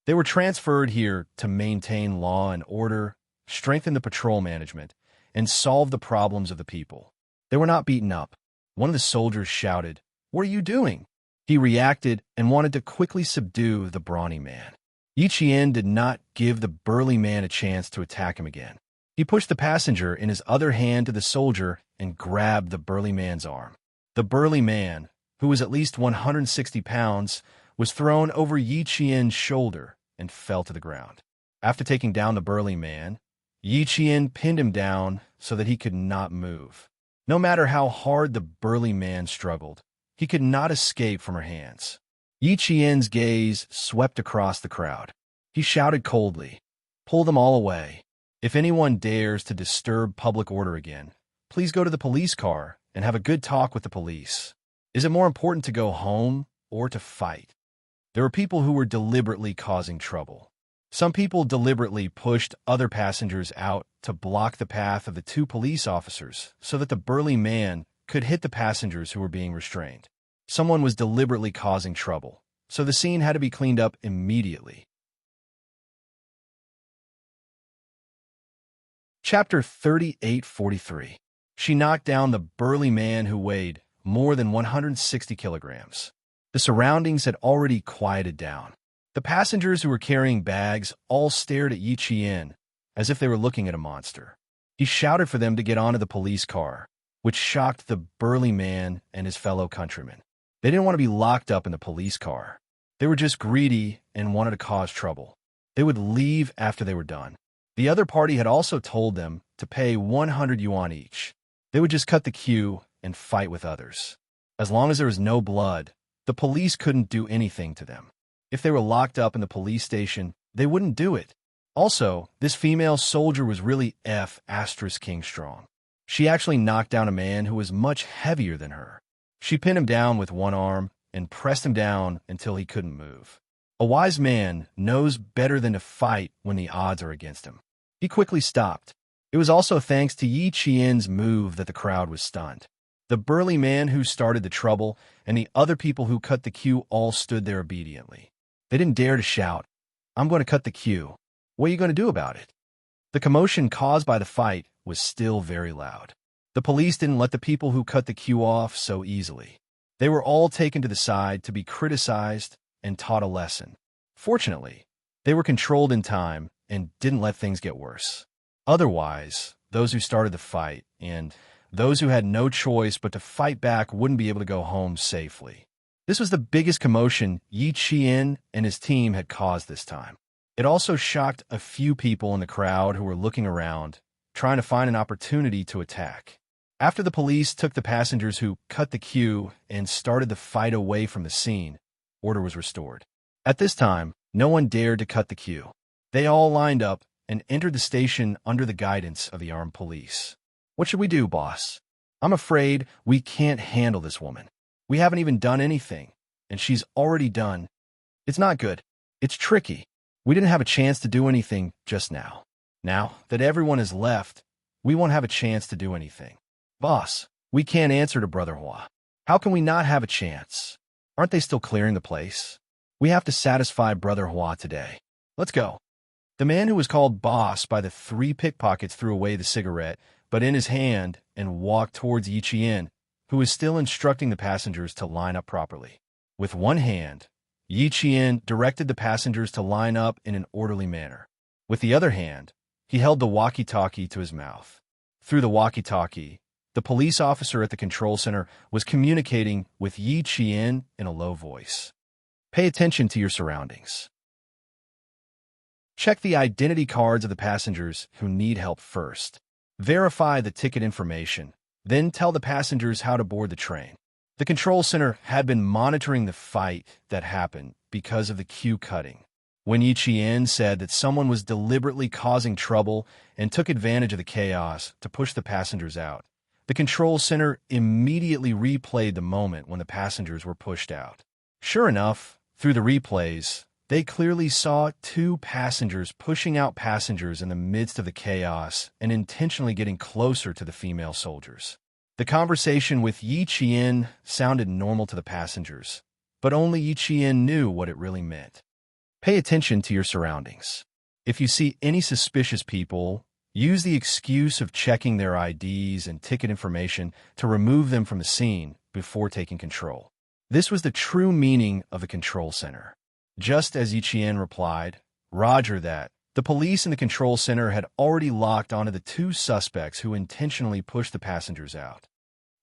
They were transferred here to maintain law and order, strengthen the patrol management, and solve the problems of the people. They were not beaten up. One of the soldiers shouted, "What are you doing?" He reacted and wanted to quickly subdue the brawny man. Yi Qian did not give the burly man a chance to attack him again. He pushed the passenger in his other hand to the soldier and grabbed the burly man's arm. The burly man, who was at least 160 pounds, was thrown over Yi Qian's shoulder and fell to the ground. After taking down the burly man, Yi Qian pinned him down so that he could not move. No matter how hard the burly man struggled, he could not escape from her hands. Yi Qian's gaze swept across the crowd. He shouted coldly, "Pull them all away. If anyone dares to disturb public order again, please go to the police car and have a good talk with the police. Is it more important to go home or to fight?" There were people who were deliberately causing trouble. Some people deliberately pushed other passengers out to block the path of the two police officers so that the burly man could hit the passengers who were being restrained. Someone was deliberately causing trouble, so the scene had to be cleaned up immediately. Chapter 38:43. She knocked down the burly man who weighed more than 160 kilograms. The surroundings had already quieted down. The passengers who were carrying bags all stared at Yi Qian as if they were looking at a monster. He shouted for them to get onto the police car, which shocked the burly man and his fellow countrymen. They didn't want to be locked up in the police car. They were just greedy and wanted to cause trouble. They would leave after they were done. The other party had also told them to pay 100 yuan each. They would just cut the queue and fight with others. As long as there was no blood, the police couldn't do anything to them. If they were locked up in the police station, they wouldn't do it. Also, this female soldier was really King strong. She actually knocked down a man who was much heavier than her. She pinned him down with one arm and pressed him down until he couldn't move. A wise man knows better than to fight when the odds are against him. He quickly stopped. It was also thanks to Yi Qian's move that the crowd was stunned. The burly man who started the trouble and the other people who cut the queue all stood there obediently. They didn't dare to shout, "I'm going to cut the queue. What are you going to do about it?" The commotion caused by the fight was still very loud. The police didn't let the people who cut the queue off so easily. They were all taken to the side to be criticized and taught a lesson. Fortunately, they were controlled in time and didn't let things get worse. Otherwise, those who started the fight and those who had no choice but to fight back wouldn't be able to go home safely. This was the biggest commotion Yi Qian and his team had caused this time. It also shocked a few people in the crowd who were looking around, trying to find an opportunity to attack. After the police took the passengers who cut the queue and started the fight away from the scene, order was restored. At this time, no one dared to cut the queue. They all lined up and entered the station under the guidance of the armed police. "What should we do, boss? I'm afraid we can't handle this woman. We haven't even done anything, and she's already done. It's not good. It's tricky. We didn't have a chance to do anything just now. Now that everyone has left, we won't have a chance to do anything. Boss, we can't answer to Brother Hua. How can we not have a chance? Aren't they still clearing the place? We have to satisfy Brother Hua today. Let's go." The man who was called boss by the three pickpockets threw away the cigarette, but in his hand, and walked towards Yi Qian, who was still instructing the passengers to line up properly. With one hand, Yi Qian directed the passengers to line up in an orderly manner. With the other hand, he held the walkie-talkie to his mouth. Through the walkie-talkie, the police officer at the control center was communicating with Yi Qian in a low voice. "Pay attention to your surroundings. Check the identity cards of the passengers who need help first. Verify the ticket information, then tell the passengers how to board the train." The control center had been monitoring the fight that happened because of the queue cutting. When Yi Qian said that someone was deliberately causing trouble and took advantage of the chaos to push the passengers out, the control center immediately replayed the moment when the passengers were pushed out. Sure enough, through the replays, they clearly saw two passengers pushing out passengers in the midst of the chaos and intentionally getting closer to the female soldiers. The conversation with Yi Qian sounded normal to the passengers, but only Yi Qian knew what it really meant. Pay attention to your surroundings. If you see any suspicious people, use the excuse of checking their IDs and ticket information to remove them from the scene before taking control. This was the true meaning of the control center. Just as Yi Qian replied, "Roger that," the police in the control center had already locked onto the two suspects who intentionally pushed the passengers out.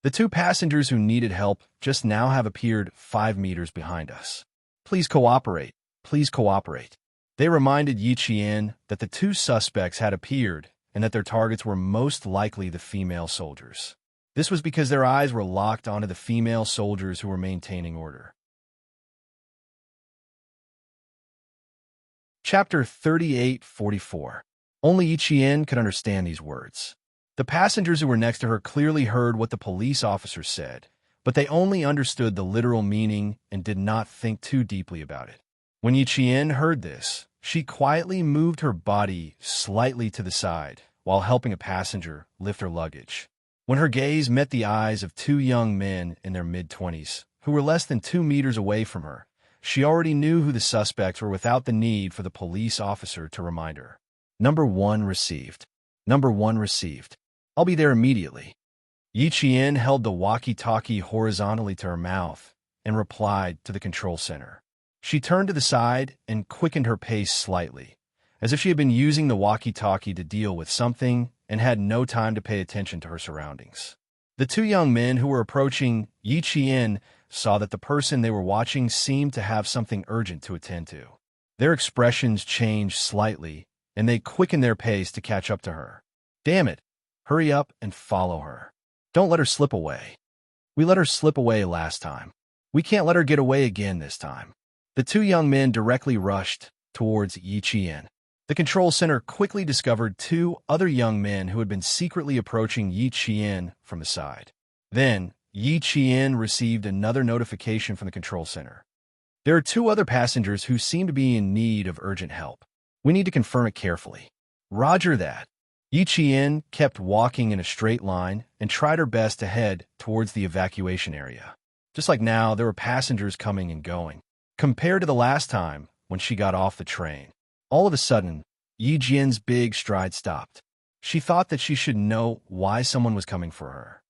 The two passengers who needed help just now have appeared 5 meters behind us. "Please cooperate. Please cooperate." They reminded Yi Qian that the two suspects had appeared and that their targets were most likely the female soldiers. This was because their eyes were locked onto the female soldiers who were maintaining order. Chapter 38:44. Only Yi Qian could understand these words. The passengers who were next to her clearly heard what the police officer said, but they only understood the literal meaning and did not think too deeply about it. When Yi Qian heard this, she quietly moved her body slightly to the side while helping a passenger lift her luggage. When her gaze met the eyes of two young men in their mid-20s, who were less than 2 meters away from her, she already knew who the suspects were without the need for the police officer to remind her. "Number 1 received. Number 1 received. I'll be there immediately." Yi Qian held the walkie-talkie horizontally to her mouth and replied to the control center. She turned to the side and quickened her pace slightly, as if she had been using the walkie-talkie to deal with something and had no time to pay attention to her surroundings. The two young men who were approaching Yi Qian saw that the person they were watching seemed to have something urgent to attend to. Their expressions changed slightly, and they quickened their pace to catch up to her. Damn it! Hurry up and follow her. Don't let her slip away. We let her slip away last time. We can't let her get away again this time. The two young men directly rushed towards Yi Qian. The control center quickly discovered two other young men who had been secretly approaching Yi Qian from the side. Then, Yi Qian received another notification from the control center. There are two other passengers who seem to be in need of urgent help. We need to confirm it carefully. Roger that. Yi Qian kept walking in a straight line and tried her best to head towards the evacuation area. Just like now, there were passengers coming and going. Compared to the last time when she got off the train, all of a sudden, Yi Jian's big stride stopped. She thought that she should know why someone was coming for her.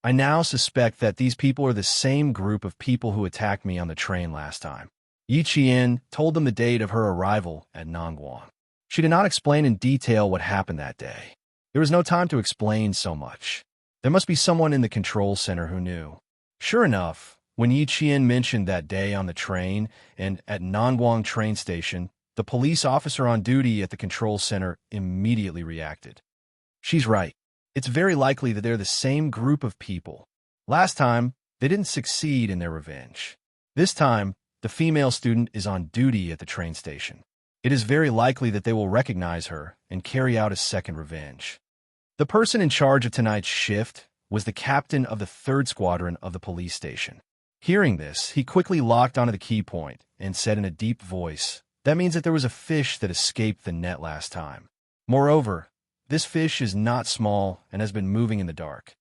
I now suspect that these people are the same group of people who attacked me on the train last time. Yi Qian told them the date of her arrival at Nangguang. She did not explain in detail what happened that day. There was no time to explain so much. There must be someone in the control center who knew. Sure enough, when Yi Qian mentioned that day on the train and at Nangguang train station, the police officer on duty at the control center immediately reacted. She's right. It's very likely that they're the same group of people. Last time, they didn't succeed in their revenge. This time, the female student is on duty at the train station. It is very likely that they will recognize her and carry out a second revenge. The person in charge of tonight's shift was the captain of the 3rd Squadron of the police station. Hearing this, he quickly locked onto the key point and said in a deep voice, "That means that there was a fish that escaped the net last time. Moreover, this fish is not small and has been moving in the dark.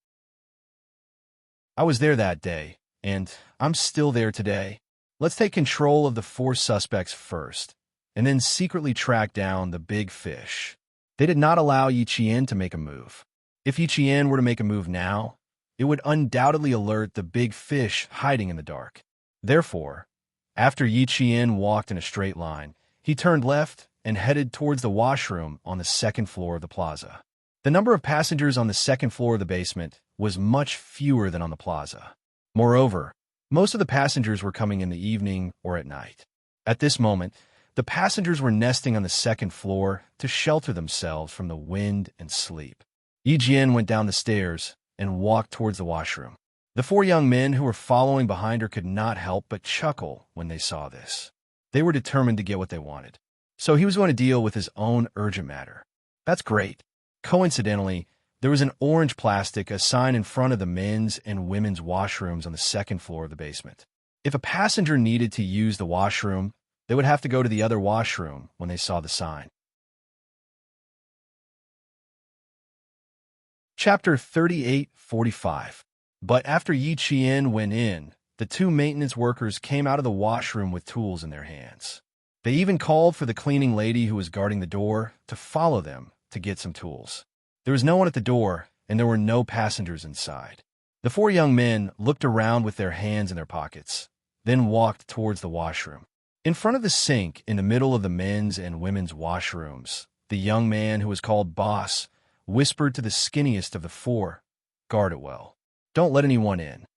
I was there that day, and I'm still there today. Let's take control of the 4 suspects first, and then secretly track down the big fish." They did not allow Yi Qian to make a move. If Yi Qian were to make a move now, it would undoubtedly alert the big fish hiding in the dark. Therefore, after Yi Qian walked in a straight line, he turned left and headed towards the washroom on the 2nd floor of the plaza. The number of passengers on the 2nd floor of the basement was much fewer than on the plaza. Moreover, most of the passengers were coming in the evening or at night. At this moment, the passengers were nesting on the 2nd floor to shelter themselves from the wind and sleep. Yi Jian went down the stairs and walked towards the washroom. The 4 young men who were following behind her could not help but chuckle when they saw this. They were determined to get what they wanted. So he was going to deal with his own urgent matter. That's great. Coincidentally, there was an orange plastic sign in front of the men's and women's washrooms on the 2nd floor of the basement. If a passenger needed to use the washroom, they would have to go to the other washroom when they saw the sign. Chapter 38:45. But after Yi Qian went in, the 2 maintenance workers came out of the washroom with tools in their hands. They even called for the cleaning lady who was guarding the door to follow them to get some tools. There was no one at the door, and there were no passengers inside. The 4 young men looked around with their hands in their pockets, then walked towards the washroom. In front of the sink, in the middle of the men's and women's washrooms, the young man who was called Boss whispered to the skinniest of the 4, "Guard it well. Don't let anyone in."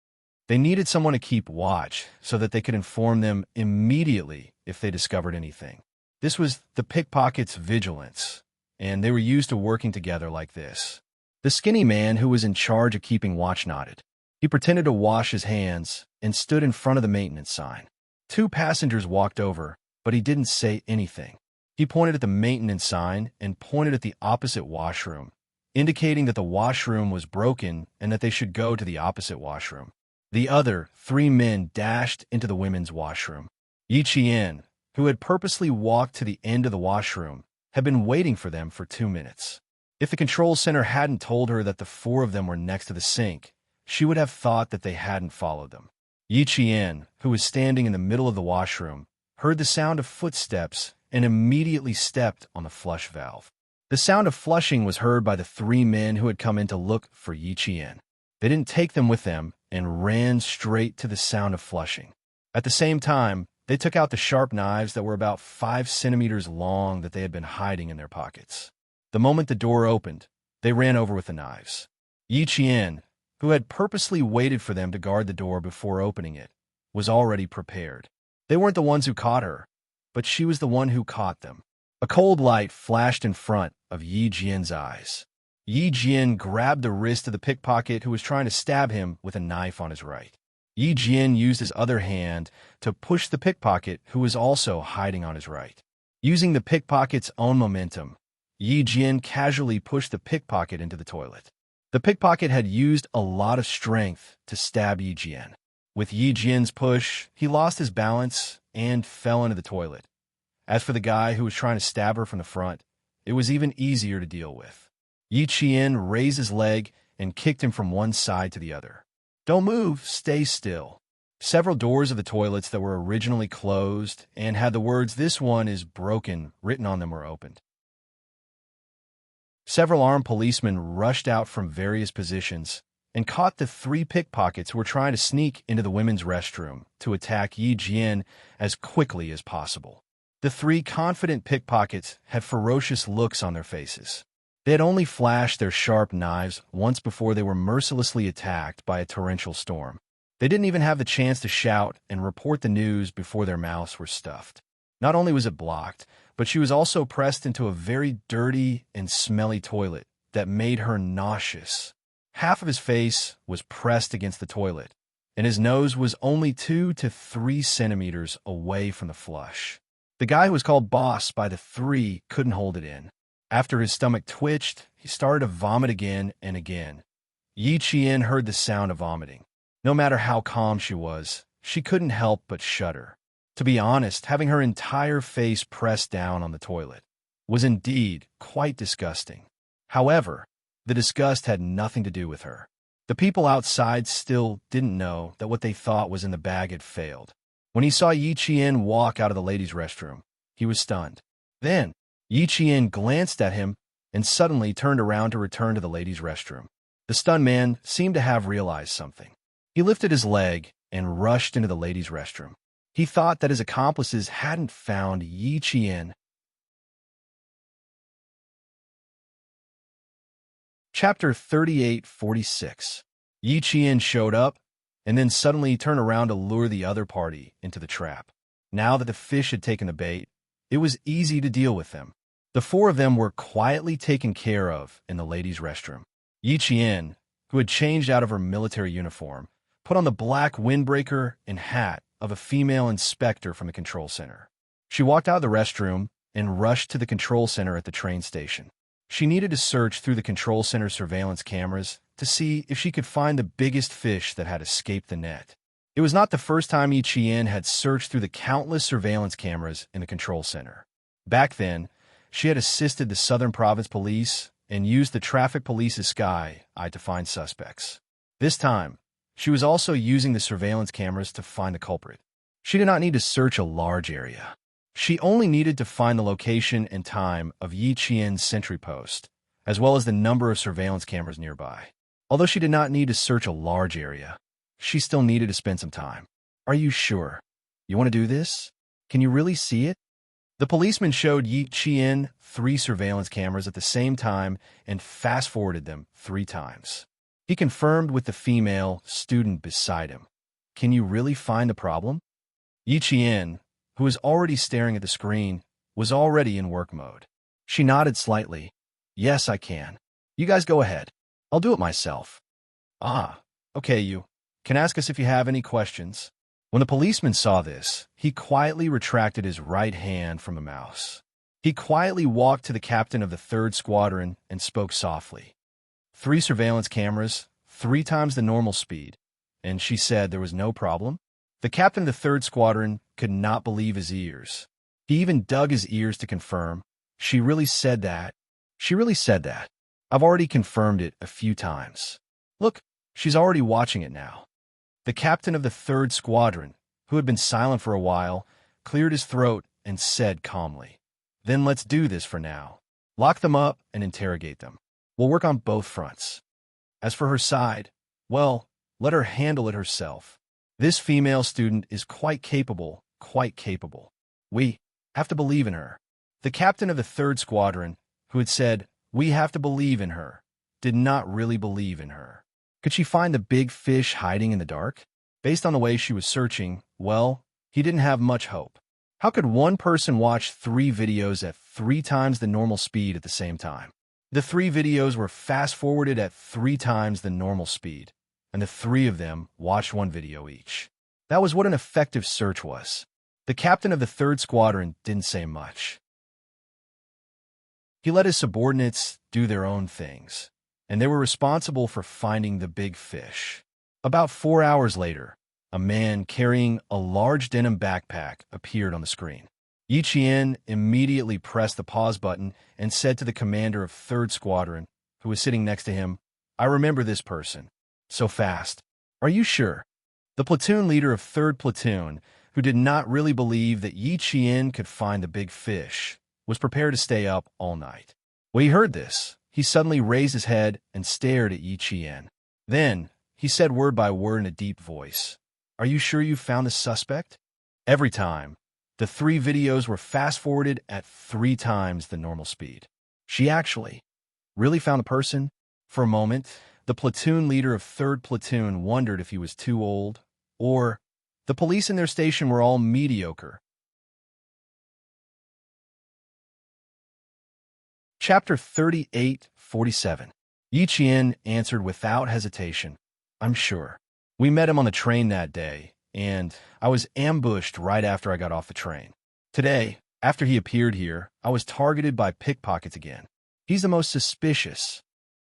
They needed someone to keep watch so that they could inform them immediately if they discovered anything. This was the pickpockets' vigilance, and they were used to working together like this. The skinny man who was in charge of keeping watch nodded. He pretended to wash his hands and stood in front of the maintenance sign. 2 passengers walked over, but he didn't say anything. He pointed at the maintenance sign and pointed at the opposite washroom, indicating that the washroom was broken and that they should go to the opposite washroom. The other 3 men dashed into the women's washroom. Yi Qian, who had purposely walked to the end of the washroom, had been waiting for them for 2 minutes. If the control center hadn't told her that the 4 of them were next to the sink, she would have thought that they hadn't followed them. Yi Qian, who was standing in the middle of the washroom, heard the sound of footsteps and immediately stepped on the flush valve. The sound of flushing was heard by the 3 men who had come in to look for Yi Qian. They didn't take them with them and ran straight to the sound of flushing. At the same time, they took out the sharp knives that were about 5 centimeters long that they had been hiding in their pockets. The moment the door opened, they ran over with the knives. Yi Qian, who had purposely waited for them to guard the door before opening it, was already prepared. They weren't the ones who caught her, but she was the one who caught them. A cold light flashed in front of Yi Jian's eyes. Yi Jian grabbed the wrist of the pickpocket who was trying to stab him with a knife on his right. Yi Jian used his other hand to push the pickpocket who was also hiding on his right. Using the pickpocket's own momentum, Yi Jian casually pushed the pickpocket into the toilet. The pickpocket had used a lot of strength to stab Yi Jian. With Yi Jian's push, he lost his balance and fell into the toilet. As for the guy who was trying to stab her from the front, it was even easier to deal with. Yi Jian raised his leg and kicked him from one side to the other. "Don't move, stay still." Several doors of the toilets that were originally closed and had the words "This one is broken" written on them were opened. Several armed policemen rushed out from various positions and caught the 3 pickpockets who were trying to sneak into the women's restroom to attack Yi Jian as quickly as possible. The 3 confident pickpockets had ferocious looks on their faces. They had only flashed their sharp knives once before they were mercilessly attacked by a torrential storm. They didn't even have the chance to shout and report the news before their mouths were stuffed. Not only was it blocked, but she was also pressed into a very dirty and smelly toilet that made her nauseous. Half of his face was pressed against the toilet, and his nose was only 2 to 3 centimeters away from the flush. The guy who was called boss by the 3 couldn't hold it in. After his stomach twitched, he started to vomit again and again. Yi Jian heard the sound of vomiting. No matter how calm she was, she couldn't help but shudder. To be honest, having her entire face pressed down on the toilet was indeed quite disgusting. However, the disgust had nothing to do with her. The people outside still didn't know that what they thought was in the bag had failed. When he saw Yi Jian walk out of the ladies' restroom, he was stunned. Then, Yi Jian glanced at him and suddenly turned around to return to the ladies' restroom. The stunned man seemed to have realized something. He lifted his leg and rushed into the ladies' restroom. He thought that his accomplices hadn't found Yi Jian. Chapter 38:46. Yi Jian showed up, and then suddenly turned around to lure the other party into the trap. Now that the fish had taken the bait, it was easy to deal with them. The 4 of them were quietly taken care of in the ladies' restroom. Yi Jian, who had changed out of her military uniform, put on the black windbreaker and hat of a female inspector from the control center. She walked out of the restroom and rushed to the control center at the train station. She needed to search through the control center surveillance cameras to see if she could find the biggest fish that had escaped the net. It was not the first time Yi Jian had searched through the countless surveillance cameras in the control center. Back then, she had assisted the Southern Province Police and used the traffic police's sky eye to find suspects. This time, she was also using the surveillance cameras to find the culprit. She did not need to search a large area. She only needed to find the location and time of Yi Jian's sentry post, as well as the number of surveillance cameras nearby. Although she did not need to search a large area, she still needed to spend some time. "Are you sure? You want to do this? Can you really see it?" The policeman showed Yi Jian 3 surveillance cameras at the same time and fast-forwarded them 3 times. He confirmed with the female student beside him. "Can you really find the problem?" Yi Jian, who was already staring at the screen, was already in work mode. She nodded slightly. "Yes, I can. You guys go ahead. I'll do it myself." "Ah, okay, you can ask us if you have any questions." When the policeman saw this, he quietly retracted his right hand from the mouse. He quietly walked to the captain of the 3rd Squadron and spoke softly. 3 surveillance cameras, 3 times the normal speed, and she said there was no problem. The captain of the 3rd Squadron could not believe his ears. He even dug his ears to confirm. "She really said that. She really said that. I've already confirmed it a few times. Look, she's already watching it now." The captain of the 3rd Squadron, who had been silent for a while, cleared his throat and said calmly, "Then let's do this for now. Lock them up and interrogate them. We'll work on both fronts. As for her side, well, let her handle it herself. This female student is quite capable, quite capable. We have to believe in her." The captain of the 3rd Squadron, who had said, "We have to believe in her," did not really believe in her. Could she find the big fish hiding in the dark? Based on the way she was searching, well, he didn't have much hope. How could one person watch 3 videos at 3 times the normal speed at the same time? The 3 videos were fast-forwarded at 3 times the normal speed, and the 3 of them watched 1 video each. That was what an effective search was. The captain of the 3rd Squadron didn't say much. He let his subordinates do their own things, and they were responsible for finding the big fish. About 4 hours later, a man carrying a large denim backpack appeared on the screen. Yi Qian immediately pressed the pause button and said to the commander of 3rd Squadron, who was sitting next to him, "I remember this person. So fast. Are you sure?" The platoon leader of 3rd Platoon, who did not really believe that Yi Qian could find the big fish, was prepared to stay up all night. When he heard this, he suddenly raised his head and stared at Yi Qian. Then, he said word by word in a deep voice, "Are you sure you found the suspect?" Every time, the 3 videos were fast-forwarded at 3 times the normal speed. She actually really found the person? For a moment, the platoon leader of 3rd Platoon wondered if he was too old, or the police in their station were all mediocre. Chapter 38-47. Yi Qian answered without hesitation, "I'm sure. We met him on the train that day, and I was ambushed right after I got off the train. Today, after he appeared here, I was targeted by pickpockets again. He's the most suspicious.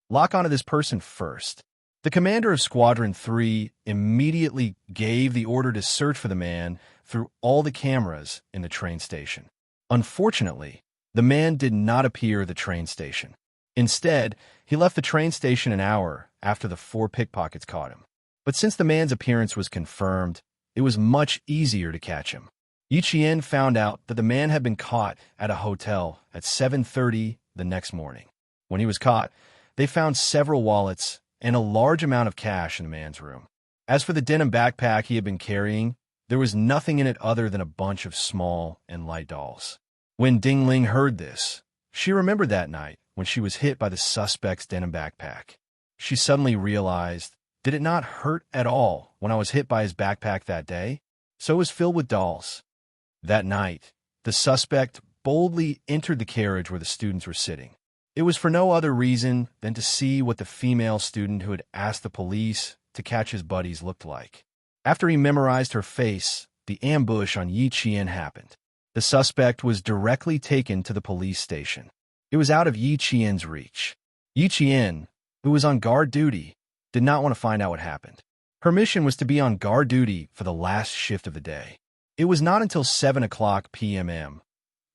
Lock onto this person first." The commander of Squadron 3 immediately gave the order to search for the man through all the cameras in the train station. Unfortunately, the man did not appear at the train station. Instead, he left the train station an hour after the 4 pickpockets caught him. But since the man's appearance was confirmed, it was much easier to catch him. Yi Qian found out that the man had been caught at a hotel at 7:30 the next morning. When he was caught, they found several wallets and a large amount of cash in the man's room. As for the denim backpack he had been carrying, there was nothing in it other than a bunch of small and light dolls. When Ding Ling heard this, she remembered that night when she was hit by the suspect's denim backpack. She suddenly realized, did it not hurt at all when I was hit by his backpack that day? So it was filled with dolls. That night, the suspect boldly entered the carriage where the students were sitting. It was for no other reason than to see what the female student who had asked the police to catch his buddies looked like. After he memorized her face, the ambush on Yi Qian happened. The suspect was directly taken to the police station. It was out of Yi Qian's reach. Yi Qian, who was on guard duty, did not want to find out what happened. Her mission was to be on guard duty for the last shift of the day. It was not until 7:00 p.m.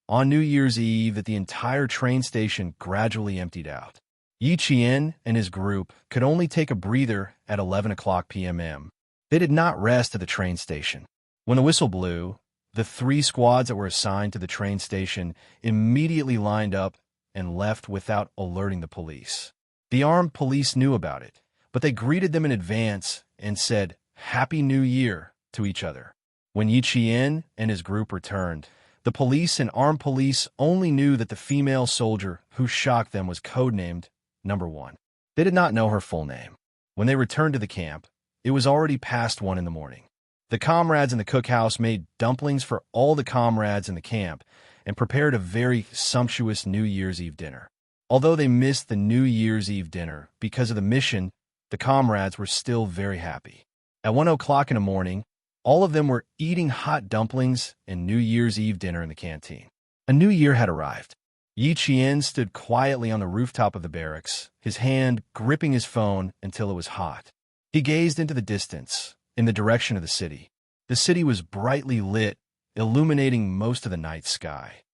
on New Year's Eve that the entire train station gradually emptied out. Yi Qian and his group could only take a breather at 11:00 p.m. They did not rest at the train station. When the whistle blew, the 3 squads that were assigned to the train station immediately lined up and left without alerting the police. The armed police knew about it, but they greeted them in advance and said, "Happy New Year," to each other. When Yi Qian and his group returned, the police and armed police only knew that the female soldier who shocked them was codenamed Number 1. They did not know her full name. When they returned to the camp, it was already past 1 in the morning. The comrades in the cookhouse made dumplings for all the comrades in the camp and prepared a very sumptuous New Year's Eve dinner. Although they missed the New Year's Eve dinner because of the mission, the comrades were still very happy. At 1:00 in the morning, all of them were eating hot dumplings and New Year's Eve dinner in the canteen. A new year had arrived. Yi Qian stood quietly on the rooftop of the barracks, his hand gripping his phone until it was hot. He gazed into the distance, in the direction of the city. The city was brightly lit, illuminating most of the night sky.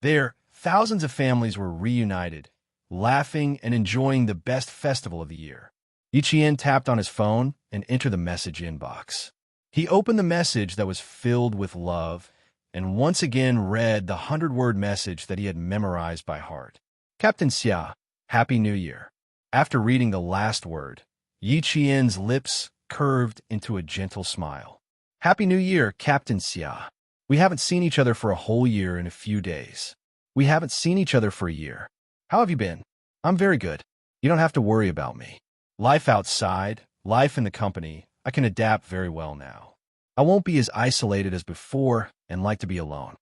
There, thousands of families were reunited, laughing and enjoying the best festival of the year. Yi Qian tapped on his phone and entered the message inbox. He opened the message that was filled with love and once again read the 100-word message that he had memorized by heart. "Captain Xia, Happy New Year." After reading the last word, Yi Qian's lips curved into a gentle smile. "Happy New Year, Captain Xia. We haven't seen each other for a whole year in a few days. We haven't seen each other for a year. How have you been?" "I'm very good. You don't have to worry about me. Life outside, life in the company, I can adapt very well now. I won't be as isolated as before and like to be alone.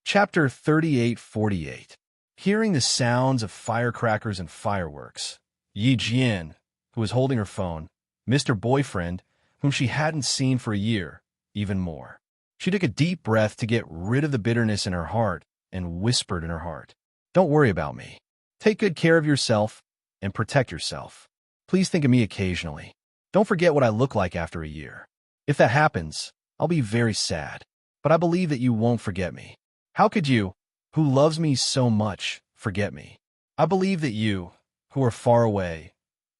Chapter 38:48. Hearing the sounds of firecrackers and fireworks, Yi Jian, who was holding her phone, missed her boyfriend, whom she hadn't seen for a year, even more. She took a deep breath to get rid of the bitterness in her heart and whispered in her heart, "Don't worry about me. Take good care of yourself and protect yourself. Please think of me occasionally. Don't forget what I look like after a year. If that happens, I'll be very sad, but I believe that you won't forget me. How could you, who loves me so much, forget me? I believe that you, who are far away,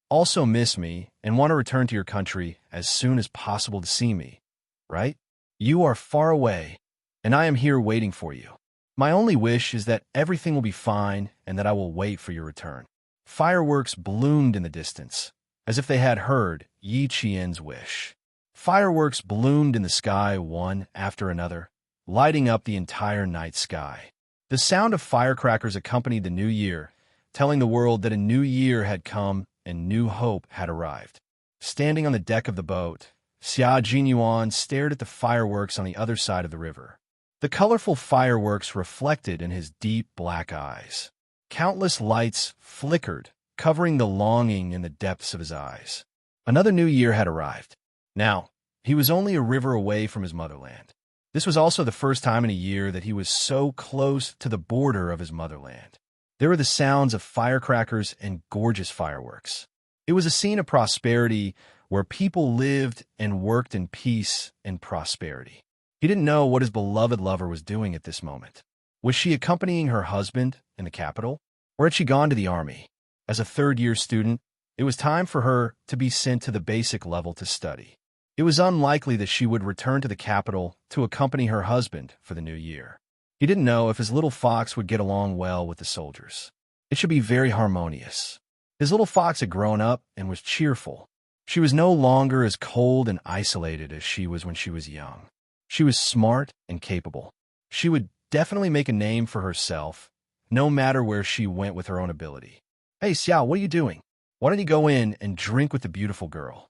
also miss me and want to return to your country as soon as possible to see me, right? You are far away, and I am here waiting for you. My only wish is that everything will be fine and that I will wait for your return." Fireworks bloomed in the distance, as if they had heard Yi Qian's wish. Fireworks bloomed in the sky one after another, lighting up the entire night sky. The sound of firecrackers accompanied the new year, telling the world that a new year had come and new hope had arrived. Standing on the deck of the boat, Xia Jinyuan stared at the fireworks on the other side of the river. The colorful fireworks reflected in his deep black eyes. Countless lights flickered, covering the longing in the depths of his eyes. Another new year had arrived. Now, he was only a river away from his motherland. This was also the first time in a year that he was so close to the border of his motherland. There were the sounds of firecrackers and gorgeous fireworks. It was a scene of prosperity where people lived and worked in peace and prosperity. He didn't know what his beloved lover was doing at this moment. Was she accompanying her husband in the capital, or had she gone to the army? As a third-year student, it was time for her to be sent to the basic level to study. It was unlikely that she would return to the capital to accompany her husband for the new year. He didn't know if his little fox would get along well with the soldiers. It should be very harmonious. His little fox had grown up and was cheerful. She was no longer as cold and isolated as she was when she was young. She was smart and capable. She would definitely make a name for herself, no matter where she went with her own ability. "Hey, Xiao, what are you doing? Why don't you go in and drink with the beautiful girl?"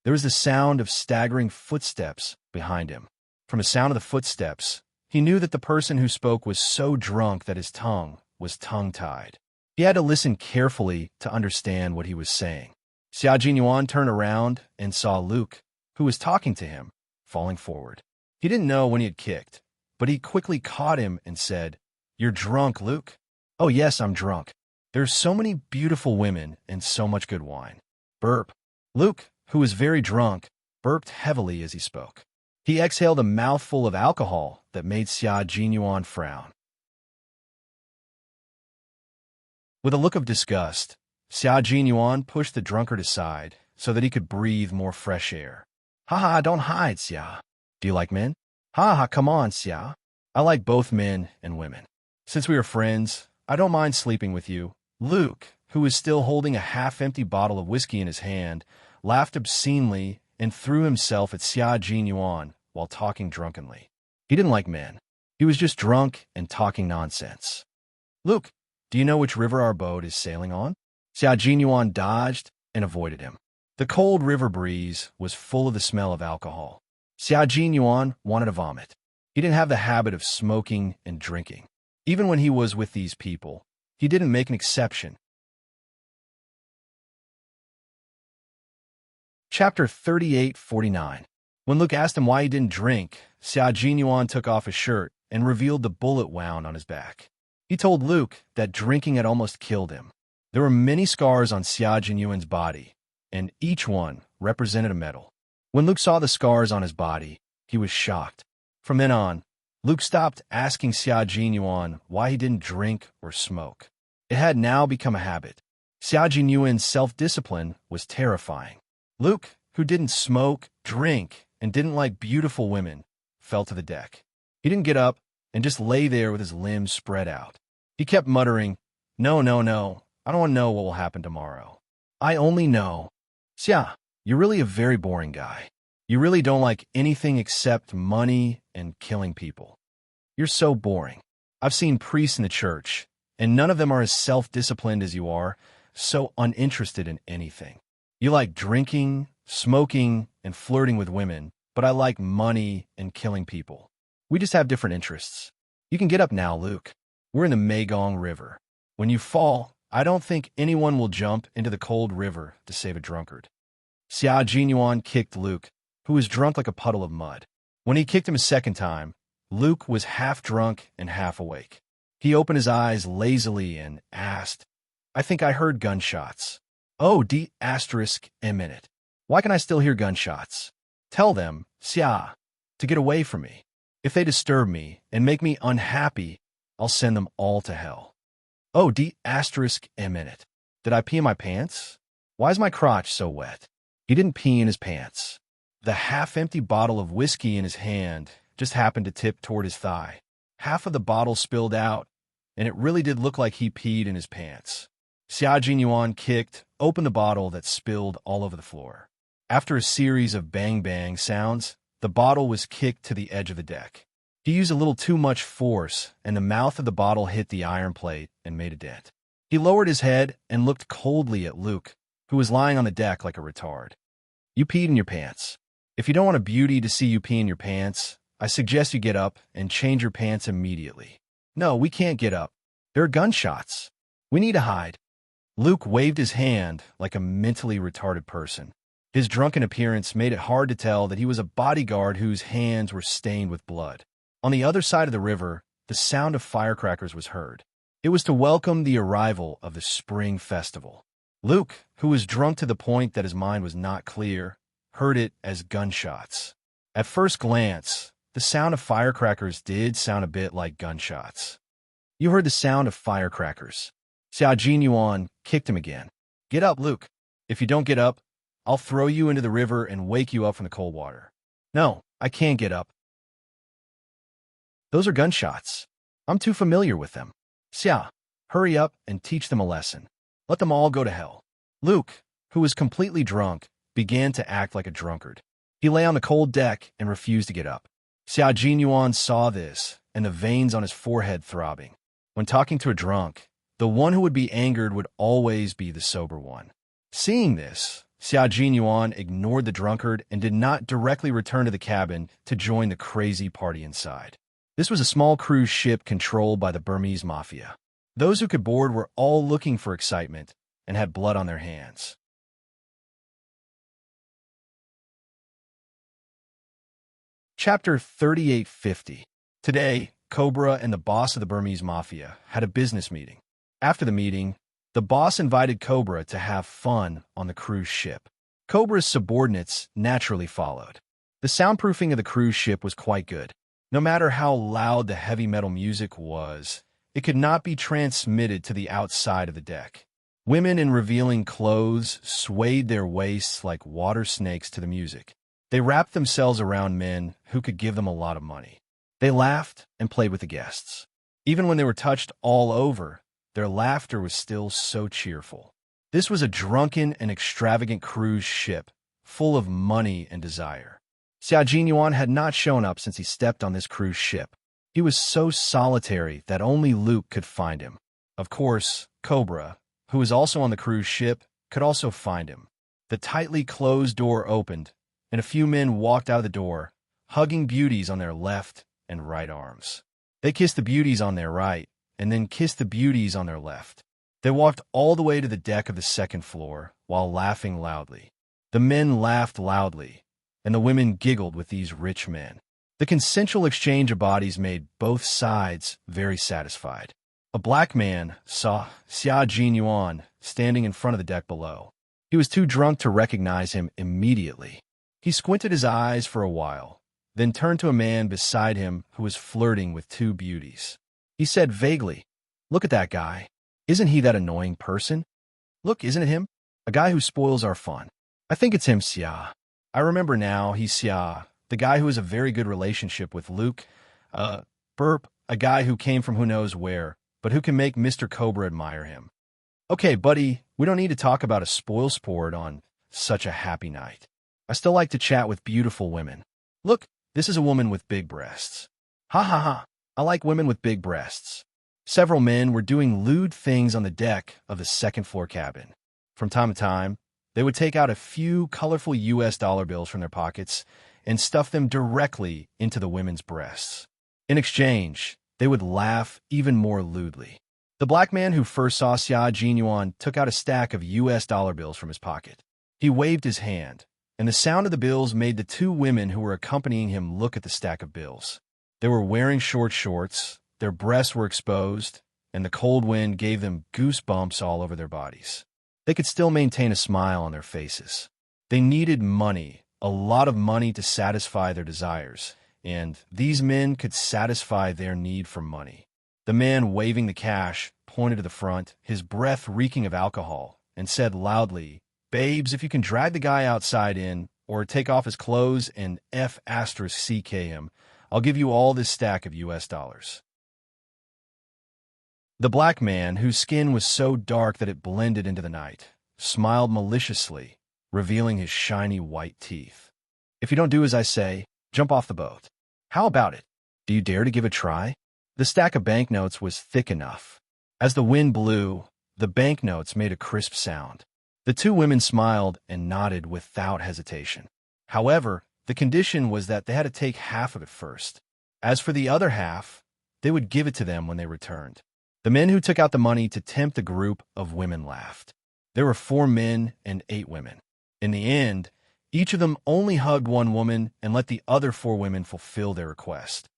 There was the sound of staggering footsteps behind him. From the sound of the footsteps, he knew that the person who spoke was so drunk that his tongue was tongue-tied. He had to listen carefully to understand what he was saying. Xia Jinyuan turned around and saw Luke, who was talking to him, falling forward. He didn't know when he had kicked, but he quickly caught him and said, "You're drunk, Luke." "Oh yes, I'm drunk. There's so many beautiful women and so much good wine." Burp. Luke, who was very drunk, burped heavily as he spoke. He exhaled a mouthful of alcohol that made Xia Jinyuan frown. With a look of disgust, Xia Jinyuan pushed the drunkard aside so that he could breathe more fresh air. "Haha, don't hide, Xia. Do you like men?" "Haha, come on, Xia. I like both men and women. Since we are friends, I don't mind sleeping with you." Luke, who was still holding a half-empty bottle of whiskey in his hand, laughed obscenely and threw himself at Xia Jinyuan while talking drunkenly. He didn't like men. He was just drunk and talking nonsense. "Luke, do you know which river our boat is sailing on?" Xia Jinyuan dodged and avoided him. The cold river breeze was full of the smell of alcohol. Xia Jinyuan wanted to vomit. He didn't have the habit of smoking and drinking. Even when he was with these people, he didn't make an exception. Chapter 38:49. When Luke asked him why he didn't drink, Xia Jinyuan took off his shirt and revealed the bullet wound on his back. He told Luke that drinking had almost killed him. There were many scars on Xia Jinyuan's body, and each one represented a medal. When Luke saw the scars on his body, he was shocked. From then on, Luke stopped asking Xia Jinyuan why he didn't drink or smoke. It had now become a habit. Xia Jinyuan's self-discipline was terrifying. Luke, who didn't smoke, drink, and didn't like beautiful women, fell to the deck. He didn't get up and just lay there with his limbs spread out. He kept muttering, No, I don't want to know what will happen tomorrow. I only know. Xia, you're really a very boring guy. You really don't like anything except money and killing people. You're so boring. I've seen priests in the church, and none of them are as self-disciplined as you are, so uninterested in anything. You like drinking, smoking, and flirting with women, but I like money and killing people. We just have different interests. You can get up now, Luke. We're in the Megong River. When you fall, I don't think anyone will jump into the cold river to save a drunkard. Xia Jinyuan kicked Luke, who was drunk like a puddle of mud. When he kicked him a second time, Luke was half drunk and half awake. He opened his eyes lazily and asked, I think I heard gunshots. Oh, a minute. Why can I still hear gunshots? Tell them, Xia, to get away from me. If they disturb me and make me unhappy, I'll send them all to hell. Oh, a minute. Did I pee in my pants? Why is my crotch so wet? He didn't pee in his pants. The half-empty bottle of whiskey in his hand just happened to tip toward his thigh. Half of the bottle spilled out, and it really did look like he peed in his pants. Xia Jinyuan kicked, opened the bottle that spilled all over the floor. After a series of bang-bang sounds, the bottle was kicked to the edge of the deck. He used a little too much force, and the mouth of the bottle hit the iron plate and made a dent. He lowered his head and looked coldly at Luke, who was lying on the deck like a retard. You peed in your pants. If you don't want a beauty to see you pee in your pants, I suggest you get up and change your pants immediately. No, we can't get up. There are gunshots. We need to hide. Luke waved his hand like a mentally retarded person. His drunken appearance made it hard to tell that he was a bodyguard whose hands were stained with blood. On the other side of the river, the sound of firecrackers was heard. It was to welcome the arrival of the spring festival. Luke, who was drunk to the point that his mind was not clear, heard it as gunshots. At first glance, the sound of firecrackers did sound a bit like gunshots. You heard the sound of firecrackers. Xia Jinyuan kicked him again. Get up, Luke. If you don't get up, I'll throw you into the river and wake you up from the cold water. No, I can't get up. Those are gunshots. I'm too familiar with them. Xia, hurry up and teach them a lesson. Let them all go to hell. Luke, who was completely drunk, began to act like a drunkard. He lay on the cold deck and refused to get up. Xia Jinyuan saw this, and the veins on his forehead throbbing. When talking to a drunk, the one who would be angered would always be the sober one. Seeing this, Xia Jinyuan ignored the drunkard and did not directly return to the cabin to join the crazy party inside. This was a small cruise ship controlled by the Burmese mafia. Those who could board were all looking for excitement and had blood on their hands. Chapter 3850. Today, Cobra and the boss of the Burmese mafia had a business meeting. After the meeting, the boss invited Cobra to have fun on the cruise ship. Cobra's subordinates naturally followed. The soundproofing of the cruise ship was quite good. No matter how loud the heavy metal music was, it could not be transmitted to the outside of the deck. Women in revealing clothes swayed their waists like water snakes to the music. They wrapped themselves around men who could give them a lot of money. They laughed and played with the guests. Even when they were touched all over, their laughter was still so cheerful. This was a drunken and extravagant cruise ship, full of money and desire. Xia Jinyuan had not shown up since he stepped on this cruise ship. He was so solitary that only Luke could find him. Of course, Cobra, who was also on the cruise ship, could also find him. The tightly closed door opened, and a few men walked out of the door, hugging beauties on their left and right arms. They kissed the beauties on their right, and then kissed the beauties on their left. They walked all the way to the deck of the second floor, while laughing loudly. The men laughed loudly, and the women giggled with these rich men. The consensual exchange of bodies made both sides very satisfied. A black man saw Xia Jinyuan standing in front of the deck below. He was too drunk to recognize him immediately. He squinted his eyes for a while, then turned to a man beside him who was flirting with two beauties. He said vaguely, "Look at that guy. Isn't he that annoying person? Look, isn't it him? A guy who spoils our fun. I think it's him, Xia. I remember now, he's Xia, the guy who has a very good relationship with Luke. A guy who came from who knows where, but who can make Mr. Cobra admire him. Okay, buddy, we don't need to talk about a spoil sport on such a happy night. I still like to chat with beautiful women. Look, this is a woman with big breasts. Ha ha ha, I like women with big breasts." Several men were doing lewd things on the deck of the second-floor cabin. From time to time, they would take out a few colorful US dollar bills from their pockets and stuff them directly into the women's breasts. In exchange, they would laugh even more lewdly. The black man who first saw Xia Jinyuan took out a stack of US dollar bills from his pocket. He waved his hand, and the sound of the bills made the two women who were accompanying him look at the stack of bills. They were wearing short shorts, their breasts were exposed, and the cold wind gave them goosebumps all over their bodies. They could still maintain a smile on their faces. They needed money, a lot of money to satisfy their desires, and these men could satisfy their need for money. The man waving the cash pointed to the front, his breath reeking of alcohol, and said loudly, "Babes, if you can drag the guy outside in, or take off his clothes and F***ck him, I'll give you all this stack of US dollars." The black man, whose skin was so dark that it blended into the night, smiled maliciously, revealing his shiny white teeth. "If you don't do as I say, jump off the boat. How about it? Do you dare to give a try?" The stack of banknotes was thick enough. As the wind blew, the banknotes made a crisp sound. The two women smiled and nodded without hesitation. However, the condition was that they had to take half of it first. As for the other half, they would give it to them when they returned. The men who took out the money to tempt the group of women laughed. There were 4 men and 8 women. In the end, each of them only hugged one woman and let the other 4 women fulfill their request.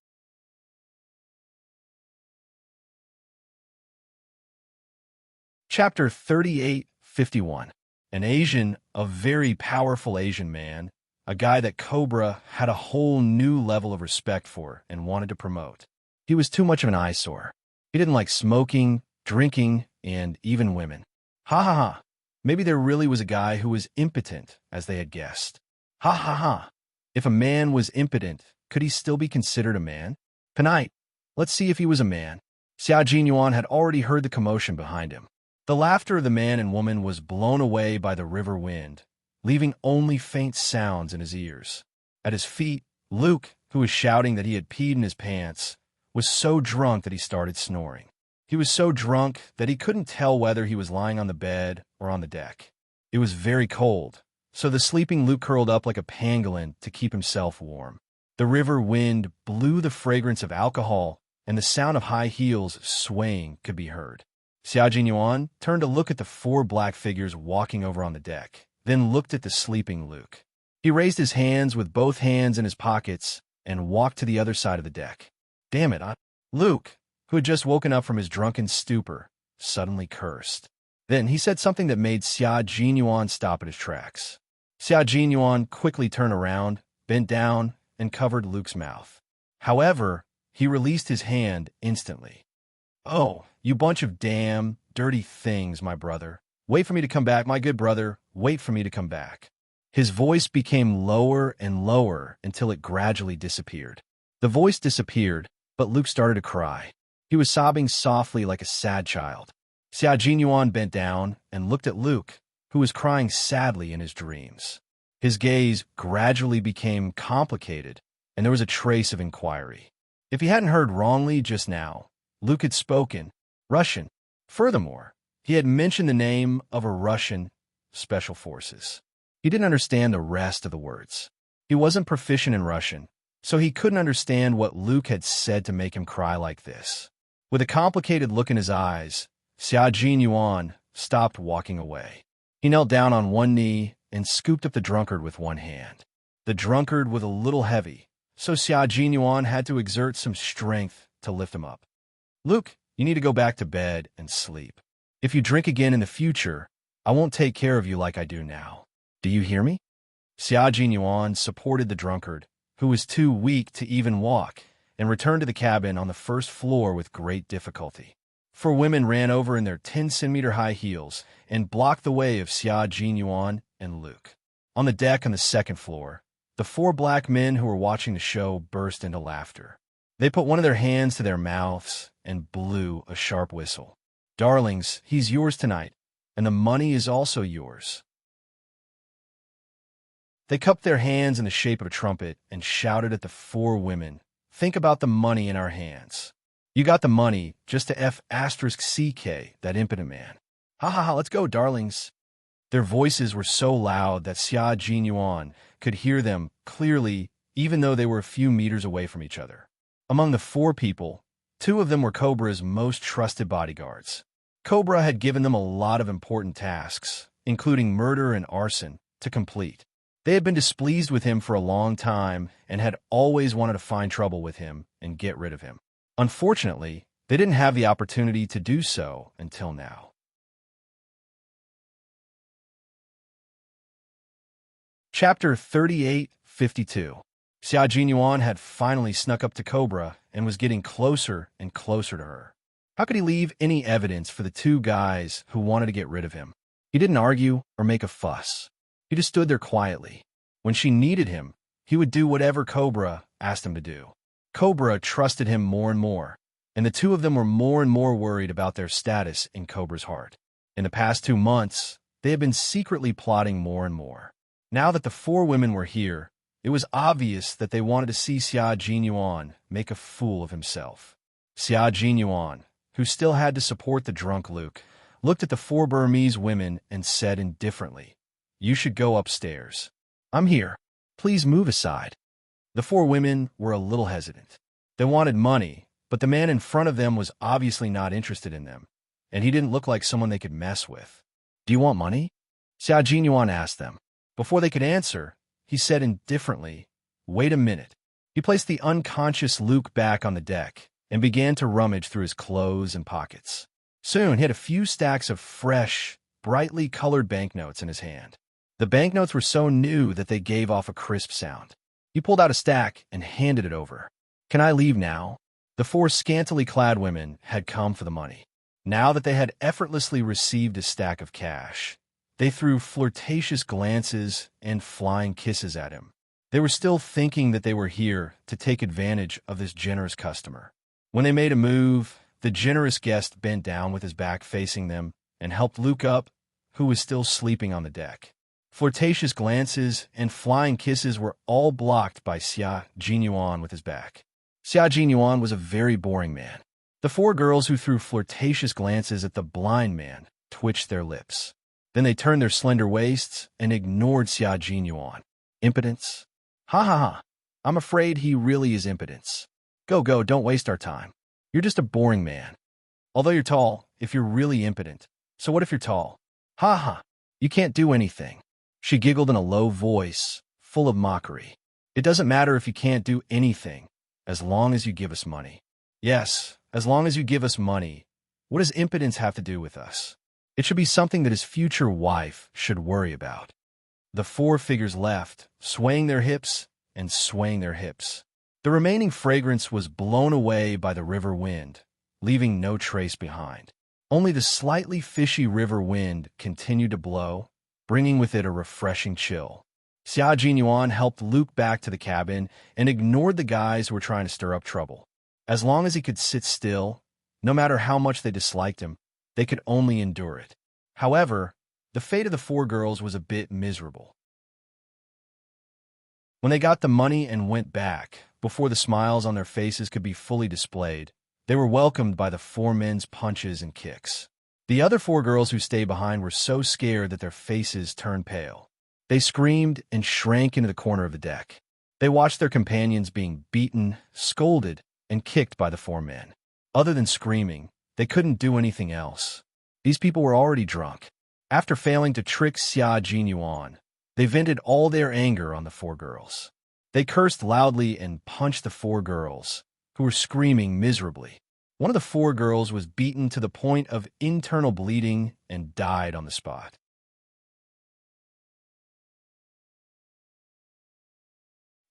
Chapter 38:51. An Asian, a very powerful Asian man, a guy that Cobra had a whole new level of respect for and wanted to promote. He was too much of an eyesore. He didn't like smoking, drinking, and even women. Ha ha ha. Maybe there really was a guy who was impotent, as they had guessed. Ha ha ha. If a man was impotent, could he still be considered a man? Tonight, let's see if he was a man. Xia Jinyuan had already heard the commotion behind him. The laughter of the man and woman was blown away by the river wind, leaving only faint sounds in his ears. At his feet, Luke, who was shouting that he had peed in his pants, was so drunk that he started snoring. He was so drunk that he couldn't tell whether he was lying on the bed or on the deck. It was very cold, so the sleeping Luke curled up like a pangolin to keep himself warm. The river wind blew the fragrance of alcohol, and the sound of high heels swaying could be heard. Xia Jinyuan turned to look at the 4 black figures walking over on the deck, then looked at the sleeping Luke. He raised his hands with both hands in his pockets and walked to the other side of the deck. Damn it, Luke, who had just woken up from his drunken stupor, suddenly cursed. Then he said something that made Xia Jinyuan stop at his tracks. Xia Jinyuan quickly turned around, bent down, and covered Luke's mouth. However, he released his hand instantly. "Oh, you bunch of damn, dirty things, my brother. Wait for me to come back, my good brother. Wait for me to come back." His voice became lower and lower until it gradually disappeared. The voice disappeared, but Luke started to cry. He was sobbing softly like a sad child. Xia Jinyuan bent down and looked at Luke, who was crying sadly in his dreams. His gaze gradually became complicated, and there was a trace of inquiry. If he hadn't heard wrongly just now, Luke had spoken Russian. Furthermore, he had mentioned the name of a Russian special forces. He didn't understand the rest of the words. He wasn't proficient in Russian, so he couldn't understand what Luke had said to make him cry like this. With a complicated look in his eyes, Xia Jinyuan stopped walking away. He knelt down on one knee and scooped up the drunkard with one hand. The drunkard was a little heavy, so Xia Jinyuan had to exert some strength to lift him up. "Luke, you need to go back to bed and sleep. If you drink again in the future, I won't take care of you like I do now. Do you hear me?" Xia Jinyuan supported the drunkard, who was too weak to even walk, and returned to the cabin on the first floor with great difficulty. 4 women ran over in their 10-centimeter high heels and blocked the way of Xia Jinyuan and Luke. On the deck on the second floor, the 4 black men who were watching the show burst into laughter. They put one of their hands to their mouths and blew a sharp whistle. "Darlings, he's yours tonight, and the money is also yours." They cupped their hands in the shape of a trumpet and shouted at the 4 women, "Think about the money in our hands. You got the money just to F***CK, that impotent man. Ha ha ha, let's go, darlings. Their voices were so loud that Xia Jinyuan could hear them clearly, even though they were a few meters away from each other. Among the 4 people, 2 of them were Cobra's most trusted bodyguards. Cobra had given them a lot of important tasks, including murder and arson, to complete. They had been displeased with him for a long time and had always wanted to find trouble with him and get rid of him. Unfortunately, they didn't have the opportunity to do so until now. Chapter 38:52. Xia Jinyuan had finally snuck up to Cobra and was getting closer and closer to her. How could he leave any evidence for the 2 guys who wanted to get rid of him? He didn't argue or make a fuss. He just stood there quietly. When she needed him, he would do whatever Cobra asked him to do. Cobra trusted him more and more, and the 2 of them were more and more worried about their status in Cobra's heart. In the past 2 months, they had been secretly plotting more and more. Now that the 4 women were here, it was obvious that they wanted to see Xia Jinyuan make a fool of himself. Xia Jinyuan, who still had to support the drunk Luke, looked at the 4 Burmese women and said indifferently, "You should go upstairs. I'm here. Please move aside." The 4 women were a little hesitant. They wanted money, but the man in front of them was obviously not interested in them, and he didn't look like someone they could mess with. "Do you want money?" Xia Jinyuan asked them. Before they could answer, he said indifferently, "Wait a minute." He placed the unconscious Luke back on the deck and began to rummage through his clothes and pockets. Soon he had a few stacks of fresh, brightly colored banknotes in his hand. The banknotes were so new that they gave off a crisp sound. He pulled out a stack and handed it over. "Can I leave now?" The 4 scantily clad women had come for the money. Now that they had effortlessly received a stack of cash, they threw flirtatious glances and flying kisses at him. They were still thinking that they were here to take advantage of this generous customer. When they made a move, the generous guest bent down with his back facing them and helped Luke up, who was still sleeping on the deck. Flirtatious glances and flying kisses were all blocked by Xia Jinyuan with his back. Xia Jinyuan was a very boring man. The 4 girls who threw flirtatious glances at the blind man twitched their lips. Then they turned their slender waists and ignored Xia Jinyuan. Impotence? Ha ha ha. I'm afraid he really is impotence. Go, go, don't waste our time. You're just a boring man. Although you're tall, if you're really impotent. So what if you're tall? Ha ha. You can't do anything. She giggled in a low voice, full of mockery. It doesn't matter if you can't do anything, as long as you give us money. Yes, as long as you give us money. What does impotence have to do with us? It should be something that his future wife should worry about. The 4 figures left, swaying their hips and swaying their hips. The remaining fragrance was blown away by the river wind, leaving no trace behind. Only the slightly fishy river wind continued to blow, bringing with it a refreshing chill. Xia Jinyuan helped Luke back to the cabin and ignored the guys who were trying to stir up trouble. As long as he could sit still, no matter how much they disliked him, they could only endure it. However, the fate of the 4 girls was a bit miserable. When they got the money and went back, before the smiles on their faces could be fully displayed, they were welcomed by the 4 men's punches and kicks. The other 4 girls who stayed behind were so scared that their faces turned pale. They screamed and shrank into the corner of the deck. They watched their companions being beaten, scolded, and kicked by the 4 men. Other than screaming, they couldn't do anything else. These people were already drunk. After failing to trick Xia Jinyuan, they vented all their anger on the 4 girls. They cursed loudly and punched the 4 girls, who were screaming miserably. One of the 4 girls was beaten to the point of internal bleeding and died on the spot.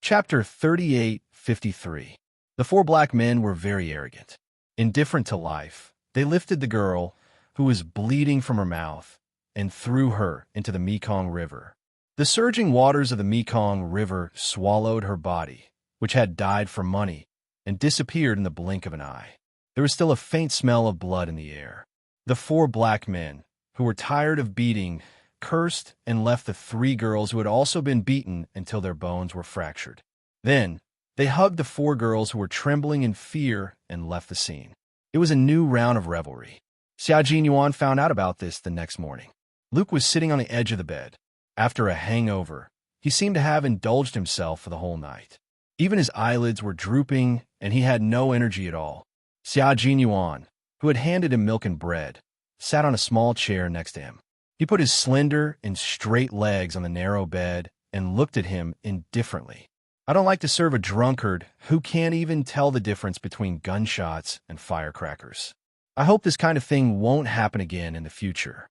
Chapter 38:53. The 4 black men were very arrogant. Indifferent to life, they lifted the girl, who was bleeding from her mouth, and threw her into the Mekong River. The surging waters of the Mekong River swallowed her body, which had died for money, and disappeared in the blink of an eye. There was still a faint smell of blood in the air. The 4 black men, who were tired of beating, cursed and left the 3 girls who had also been beaten until their bones were fractured. Then, They hugged the four girls who were trembling in fear and left the scene. It was a new round of revelry. Xia Jinyuan found out about this the next morning. Luke was sitting on the edge of the bed. After a hangover, he seemed to have indulged himself for the whole night. Even his eyelids were drooping, and he had no energy at all. Xia Jinyuan, who had handed him milk and bread, sat on a small chair next to him. He put his slender and straight legs on the narrow bed and looked at him indifferently. I don't like to serve a drunkard who can't even tell the difference between gunshots and firecrackers. I hope this kind of thing won't happen again in the future.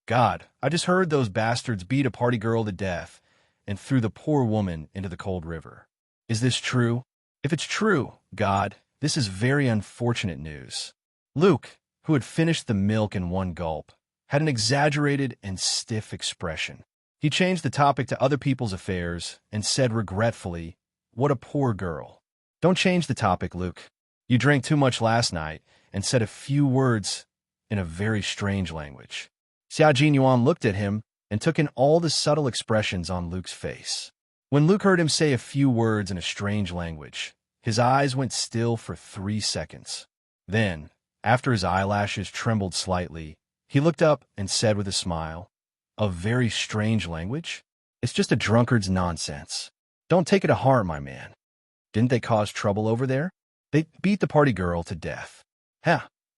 God, I just heard those bastards beat a party girl to death and threw the poor woman into the cold river. Is this true? If it's true, God, this is very unfortunate news. Luke, who had finished the milk in one gulp, had an exaggerated and stiff expression. He changed the topic to other people's affairs and said regretfully, "What a poor girl." Don't change the topic, Luke. You drank too much last night and said a few words in a very strange language. Xia Jinyuan looked at him and took in all the subtle expressions on Luke's face. When Luke heard him say a few words in a strange language, his eyes went still for 3 seconds. Then, after his eyelashes trembled slightly, he looked up and said with a smile, "A very strange language? It's just a drunkard's nonsense. Don't take it to heart, my man. Didn't they cause trouble over there? They beat the party girl to death.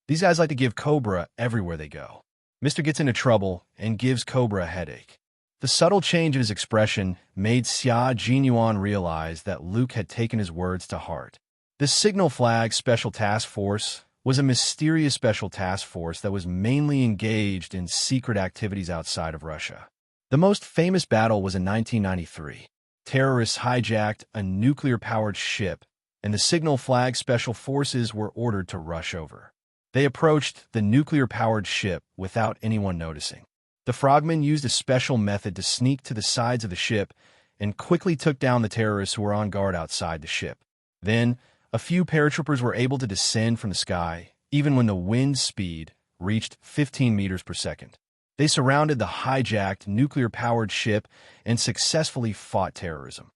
These guys like to give Cobra everywhere they go. Mister gets into trouble and gives Cobra a headache." The subtle change in his expression made Xia Jinyuan realize that Luke had taken his words to heart. The Signal Flag Special Task Force was a mysterious special task force that was mainly engaged in secret activities outside of Russia. The most famous battle was in 1993. Terrorists hijacked a nuclear-powered ship, and the Signal Flag Special Forces were ordered to rush over. They approached the nuclear-powered ship without anyone noticing. The frogmen used a special method to sneak to the sides of the ship and quickly took down the terrorists who were on guard outside the ship. Then, a few paratroopers were able to descend from the sky, even when the wind speed reached 15 meters per second. They surrounded the hijacked nuclear-powered ship and successfully fought terrorism.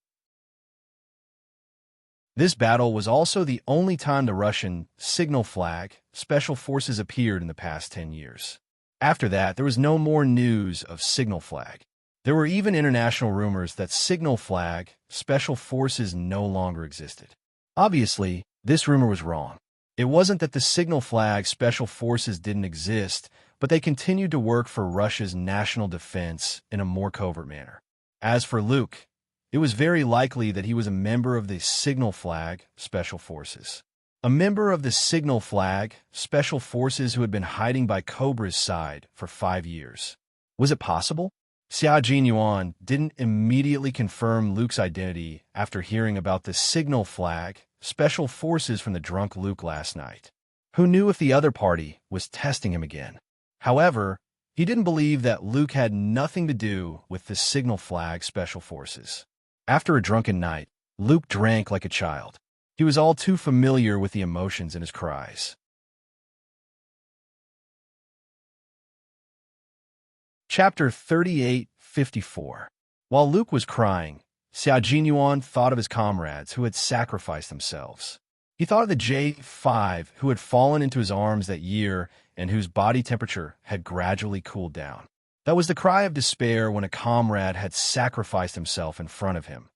This battle was also the only time the Russian Signal Flag Special Forces appeared in the past 10 years. After that, there was no more news of Signal Flag. There were even international rumors that Signal Flag Special Forces no longer existed. Obviously, this rumor was wrong. It wasn't that the Signal Flag Special Forces didn't exist, but they continued to work for Russia's national defense in a more covert manner. As for Luke, it was very likely that he was a member of the Signal Flag Special Forces. A member of the Signal Flag Special Forces who had been hiding by Cobra's side for 5 years. Was it possible? Xia Jinyuan didn't immediately confirm Luke's identity after hearing about the Signal Flag Special Forces from the drunk Luke last night. Who knew if the other party was testing him again? However, he didn't believe that Luke had nothing to do with the Signal Flag Special Forces. After a drunken night, Luke drank like a child. He was all too familiar with the emotions in his cries. Chapter 38:54. While Luke was crying, Xia Jinyuan thought of his comrades who had sacrificed themselves. He thought of the J-5 who had fallen into his arms that year and whose body temperature had gradually cooled down. That was the cry of despair when a comrade had sacrificed himself in front of him,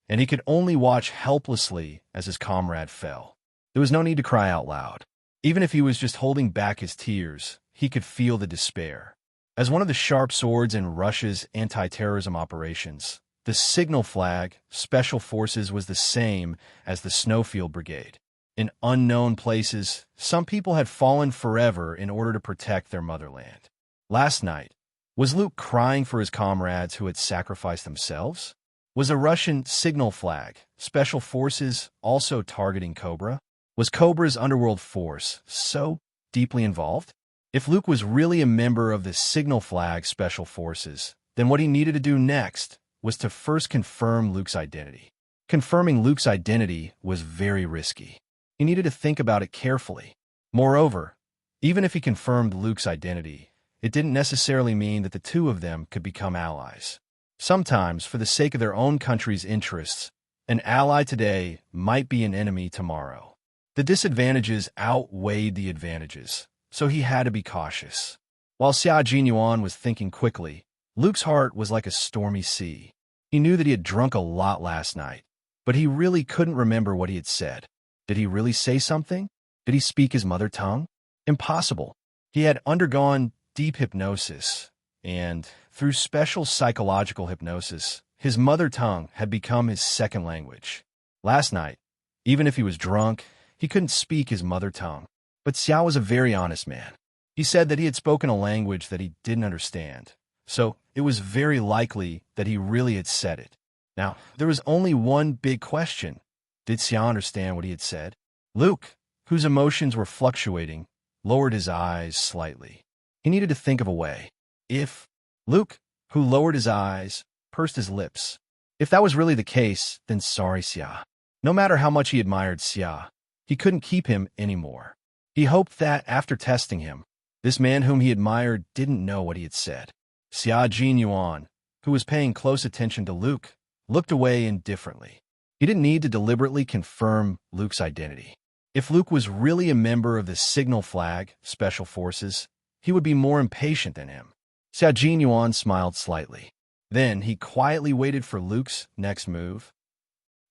and he could only watch helplessly as his comrade fell. There was no need to cry out loud. Even if he was just holding back his tears, he could feel the despair. As one of the sharp swords in Russia's anti-terrorism operations, the Signal Flag Special Forces was the same as the Snowfield Brigade. In unknown places, some people had fallen forever in order to protect their motherland. Last night, was Luke crying for his comrades who had sacrificed themselves? Was a Russian Signal Flag Special Forces also targeting Cobra? Was Cobra's underworld force so deeply involved? If Luke was really a member of the Signal Flag Special Forces, then what he needed to do next was to first confirm Luke's identity. Confirming Luke's identity was very risky. He needed to think about it carefully. Moreover, even if he confirmed Luke's identity, it didn't necessarily mean that the two of them could become allies. Sometimes, for the sake of their own country's interests, An ally today might be an enemy tomorrow. The disadvantages outweighed the advantages, so he had to be cautious. While Xia Jinyuan was thinking quickly, Luke's heart was like a stormy sea. He knew that he had drunk a lot last night, but he really couldn't remember what he had said. Did he really say something? Did he speak his mother tongue? Impossible. He had undergone deep hypnosis, and through special psychological hypnosis, his mother tongue had become his second language. Last night, even if he was drunk, he couldn't speak his mother tongue. But Xiao was a very honest man. He said that he had spoken a language that he didn't understand, so it was very likely that he really had said it. Now, there was only one big question. Did Xiao understand what he had said? Luke, whose emotions were fluctuating, lowered his eyes slightly. He needed to think of a way. If Luke, who lowered his eyes, pursed his lips. If that was really the case, then sorry, Xia. No matter how much he admired Xia, he couldn't keep him anymore. He hoped that, after testing him, this man whom he admired didn't know what he had said. Xia Jinyuan, who was paying close attention to Luke, looked away indifferently. He didn't need to deliberately confirm Luke's identity. If Luke was really a member of the Signal Flag Special Forces, he would be more impatient than him. Xia Jinyuan smiled slightly. Then he quietly waited for Luke's next move.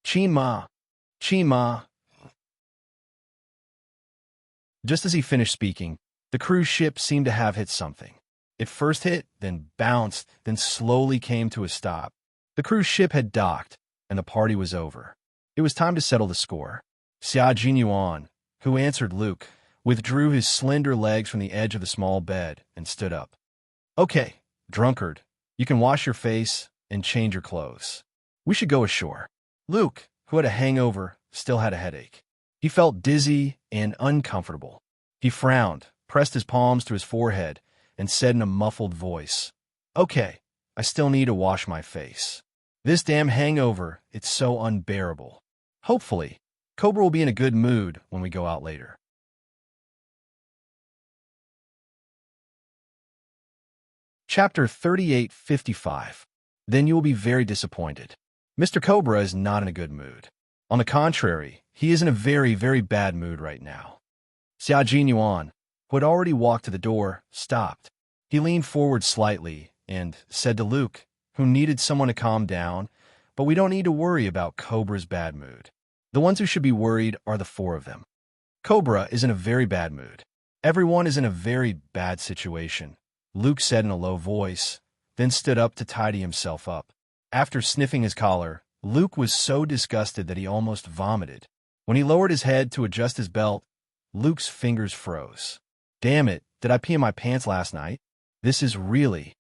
Qin Ma. Qin Ma. Just as he finished speaking, the cruise ship seemed to have hit something. It first hit, then bounced, then slowly came to a stop. The cruise ship had docked, and the party was over. It was time to settle the score. Xia Jinyuan, who answered Luke, withdrew his slender legs from the edge of the small bed and stood up. Okay, drunkard, you can wash your face and change your clothes. We should go ashore. Luke, who had a hangover, still had a headache. He felt dizzy and uncomfortable. He frowned, pressed his palms to his forehead, and said in a muffled voice, Okay, I still need to wash my face. This damn hangover, it's so unbearable. Hopefully, Cobra will be in a good mood when we go out later. Chapter 3855. Then you will be very disappointed. Mr. Cobra is not in a good mood. On the contrary, he is in a very, very bad mood right now. Xia Jinyuan, who had already walked to the door, stopped. He leaned forward slightly and said to Luke, who needed someone to calm down, but we don't need to worry about Cobra's bad mood. The ones who should be worried are the four of them. Cobra is in a very bad mood. Everyone is in a very bad situation, Luke said in a low voice, then stood up to tidy himself up. After sniffing his collar, Luke was so disgusted that he almost vomited. When he lowered his head to adjust his belt, Luke's fingers froze. Damn it, did I pee in my pants last night? This is really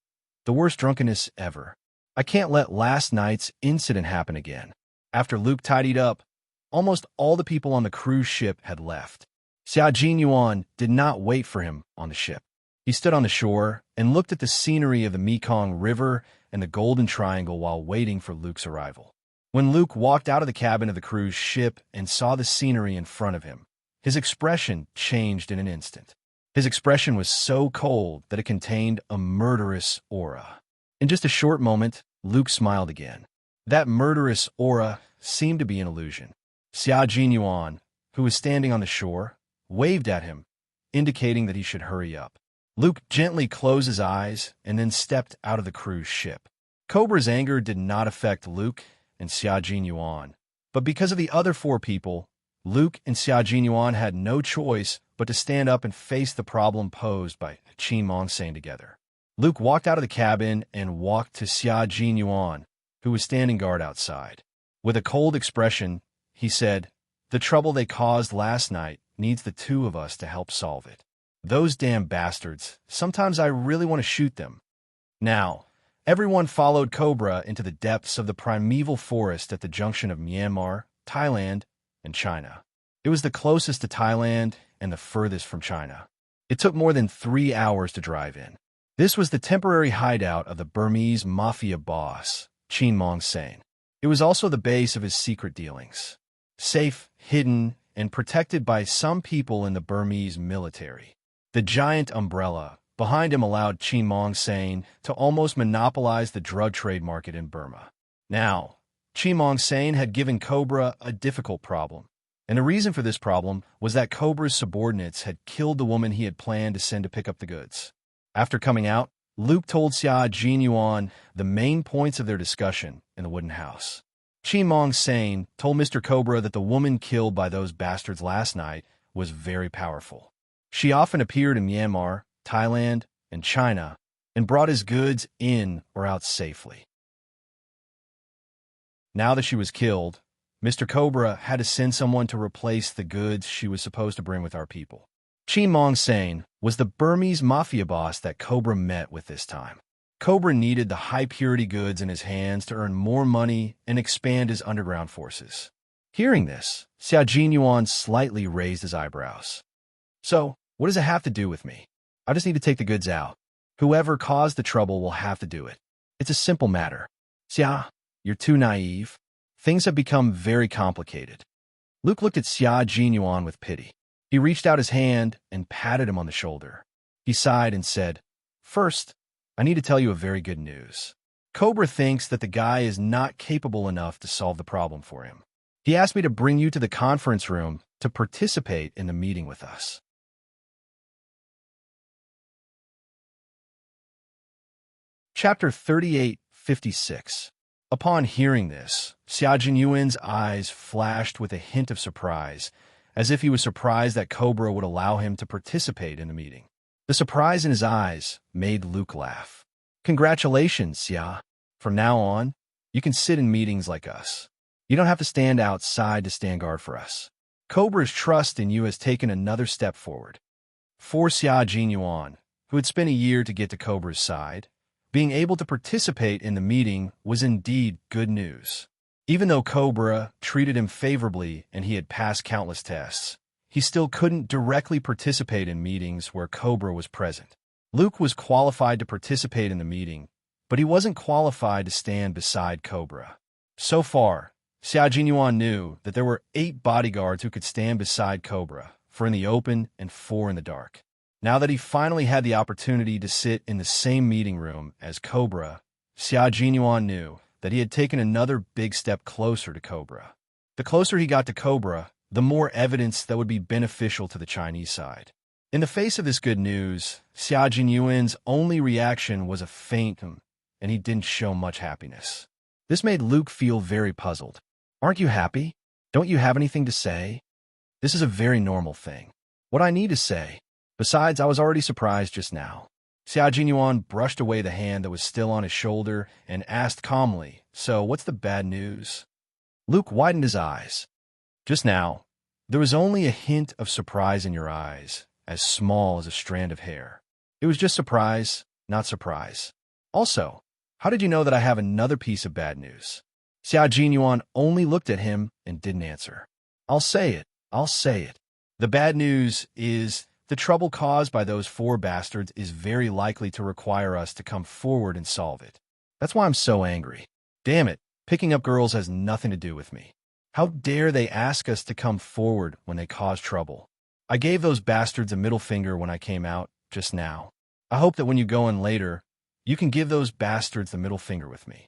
the worst drunkenness ever. I can't let last night's incident happen again. After Luke tidied up, almost all the people on the cruise ship had left. Xia Jinyuan did not wait for him on the ship. He stood on the shore and looked at the scenery of the Mekong River and the Golden Triangle while waiting for Luke's arrival. When Luke walked out of the cabin of the cruise ship and saw the scenery in front of him, his expression changed in an instant. His expression was so cold that it contained a murderous aura. In just a short moment, Luke smiled again. That murderous aura seemed to be an illusion. Xia Jinyuan, who was standing on the shore, waved at him, indicating that he should hurry up. Luke gently closed his eyes and then stepped out of the cruise ship. Cobra's anger did not affect Luke and Xia Jinyuan, but because of the other four people, Luke and Xia Jinyuan had no choice but to stand up and face the problem posed by Qin Mongsane together. Luke walked out of the cabin and walked to Xia Jinyuan, who was standing guard outside. With a cold expression, he said, The trouble they caused last night needs the two of us to help solve it. Those damn bastards, sometimes I really want to shoot them. Now, everyone followed Cobra into the depths of the primeval forest at the junction of Myanmar, Thailand, and China. It was the closest to Thailand and the furthest from China. It took more than 3 hours to drive in. This was the temporary hideout of the Burmese mafia boss, Qin Mongsane. It was also the base of his secret dealings. Safe, hidden, and protected by some people in the Burmese military. The giant umbrella behind him allowed Qin Mongsane to almost monopolize the drug trade market in Burma. Now, Chimong Sane had given Cobra a difficult problem, and the reason for this problem was that Cobra's subordinates had killed the woman he had planned to send to pick up the goods. After coming out, Luke told Xia Jinyuan the main points of their discussion in the wooden house. Chimong Sane told Mr. Cobra that the woman killed by those bastards last night was very powerful. She often appeared in Myanmar, Thailand, and China, and brought his goods in or out safely. Now that she was killed, Mr. Cobra had to send someone to replace the goods she was supposed to bring with our people. Chimong Sane was the Burmese mafia boss that Cobra met with this time. Cobra needed the high-purity goods in his hands to earn more money and expand his underground forces. Hearing this, Xia Jinyuan slightly raised his eyebrows. So, what does it have to do with me? I just need to take the goods out. Whoever caused the trouble will have to do it. It's a simple matter. Xia, you're too naive. Things have become very complicated. Luke looked at Xia Jinyuan with pity. He reached out his hand and patted him on the shoulder. He sighed and said, "First, I need to tell you a very good news. Cobra thinks that the guy is not capable enough to solve the problem for him. He asked me to bring you to the conference room to participate in the meeting with us." Chapter 38:56. Upon hearing this, Xia Jinyuan's eyes flashed with a hint of surprise, as if he was surprised that Cobra would allow him to participate in the meeting. The surprise in his eyes made Luke laugh. "Congratulations, Xia. From now on, you can sit in meetings like us. You don't have to stand outside to stand guard for us. Cobra's trust in you has taken another step forward." For Xia Jinyuan, who had spent a year to get to Cobra's side, being able to participate in the meeting was indeed good news. Even though Cobra treated him favorably and he had passed countless tests, he still couldn't directly participate in meetings where Cobra was present. Luke was qualified to participate in the meeting, but he wasn't qualified to stand beside Cobra. So far, Xia Jinyuan knew that there were 8 bodyguards who could stand beside Cobra, 4 in the open and 4 in the dark. Now that he finally had the opportunity to sit in the same meeting room as Cobra, Xia Jinyuan knew that he had taken another big step closer to Cobra. The closer he got to Cobra, the more evidence that would be beneficial to the Chinese side. In the face of this good news, Xia Jinyuan's only reaction was a faint and he didn't show much happiness. This made Luke feel very puzzled. "Aren't you happy? Don't you have anything to say?" "This is a very normal thing. What I need to say. Besides, I was already surprised just now." Xia Jinyuan brushed away the hand that was still on his shoulder and asked calmly, "So, what's the bad news?" Luke widened his eyes. "Just now, there was only a hint of surprise in your eyes, as small as a strand of hair. It was just surprise, not surprise. Also, how did you know that I have another piece of bad news?" Xia Jinyuan only looked at him and didn't answer. I'll say it. The bad news is the trouble caused by those 4 bastards is very likely to require us to come forward and solve it. That's why I'm so angry. Damn it, picking up girls has nothing to do with me. How dare they ask us to come forward when they cause trouble? I gave those bastards a middle finger when I came out, just now. I hope that when you go in later, you can give those bastards the middle finger with me."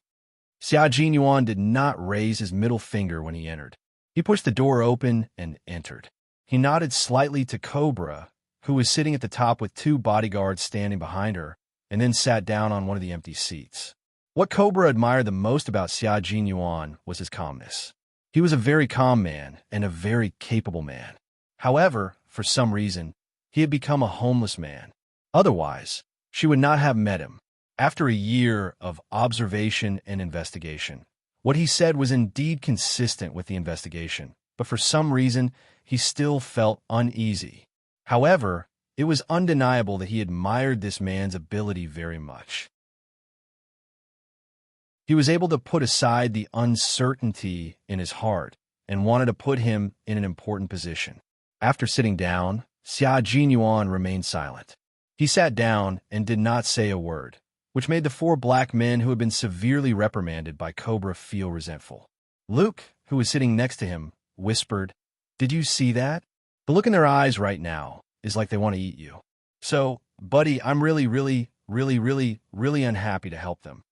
Xia Jinyuan did not raise his middle finger when he entered. He pushed the door open and entered. He nodded slightly to Cobra, who was sitting at the top with 2 bodyguards standing behind her, and then sat down on one of the empty seats. What Cobra admired the most about Xia Jinyuan was his calmness. He was a very calm man and a very capable man. However, for some reason, he had become a homeless man. Otherwise, she would not have met him. After a year of observation and investigation, what he said was indeed consistent with the investigation, but for some reason, he still felt uneasy. However, it was undeniable that he admired this man's ability very much. He was able to put aside the uncertainty in his heart and wanted to put him in an important position. After sitting down, Xia Jinyuan remained silent. He sat down and did not say a word, which made the 4 black men who had been severely reprimanded by Cobra feel resentful. Luke, who was sitting next to him, whispered, "Did you see that? The look in their eyes right now is like they want to eat you. So, buddy, I'm really unhappy to help them.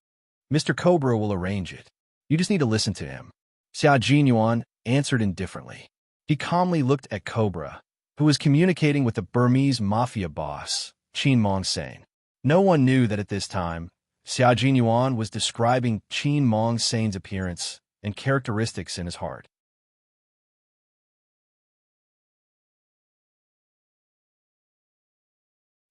Mr. Cobra will arrange it. You just need to listen to him. Xia Jinyuan answered indifferently. He calmly looked at Cobra, who was communicating with the Burmese mafia boss, Qin Mongsane. No one knew that at this time, Xia Jinyuan was describing Qin Mongsane's appearance and characteristics in his heart.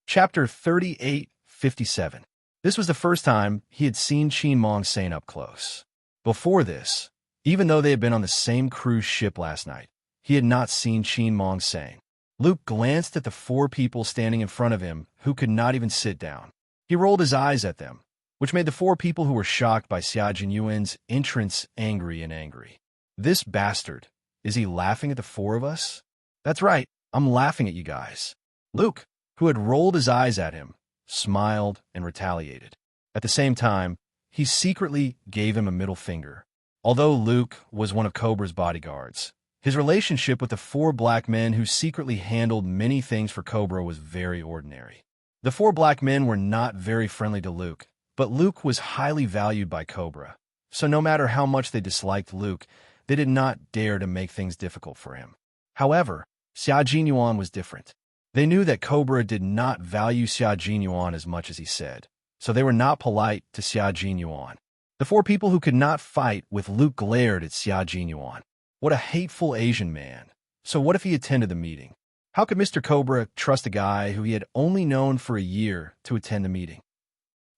Chapter 38:57. This was the first time he had seen Qin Mongsane up close. Before this, even though they had been on the same cruise ship last night, he had not seen Qin Mongsane. Luke glanced at the four people standing in front of him who could not even sit down. He rolled his eyes at them, which made the four people who were shocked by Xia Jinyuan's entrance angry. This bastard, is he laughing at the four of us? That's right, I'm laughing at you guys. Luke, who had rolled his eyes at him, smiled and retaliated. At the same time, he secretly gave him a middle finger. Although Luke was one of Cobra's bodyguards, his relationship with the four black men who secretly handled many things for Cobra was very ordinary. The four black men were not very friendly to Luke, but Luke was highly valued by Cobra, so no matter how much they disliked Luke, they did not dare to make things difficult for him. However, Xia Jinyuan was different. They knew that Cobra did not value Xia Jinyuan as much as he said, so they were not polite to Xia Jinyuan. The four people who could not fight with Luke glared at Xia Jinyuan. What a hateful Asian man. So what if he attended the meeting? How could Mr. Cobra trust a guy who he had only known for a year to attend the meeting?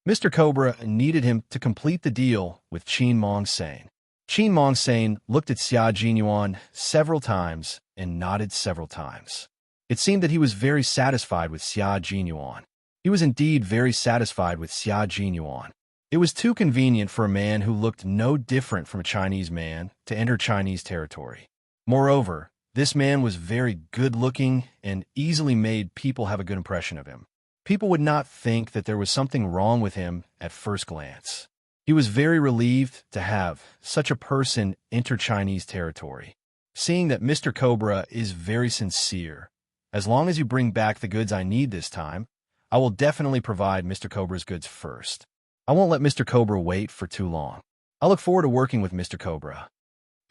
Mr. Cobra needed him to complete the deal with Qin Mongsane. Qin Mongsane looked at Xia Jinyuan several times and nodded several times. It seemed that he was very satisfied with Xia Jinyuan. He was indeed very satisfied with Xia Jinyuan. It was too convenient for a man who looked no different from a Chinese man to enter Chinese territory. Moreover, this man was very good-looking and easily made people have a good impression of him. People would not think that there was something wrong with him at first glance. He was very relieved to have such a person enter Chinese territory. Seeing that Mr. Cobra is very sincere, as long as you bring back the goods I need this time, I will definitely provide Mr. Cobra's goods first. I won't let Mr. Cobra wait for too long. I look forward to working with Mr. Cobra.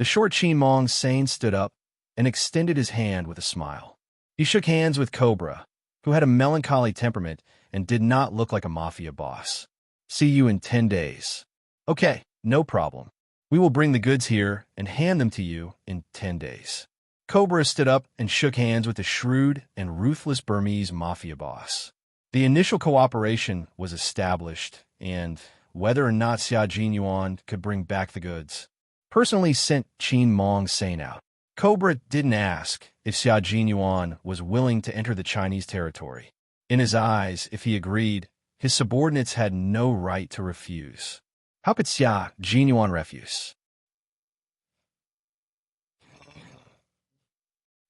The short Qin Mongsane stood up and extended his hand with a smile. He shook hands with Cobra, who had a melancholy temperament and did not look like a mafia boss. See you in 10 days. Okay, no problem. We will bring the goods here and hand them to you in 10 days. Cobra stood up and shook hands with the shrewd and ruthless Burmese mafia boss. The initial cooperation was established, and whether or not Xia Jinyuan could bring back the goods, personally sent Qin Mongsane out. Cobra didn't ask if Xia Jinyuan was willing to enter the Chinese territory. In his eyes, if he agreed, his subordinates had no right to refuse. How could Xia Jinyuan refuse?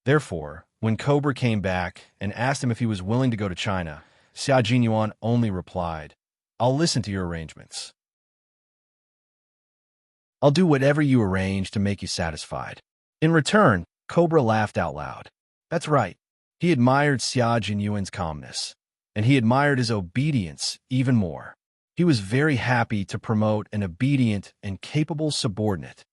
Therefore, when Cobra came back and asked him if he was willing to go to China, Xia Jinyuan only replied, I'll listen to your arrangements. I'll do whatever you arrange to make you satisfied. In return, Cobra laughed out loud. That's right. He admired Xia Jinyuan's calmness, and he admired his obedience even more. He was very happy to promote an obedient and capable subordinate.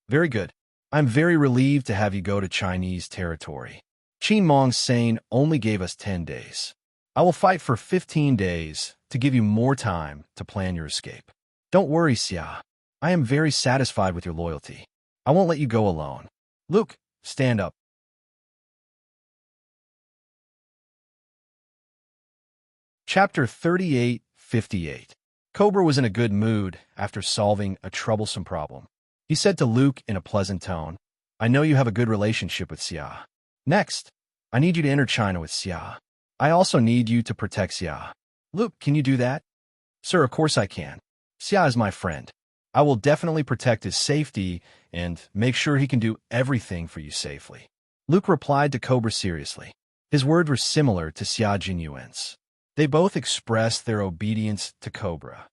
Very good. I'm very relieved to have you go to Chinese territory. Qin Mongsane only gave us 10 days. I will fight for 15 days to give you more time to plan your escape. Don't worry, Xia. I am very satisfied with your loyalty. I won't let you go alone. Luke, stand up. Chapter 38:58. Cobra was in a good mood after solving a troublesome problem. He said to Luke in a pleasant tone, I know you have a good relationship with Xia. Next, I need you to enter China with Xia. I also need you to protect Xia. Luke, can you do that? Sir, of course I can. Xia is my friend. I will definitely protect his safety and make sure he can do everything for you safely. Luke replied to Cobra seriously. His words were similar to Xia Jinyuan's. They both expressed their obedience to Cobra.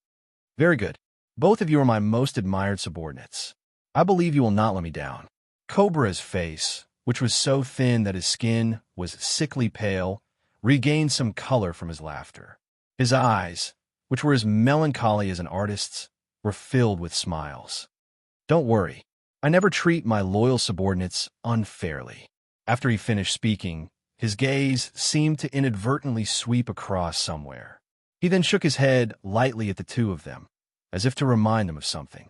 Very good. Both of you are my most admired subordinates. I believe you will not let me down. Cobra's face, which was so thin that his skin was sickly pale, regained some color from his laughter. His eyes, which were as melancholy as an artist's, were filled with smiles. Don't worry. I never treat my loyal subordinates unfairly. After he finished speaking, his gaze seemed to inadvertently sweep across somewhere. He then shook his head lightly at the two of them, as if to remind them of something.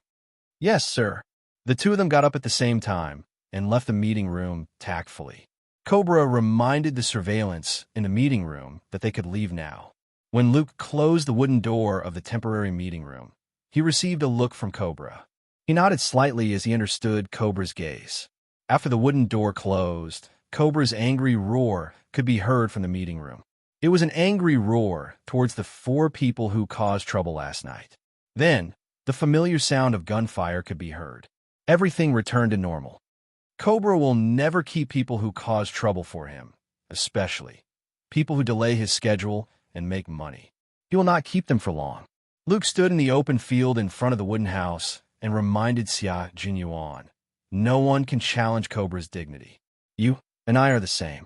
Yes, sir. The two of them got up at the same time and left the meeting room tactfully. Cobra reminded the surveillance in the meeting room that they could leave now. When Luke closed the wooden door of the temporary meeting room, he received a look from Cobra. He nodded slightly as he understood Cobra's gaze. After the wooden door closed, Cobra's angry roar could be heard from the meeting room. It was an angry roar towards the 4 people who caused trouble last night. Then, the familiar sound of gunfire could be heard. Everything returned to normal. Cobra will never keep people who cause trouble for him, especially people who delay his schedule and make money. He will not keep them for long. Luke stood in the open field in front of the wooden house and reminded Xia Jinyuan, no one can challenge Cobra's dignity. You and I are the same.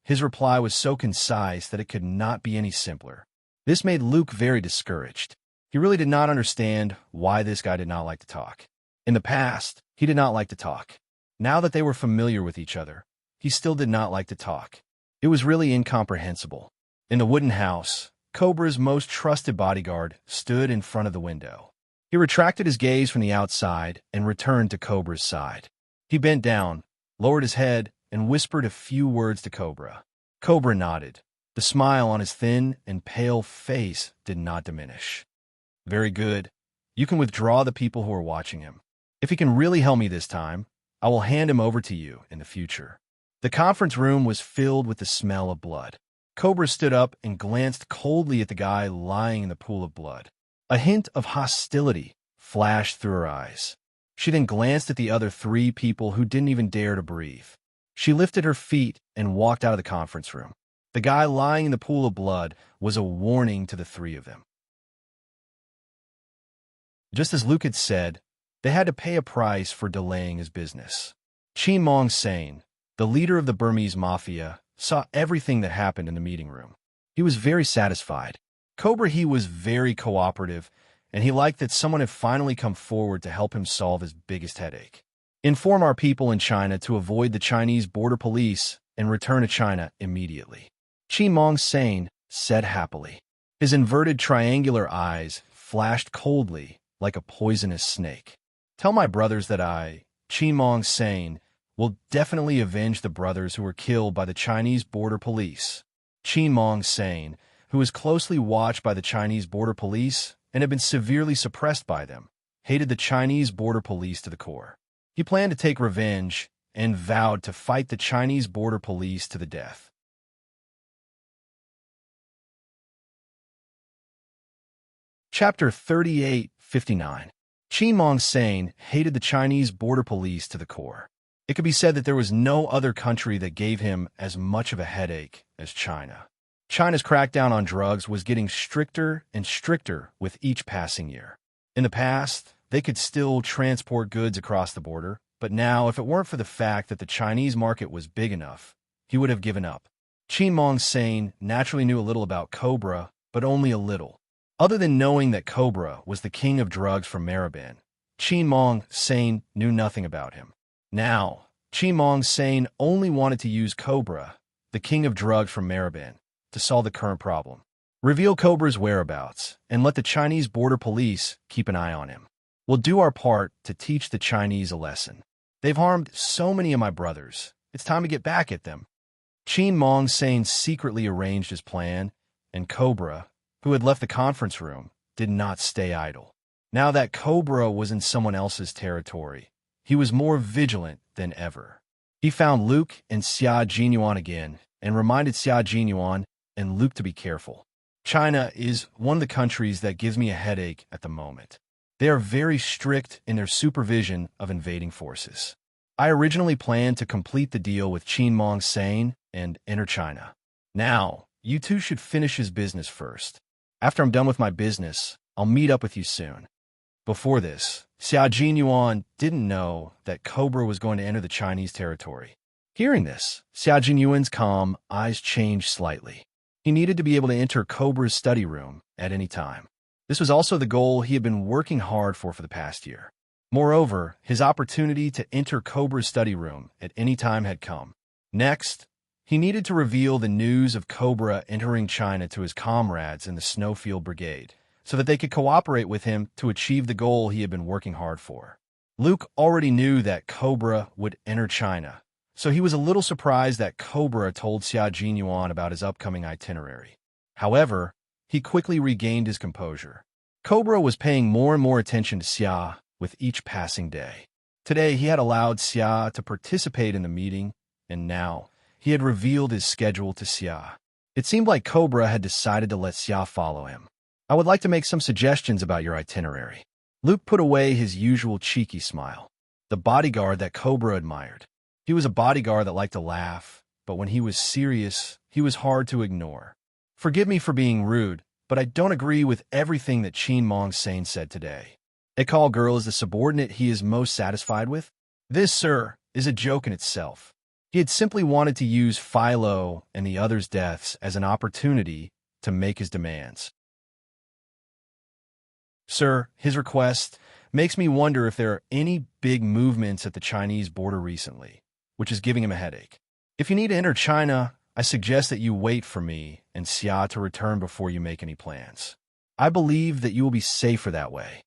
His reply was so concise that it could not be any simpler. This made Luke very discouraged. He really did not understand why this guy did not like to talk. In the past, he did not like to talk. Now that they were familiar with each other, he still did not like to talk. It was really incomprehensible. In the wooden house, Cobra's most trusted bodyguard stood in front of the window. He retracted his gaze from the outside and returned to Cobra's side. He bent down, lowered his head, and whispered a few words to Cobra. Cobra nodded. The smile on his thin and pale face did not diminish. Very good. You can withdraw the people who are watching him. If he can really help me this time, I will hand him over to you in the future. The conference room was filled with the smell of blood. Cobra stood up and glanced coldly at the guy lying in the pool of blood. A hint of hostility flashed through her eyes. She then glanced at the other 3 people who didn't even dare to breathe. She lifted her feet and walked out of the conference room. The guy lying in the pool of blood was a warning to the 3 of them. Just as Luke had said, they had to pay a price for delaying his business. Chi Mong Sain, the leader of the Burmese mafia, saw everything that happened in the meeting room. He was very satisfied. Cobra he was very cooperative, and he liked that someone had finally come forward to help him solve his biggest headache. Inform our people in China to avoid the Chinese border police and return to China immediately. Chi Mong Sain said happily. His inverted triangular eyes flashed coldly like a poisonous snake. Tell my brothers that I, Chi Mong Sain, will definitely avenge the brothers who were killed by the Chinese border police. Chi Mong Sain, who was closely watched by the Chinese border police and had been severely suppressed by them, hated the Chinese border police to the core. He planned to take revenge and vowed to fight the Chinese border police to the death. Chapter 38:59. Chi Mong Sain hated the Chinese border police to the core. It could be said that there was no other country that gave him as much of a headache as China. China's crackdown on drugs was getting stricter and stricter with each passing year. In the past, they could still transport goods across the border, but now, if it weren't for the fact that the Chinese market was big enough, he would have given up. Chi Mong Sain naturally knew a little about Cobra, but only a little. Other than knowing that Cobra was the king of drugs from Maribin, Chi Mong Sain knew nothing about him. Now, Chi Mong Sain only wanted to use Cobra, the king of drugs from Maribin, to solve the current problem. Reveal Cobra's whereabouts, and let the Chinese border police keep an eye on him. We'll do our part to teach the Chinese a lesson. They've harmed so many of my brothers. It's time to get back at them. Chi Mong Sain secretly arranged his plan, and Cobra, who had left the conference room, did not stay idle. Now that Cobra was in someone else's territory, he was more vigilant than ever. He found Luke and Xia Jinyuan again and reminded Xia Jinyuan and Luke to be careful. China is one of the countries that gives me a headache at the moment. They are very strict in their supervision of invading forces. I originally planned to complete the deal with Chi Mong Sain and enter China. Now, you two should finish his business first. After I'm done with my business, I'll meet up with you soon. Before this, Xia Jinyuan didn't know that Cobra was going to enter the Chinese territory. Hearing this, Xia Jinyuan's calm eyes changed slightly. He needed to be able to enter Cobra's study room at any time. This was also the goal he had been working hard for the past year. Moreover, his opportunity to enter Cobra's study room at any time had come. Next, he needed to reveal the news of Cobra entering China to his comrades in the Snowfield Brigade, so that they could cooperate with him to achieve the goal he had been working hard for. Luke already knew that Cobra would enter China, so he was a little surprised that Cobra told Xia Jinyuan about his upcoming itinerary. However, he quickly regained his composure. Cobra was paying more and more attention to Xia with each passing day. Today, he had allowed Xia to participate in the meeting, and now he had revealed his schedule to Xia. It seemed like Cobra had decided to let Xia follow him. I would like to make some suggestions about your itinerary. Luke put away his usual cheeky smile. The bodyguard that Cobra admired. He was a bodyguard that liked to laugh, but when he was serious, he was hard to ignore. Forgive me for being rude, but I don't agree with everything that Qin Mong Sane said today. A call girl is the subordinate he is most satisfied with? This, sir, is a joke in itself. He had simply wanted to use Philo and the others' deaths as an opportunity to make his demands. Sir, his request makes me wonder if there are any big movements at the Chinese border recently, which is giving him a headache. If you need to enter China, I suggest that you wait for me and Xia to return before you make any plans. I believe that you will be safer that way.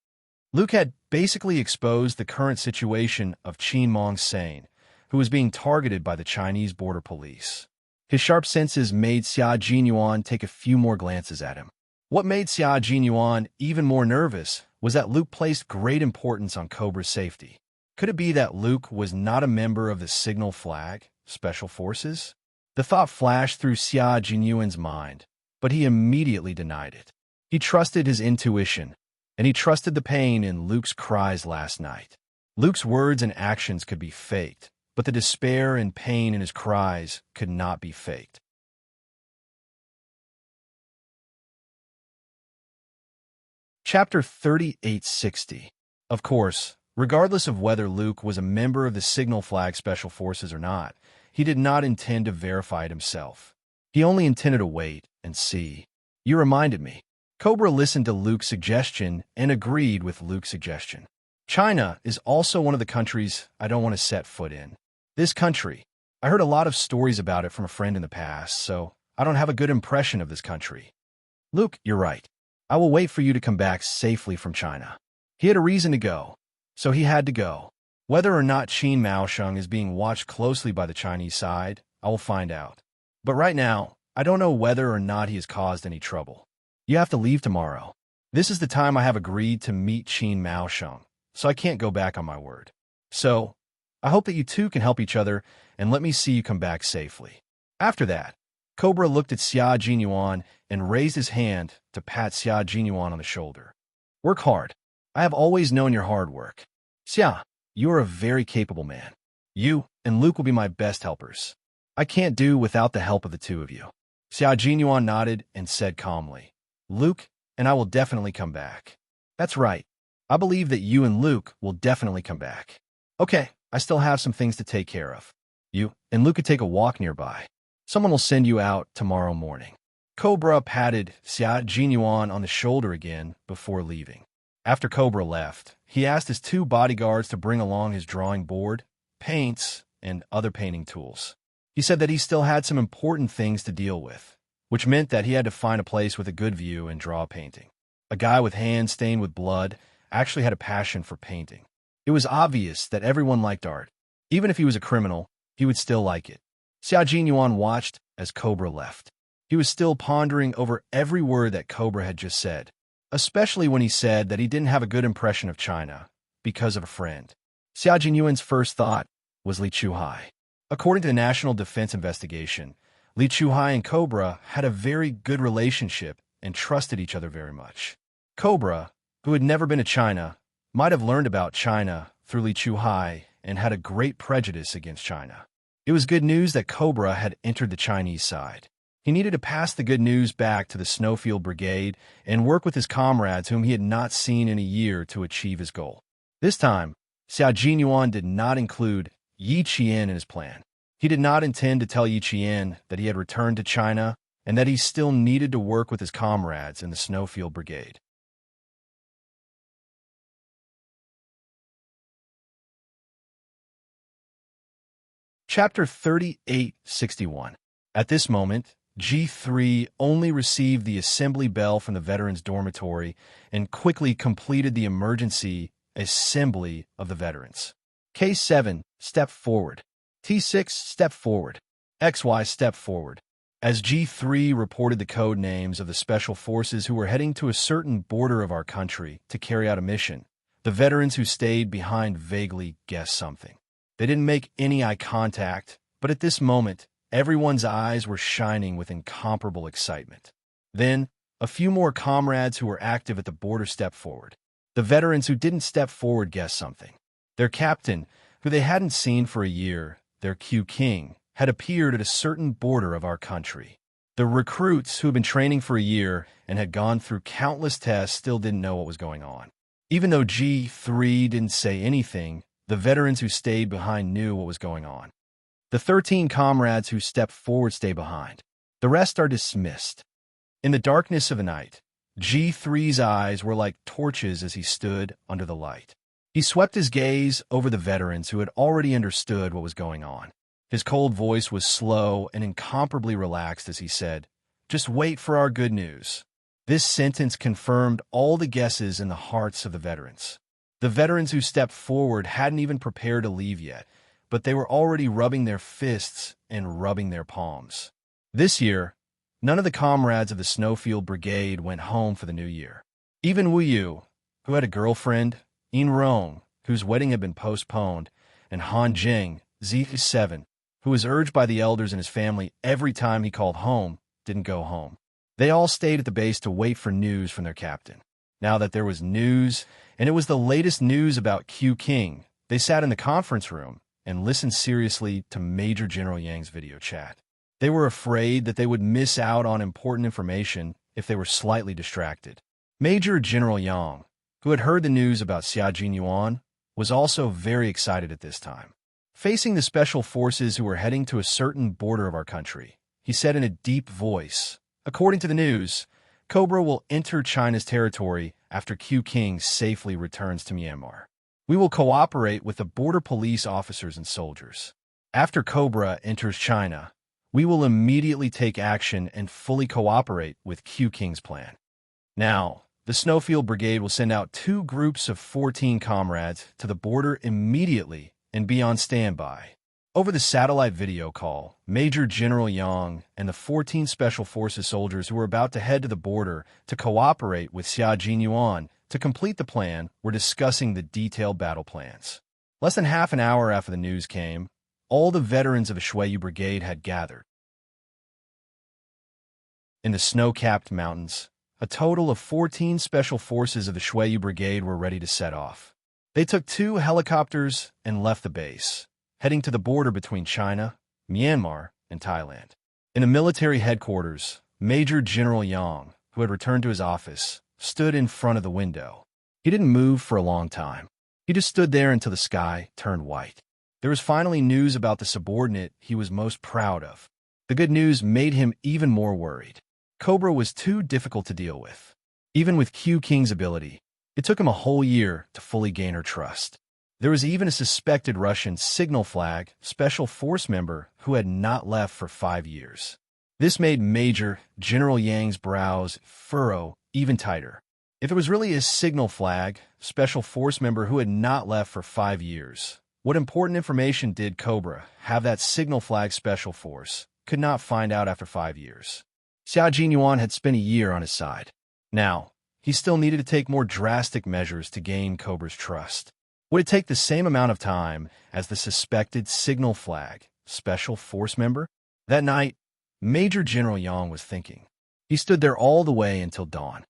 Luke had basically exposed the current situation of Qin Mong Sane, who was being targeted by the Chinese border police. His sharp senses made Xia Jinyuan take a few more glances at him. What made Xia Jinyuan even more nervous was that Luke placed great importance on Cobra's safety. Could it be that Luke was not a member of the Signal Flag, Special Forces? The thought flashed through Xia Jinyuan's mind, but he immediately denied it. He trusted his intuition, and he trusted the pain in Luke's cries last night. Luke's words and actions could be faked, but the despair and pain in his cries could not be faked. Chapter 3860. Of course, regardless of whether Luke was a member of the Signal Flag Special Forces or not, he did not intend to verify it himself. He only intended to wait and see. You reminded me. Cobra listened to Luke's suggestion and agreed with Luke's suggestion. China is also one of the countries I don't want to set foot in. This country, I heard a lot of stories about it from a friend in the past, so I don't have a good impression of this country. Luke, you're right. I will wait for you to come back safely from China. He had a reason to go, so he had to go. Whether or not Qin Maosheng is being watched closely by the Chinese side, I will find out. But right now, I don't know whether or not he has caused any trouble. You have to leave tomorrow. This is the time I have agreed to meet Qin Maosheng, so I can't go back on my word. So, I hope that you two can help each other and let me see you come back safely. After that, Cobra looked at Xia Jinyuan and raised his hand to pat Xia Jinyuan on the shoulder. Work hard. I have always known your hard work. Xia, you are a very capable man. You and Luke will be my best helpers. I can't do without the help of the two of you. Xia Jinyuan nodded and said calmly, Luke and I will definitely come back. That's right. I believe that you and Luke will definitely come back. Okay, I still have some things to take care of. You and Luke could take a walk nearby. Someone will send you out tomorrow morning. Cobra patted Xia Jinyuan on the shoulder again before leaving. After Cobra left, he asked his two bodyguards to bring along his drawing board, paints, and other painting tools. He said that he still had some important things to deal with, which meant that he had to find a place with a good view and draw a painting. A guy with hands stained with blood actually had a passion for painting. It was obvious that everyone liked art. Even if he was a criminal, he would still like it. Xia Jinyuan watched as Cobra left. He was still pondering over every word that Cobra had just said, especially when he said that he didn't have a good impression of China because of a friend. Xia Jinyuan's first thought was Li Chuhai. According to the National Defense Investigation, Li Chuhai and Cobra had a very good relationship and trusted each other very much. Cobra, who had never been to China, might have learned about China through Li Chuhai and had a great prejudice against China. It was good news that Cobra had entered the Chinese side. He needed to pass the good news back to the Snowfield Brigade and work with his comrades whom he had not seen in a year to achieve his goal. This time, Xia Jinyuan did not include Yi Qian in his plan. He did not intend to tell Yi Qian that he had returned to China and that he still needed to work with his comrades in the Snowfield Brigade. Chapter 3861. At this moment, G3 only received the assembly bell from the veterans' dormitory and quickly completed the emergency assembly of the veterans. K7, step forward. T6, step forward. XY, step forward. As G3 reported the code names of the special forces who were heading to a certain border of our country to carry out a mission, the veterans who stayed behind vaguely guessed something. They didn't make any eye contact, but at this moment, everyone's eyes were shining with incomparable excitement. Then, a few more comrades who were active at the border stepped forward. The veterans who didn't step forward guessed something. Their captain, who they hadn't seen for a year, their Q King, had appeared at a certain border of our country. The recruits who had been training for a year and had gone through countless tests still didn't know what was going on. Even though G3 didn't say anything, the veterans who stayed behind knew what was going on. The 13 comrades who stepped forward stay behind. The rest are dismissed. In the darkness of the night, G3's eyes were like torches as he stood under the light. He swept his gaze over the veterans who had already understood what was going on. His cold voice was slow and incomparably relaxed as he said, "Just wait for our good news." This sentence confirmed all the guesses in the hearts of the veterans. The veterans who stepped forward hadn't even prepared to leave yet, but they were already rubbing their fists and rubbing their palms. This year, none of the comrades of the Snowfield Brigade went home for the new year. Even Wu Yu, who had a girlfriend, Yin Rong, whose wedding had been postponed, and Han Jing, Z7, who was urged by the elders in his family every time he called home, didn't go home. They all stayed at the base to wait for news from their captain. Now that there was news, and it was the latest news about Q King, they sat in the conference room and listened seriously to Major General Yang's video chat. They were afraid that they would miss out on important information if they were slightly distracted. Major General Yang, who had heard the news about Xia Jinyuan, was also very excited at this time. Facing the special forces who were heading to a certain border of our country, he said in a deep voice, "According to the news, Cobra will enter China's territory after Q King safely returns to Myanmar. We will cooperate with the border police officers and soldiers. After Cobra enters China, we will immediately take action and fully cooperate with Q King's plan." Now, the Snowfield Brigade will send out 2 groups of 14 comrades to the border immediately and be on standby. Over the satellite video call, Major General Yang and the 14 Special Forces soldiers who were about to head to the border to cooperate with Xia Jinyuan to complete the plan were discussing the detailed battle plans. Less than half an hour after the news came, all the veterans of the Shuiyu Brigade had gathered. In the snow-capped mountains, a total of 14 Special Forces of the Shuiyu Brigade were ready to set off. They took 2 helicopters and left the base, heading to the border between China, Myanmar, and Thailand. In the military headquarters, Major General Yang, who had returned to his office, stood in front of the window. He didn't move for a long time. He just stood there until the sky turned white. There was finally news about the subordinate he was most proud of. The good news made him even more worried. Cobra was too difficult to deal with. Even with Q King's ability, it took him a whole year to fully gain her trust. There was even a suspected Russian signal flag special force member who had not left for 5 years. This made Major General Yang's brows furrow even tighter. If it was really a signal flag special force member who had not left for 5 years, what important information did Cobra have that signal flag special force could not find out after 5 years? Xia Jinyuan had spent a year on his side. Now, he still needed to take more drastic measures to gain Cobra's trust. Would it take the same amount of time as the suspected signal flag special force member? That night, Major General Yang was thinking. He stood there all the way until dawn.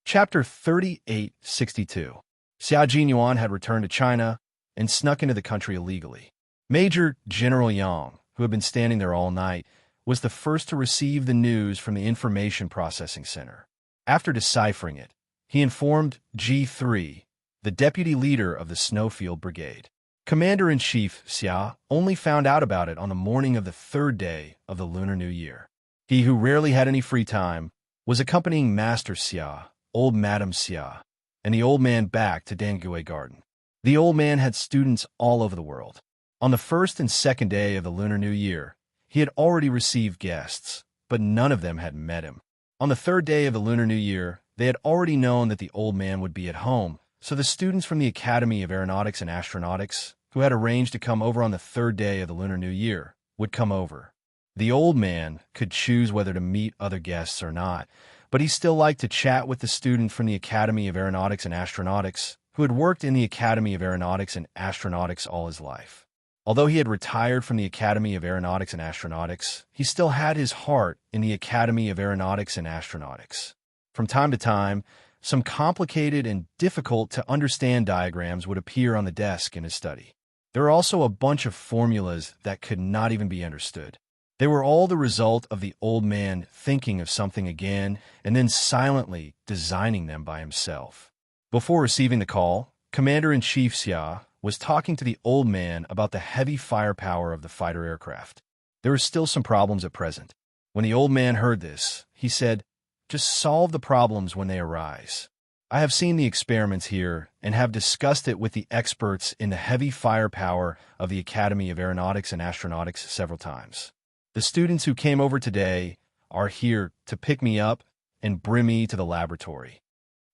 Chapter 3862. Xia Jinyuan had returned to China and snuck into the country illegally. Major General Yang, who had been standing there all night, was the first to receive the news from the Information Processing Center. After deciphering it, he informed G3, the deputy leader of the Snowfield Brigade. Commander-in-Chief Xia only found out about it on the morning of the 3rd day of the Lunar New Year. He, who rarely had any free time, was accompanying Master Xia, old Madam Xia, and the old man back to Dangue Garden. The old man had students all over the world. On the first and second day of the Lunar New Year, he had already received guests, but none of them had met him. On the third day of the Lunar New Year, they had already known that the old man would be at home, so the students from the Academy of Aeronautics and Astronautics, who had arranged to come over on the third day of the Lunar New Year, would come over. The old man could choose whether to meet other guests or not, but he still liked to chat with the student from the Academy of Aeronautics and Astronautics, who had worked in the Academy of Aeronautics and Astronautics all his life. Although he had retired from the Academy of Aeronautics and Astronautics, he still had his heart in the Academy of Aeronautics and Astronautics. From time to time, some complicated and difficult-to-understand diagrams would appear on the desk in his study. There were also a bunch of formulas that could not even be understood. They were all the result of the old man thinking of something again and then silently designing them by himself. Before receiving the call, Commander-in-Chief Xia was talking to the old man about the heavy firepower of the fighter aircraft. There were still some problems at present. When the old man heard this, he said, "Just solve the problems when they arise. I have seen the experiments here and have discussed it with the experts in the heavy firepower of the Academy of Aeronautics and Astronautics several times. The students who came over today are here to pick me up and bring me to the laboratory.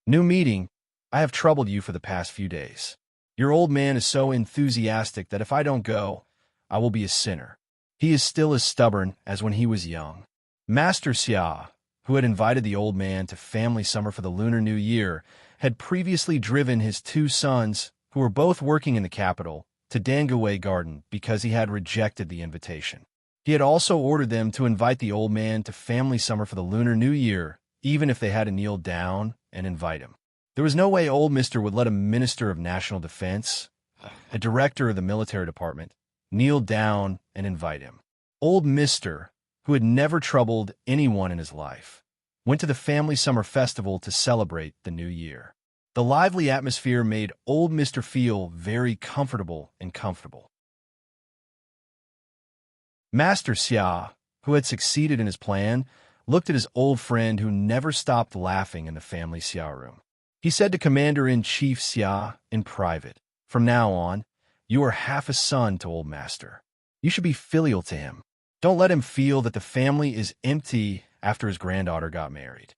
New meeting. I have troubled you for the past few days. Your old man is so enthusiastic that if I don't go, I will be a sinner. He is still as stubborn as when he was young." Master Xia, who had invited the old man to family summer for the Lunar New Year, had previously driven his two sons, who were both working in the capital, to Dangue Garden because he had rejected the invitation. He had also ordered them to invite the old man to family summer for the Lunar New Year, even if they had to kneel down and invite him. There was no way old Mister would let a Minister of National Defense, a director of the military department, kneel down and invite him. Old Mister, who had never troubled anyone in his life, went to the family summer festival to celebrate the new year. The lively atmosphere made old Mister feel very comfortable and comfortable. Master Xia, who had succeeded in his plan, looked at his old friend who never stopped laughing in the family Xia room. He said to Commander-in-Chief Xia in private, "From now on, you are half a son to old Master. You should be filial to him. Don't let him feel that the family is empty after his granddaughter got married."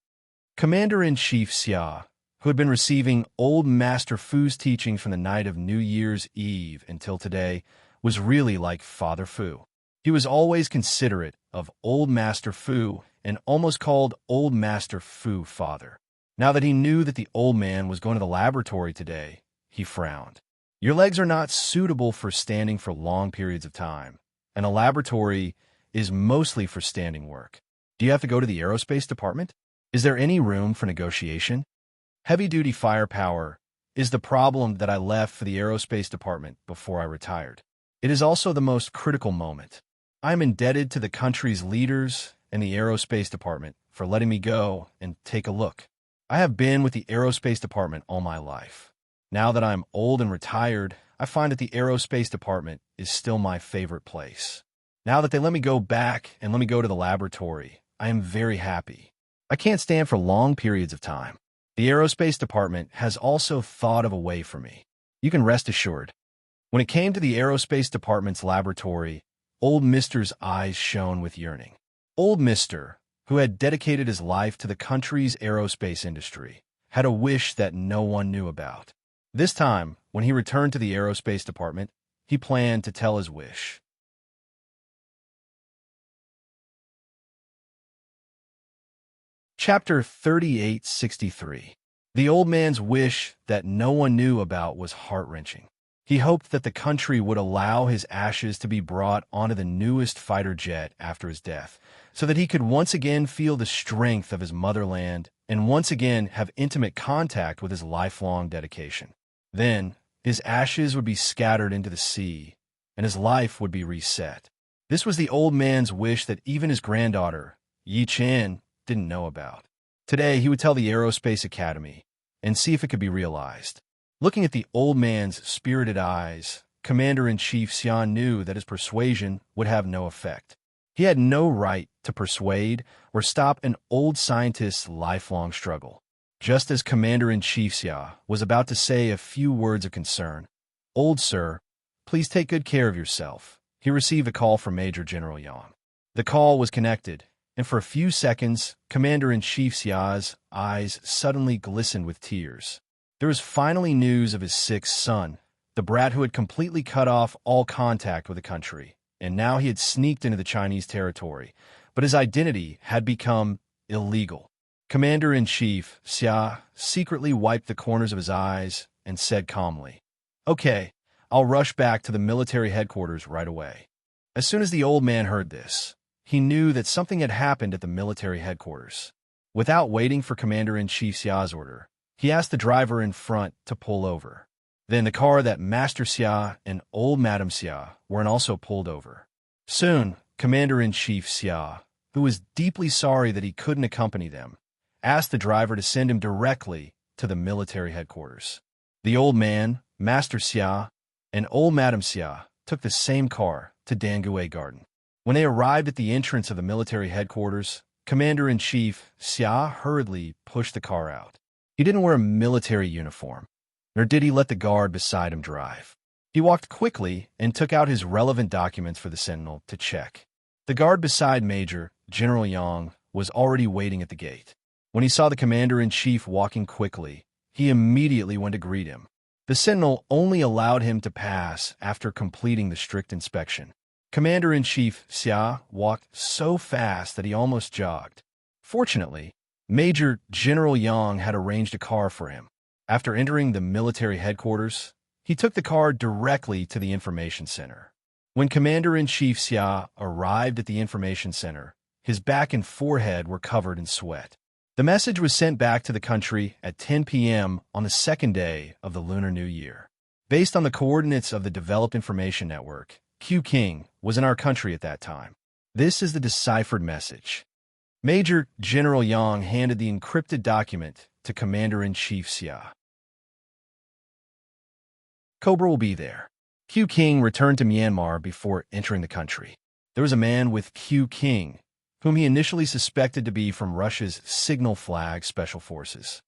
Commander-in-Chief Xia, who had been receiving old Master Fu's teachings from the night of New Year's Eve until today, was really like Father Fu. He was always considerate of old Master Fu and almost called old Master Fu father. Now that he knew that the old man was going to the laboratory today, he frowned. "Your legs are not suitable for standing for long periods of time, and a laboratory is mostly for standing work. Do you have to go to the aerospace department? Is there any room for negotiation? Heavy-duty firepower is the problem that I left for the aerospace department before I retired. It is also the most critical moment. I am indebted to the country's leaders and the aerospace department for letting me go and take a look. I have been with the aerospace department all my life. Now that I'm old and retired, I find that the aerospace department is still my favorite place. Now that they let me go back and let me go to the laboratory, I am very happy. I can't stand for long periods of time. The aerospace department has also thought of a way for me. You can rest assured." When it came to the aerospace department's laboratory, old Mister's eyes shone with yearning. Old Mister, who had dedicated his life to the country's aerospace industry, had a wish that no one knew about. This time, when he returned to the aerospace department, he planned to tell his wish. Chapter 3863. The old man's wish that no one knew about was heart-wrenching. He hoped that the country would allow his ashes to be brought onto the newest fighter jet after his death, so that he could once again feel the strength of his motherland and once again have intimate contact with his lifelong dedication. Then, his ashes would be scattered into the sea, and his life would be reset. This was the old man's wish that even his granddaughter, Yi Chen, didn't know about. Today, he would tell the Aerospace Academy and see if it could be realized. Looking at the old man's spirited eyes, Commander-in-Chief Xian knew that his persuasion would have no effect. He had no right to persuade or stop an old scientist's lifelong struggle. just as Commander-in-Chief Xia was about to say a few words of concern. "Old sir, please take good care of yourself." He received a call from Major General Yang. The call was connected, and for a few seconds, Commander-in-Chief Xia's eyes suddenly glistened with tears. There was finally news of his sixth son, the brat who had completely cut off all contact with the country, and now he had sneaked into the Chinese territory, but his identity had become illegal. Commander-in-Chief Xia secretly wiped the corners of his eyes and said calmly, "Okay, I'll rush back to the military headquarters right away." As soon as the old man heard this, he knew that something had happened at the military headquarters. Without waiting for Commander-in-Chief Xia's order, he asked the driver in front to pull over. Then the car that Master Xia and old Madam Xia were in also pulled over. Soon, Commander-in-Chief Xia, who was deeply sorry that he couldn't accompany them, asked the driver to send him directly to the military headquarters. The old man, Master Xia, and old Madam Xia took the same car to Dangue Garden. When they arrived at the entrance of the military headquarters, Commander-in-Chief Xia hurriedly pushed the car out. He didn't wear a military uniform, nor did he let the guard beside him drive. He walked quickly and took out his relevant documents for the sentinel to check. The guard beside Major General Yang was already waiting at the gate. When he saw the Commander-in-Chief walking quickly, he immediately went to greet him. The sentinel only allowed him to pass after completing the strict inspection. Commander-in-Chief Xia walked so fast that he almost jogged. Fortunately, Major General Yang had arranged a car for him. After entering the military headquarters, he took the car directly to the information center. When Commander-in-Chief Xia arrived at the information center, his back and forehead were covered in sweat. The message was sent back to the country at 10 p.m. on the second day of the Lunar New Year. Based on the coordinates of the Developed Information Network, Q King was in our country at that time. This is the deciphered message. Major General Yang handed the encrypted document to Commander-in-Chief Xia. "Cobra will be there." Q King returned to Myanmar before entering the country. There was a man with Q King, whom he initially suspected to be from Russia's Signal Flag Special Forces.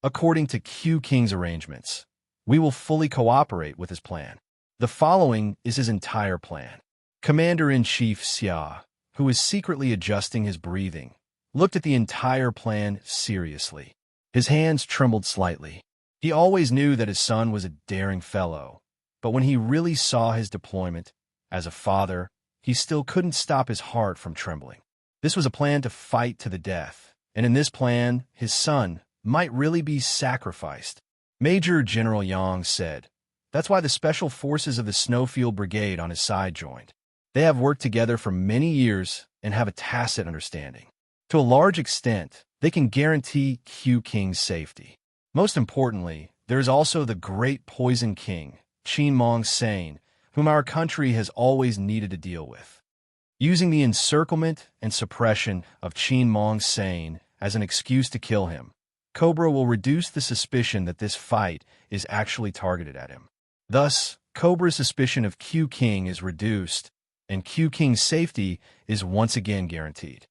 According to Q King's arrangements, we will fully cooperate with his plan. The following is his entire plan. Commander-in-Chief Xia, who was secretly adjusting his breathing, looked at the entire plan seriously. His hands trembled slightly. He always knew that his son was a daring fellow, but when he really saw his deployment, as a father, he still couldn't stop his heart from trembling. This was a plan to fight to the death, and in this plan, his son might really be sacrificed. Major General Yang said, "That's why the Special Forces of the Snowfield Brigade on his side joined. They have worked together for many years and have a tacit understanding. To a large extent, they can guarantee Q King's safety. Most importantly, there is also the great Poison King, Qin Mong Sane, whom our country has always needed to deal with. Using the encirclement and suppression of Qin Mong Sane as an excuse to kill him, Cobra will reduce the suspicion that this fight is actually targeted at him. Thus, Cobra's suspicion of Q King is reduced, and Q King's safety is once again guaranteed."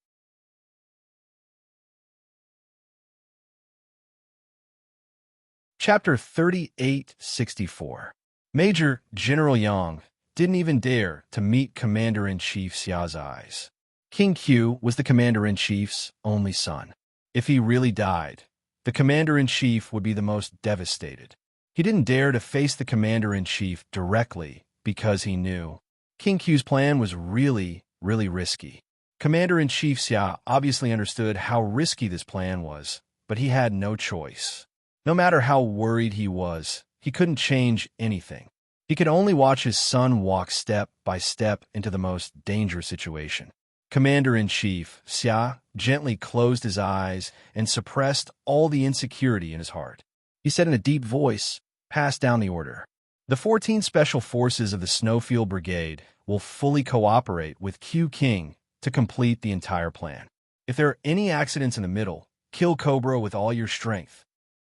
Chapter 3864. Major General Yang didn't even dare to meet Commander-in-Chief Xia's eyes. King Q was the Commander-in-Chief's only son. If he really died, the Commander-in-Chief would be the most devastated. He didn't dare to face the Commander-in-Chief directly because he knew King Q's plan was really risky. Commander-in-Chief Xia obviously understood how risky this plan was, but he had no choice. No matter how worried he was, he couldn't change anything. He could only watch his son walk step by step into the most dangerous situation. Commander-in-Chief Xia gently closed his eyes and suppressed all the insecurity in his heart. He said in a deep voice, "Pass down the order. The 14 Special Forces of the Snowfield Brigade will fully cooperate with Q King to complete the entire plan. If there are any accidents in the middle, kill Cobra with all your strength.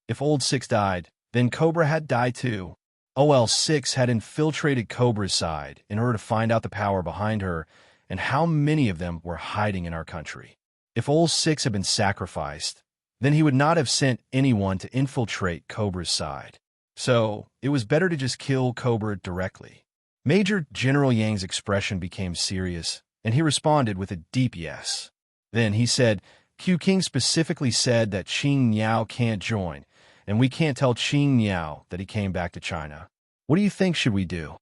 If Old Six died, then Cobra had died too. OL6 had infiltrated Cobra's side in order to find out the power behind her and how many of them were hiding in our country. If OL6 had been sacrificed, then he would not have sent anyone to infiltrate Cobra's side. So, it was better to just kill Cobra directly. Major General Yang's expression became serious, and he responded with a deep yes. Then he said, Q King specifically said that Qing Niao can't join, and we can't tell Qing Niao that he came back to China. What do you think should we do?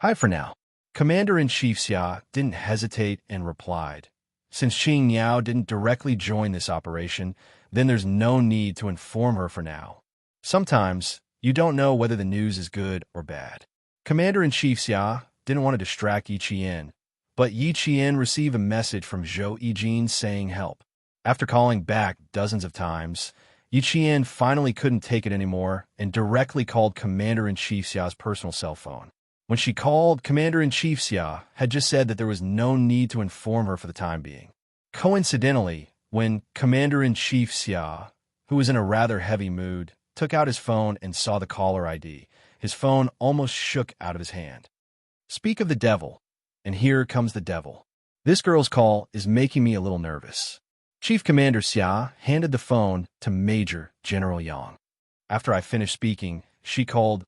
Hi for now. Commander-in-Chief Xia didn't hesitate and replied, since Qing Niao didn't directly join this operation, then there's no need to inform her for now. Sometimes, you don't know whether the news is good or bad. Commander-in-Chief Xia didn't want to distract Yi Qian, but Yi Qian received a message from Zhou Yijin saying help. After calling back dozens of times, Yi Qian finally couldn't take it anymore and directly called Commander-in-Chief Xia's personal cell phone. When she called, Commander-in-Chief Xia had just said that there was no need to inform her for the time being. Coincidentally, when Commander-in-Chief Xia, who was in a rather heavy mood, took out his phone and saw the caller ID, his phone almost shook out of his hand. Speak of the devil, and here comes the devil. This girl's call is making me a little nervous. Chief Commander Xia handed the phone to Major General Yang. After I finished speaking, she called.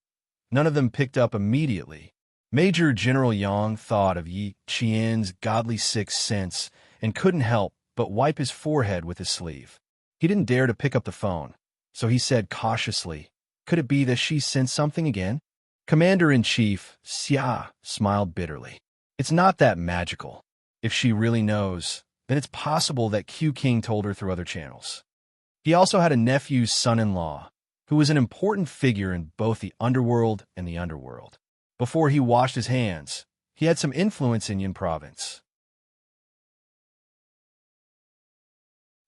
None of them picked up immediately. Major General Yang thought of Yi Qian's godly sixth sense and couldn't help but wipe his forehead with his sleeve. He didn't dare to pick up the phone, so he said cautiously, could it be that she sensed something again? Commander-in-Chief Xia smiled bitterly. It's not that magical. If she really knows, then it's possible that Q King told her through other channels. He also had a nephew's son-in-law, who was an important figure in both the underworld and the underworld. Before he washed his hands, he had some influence in Yin province.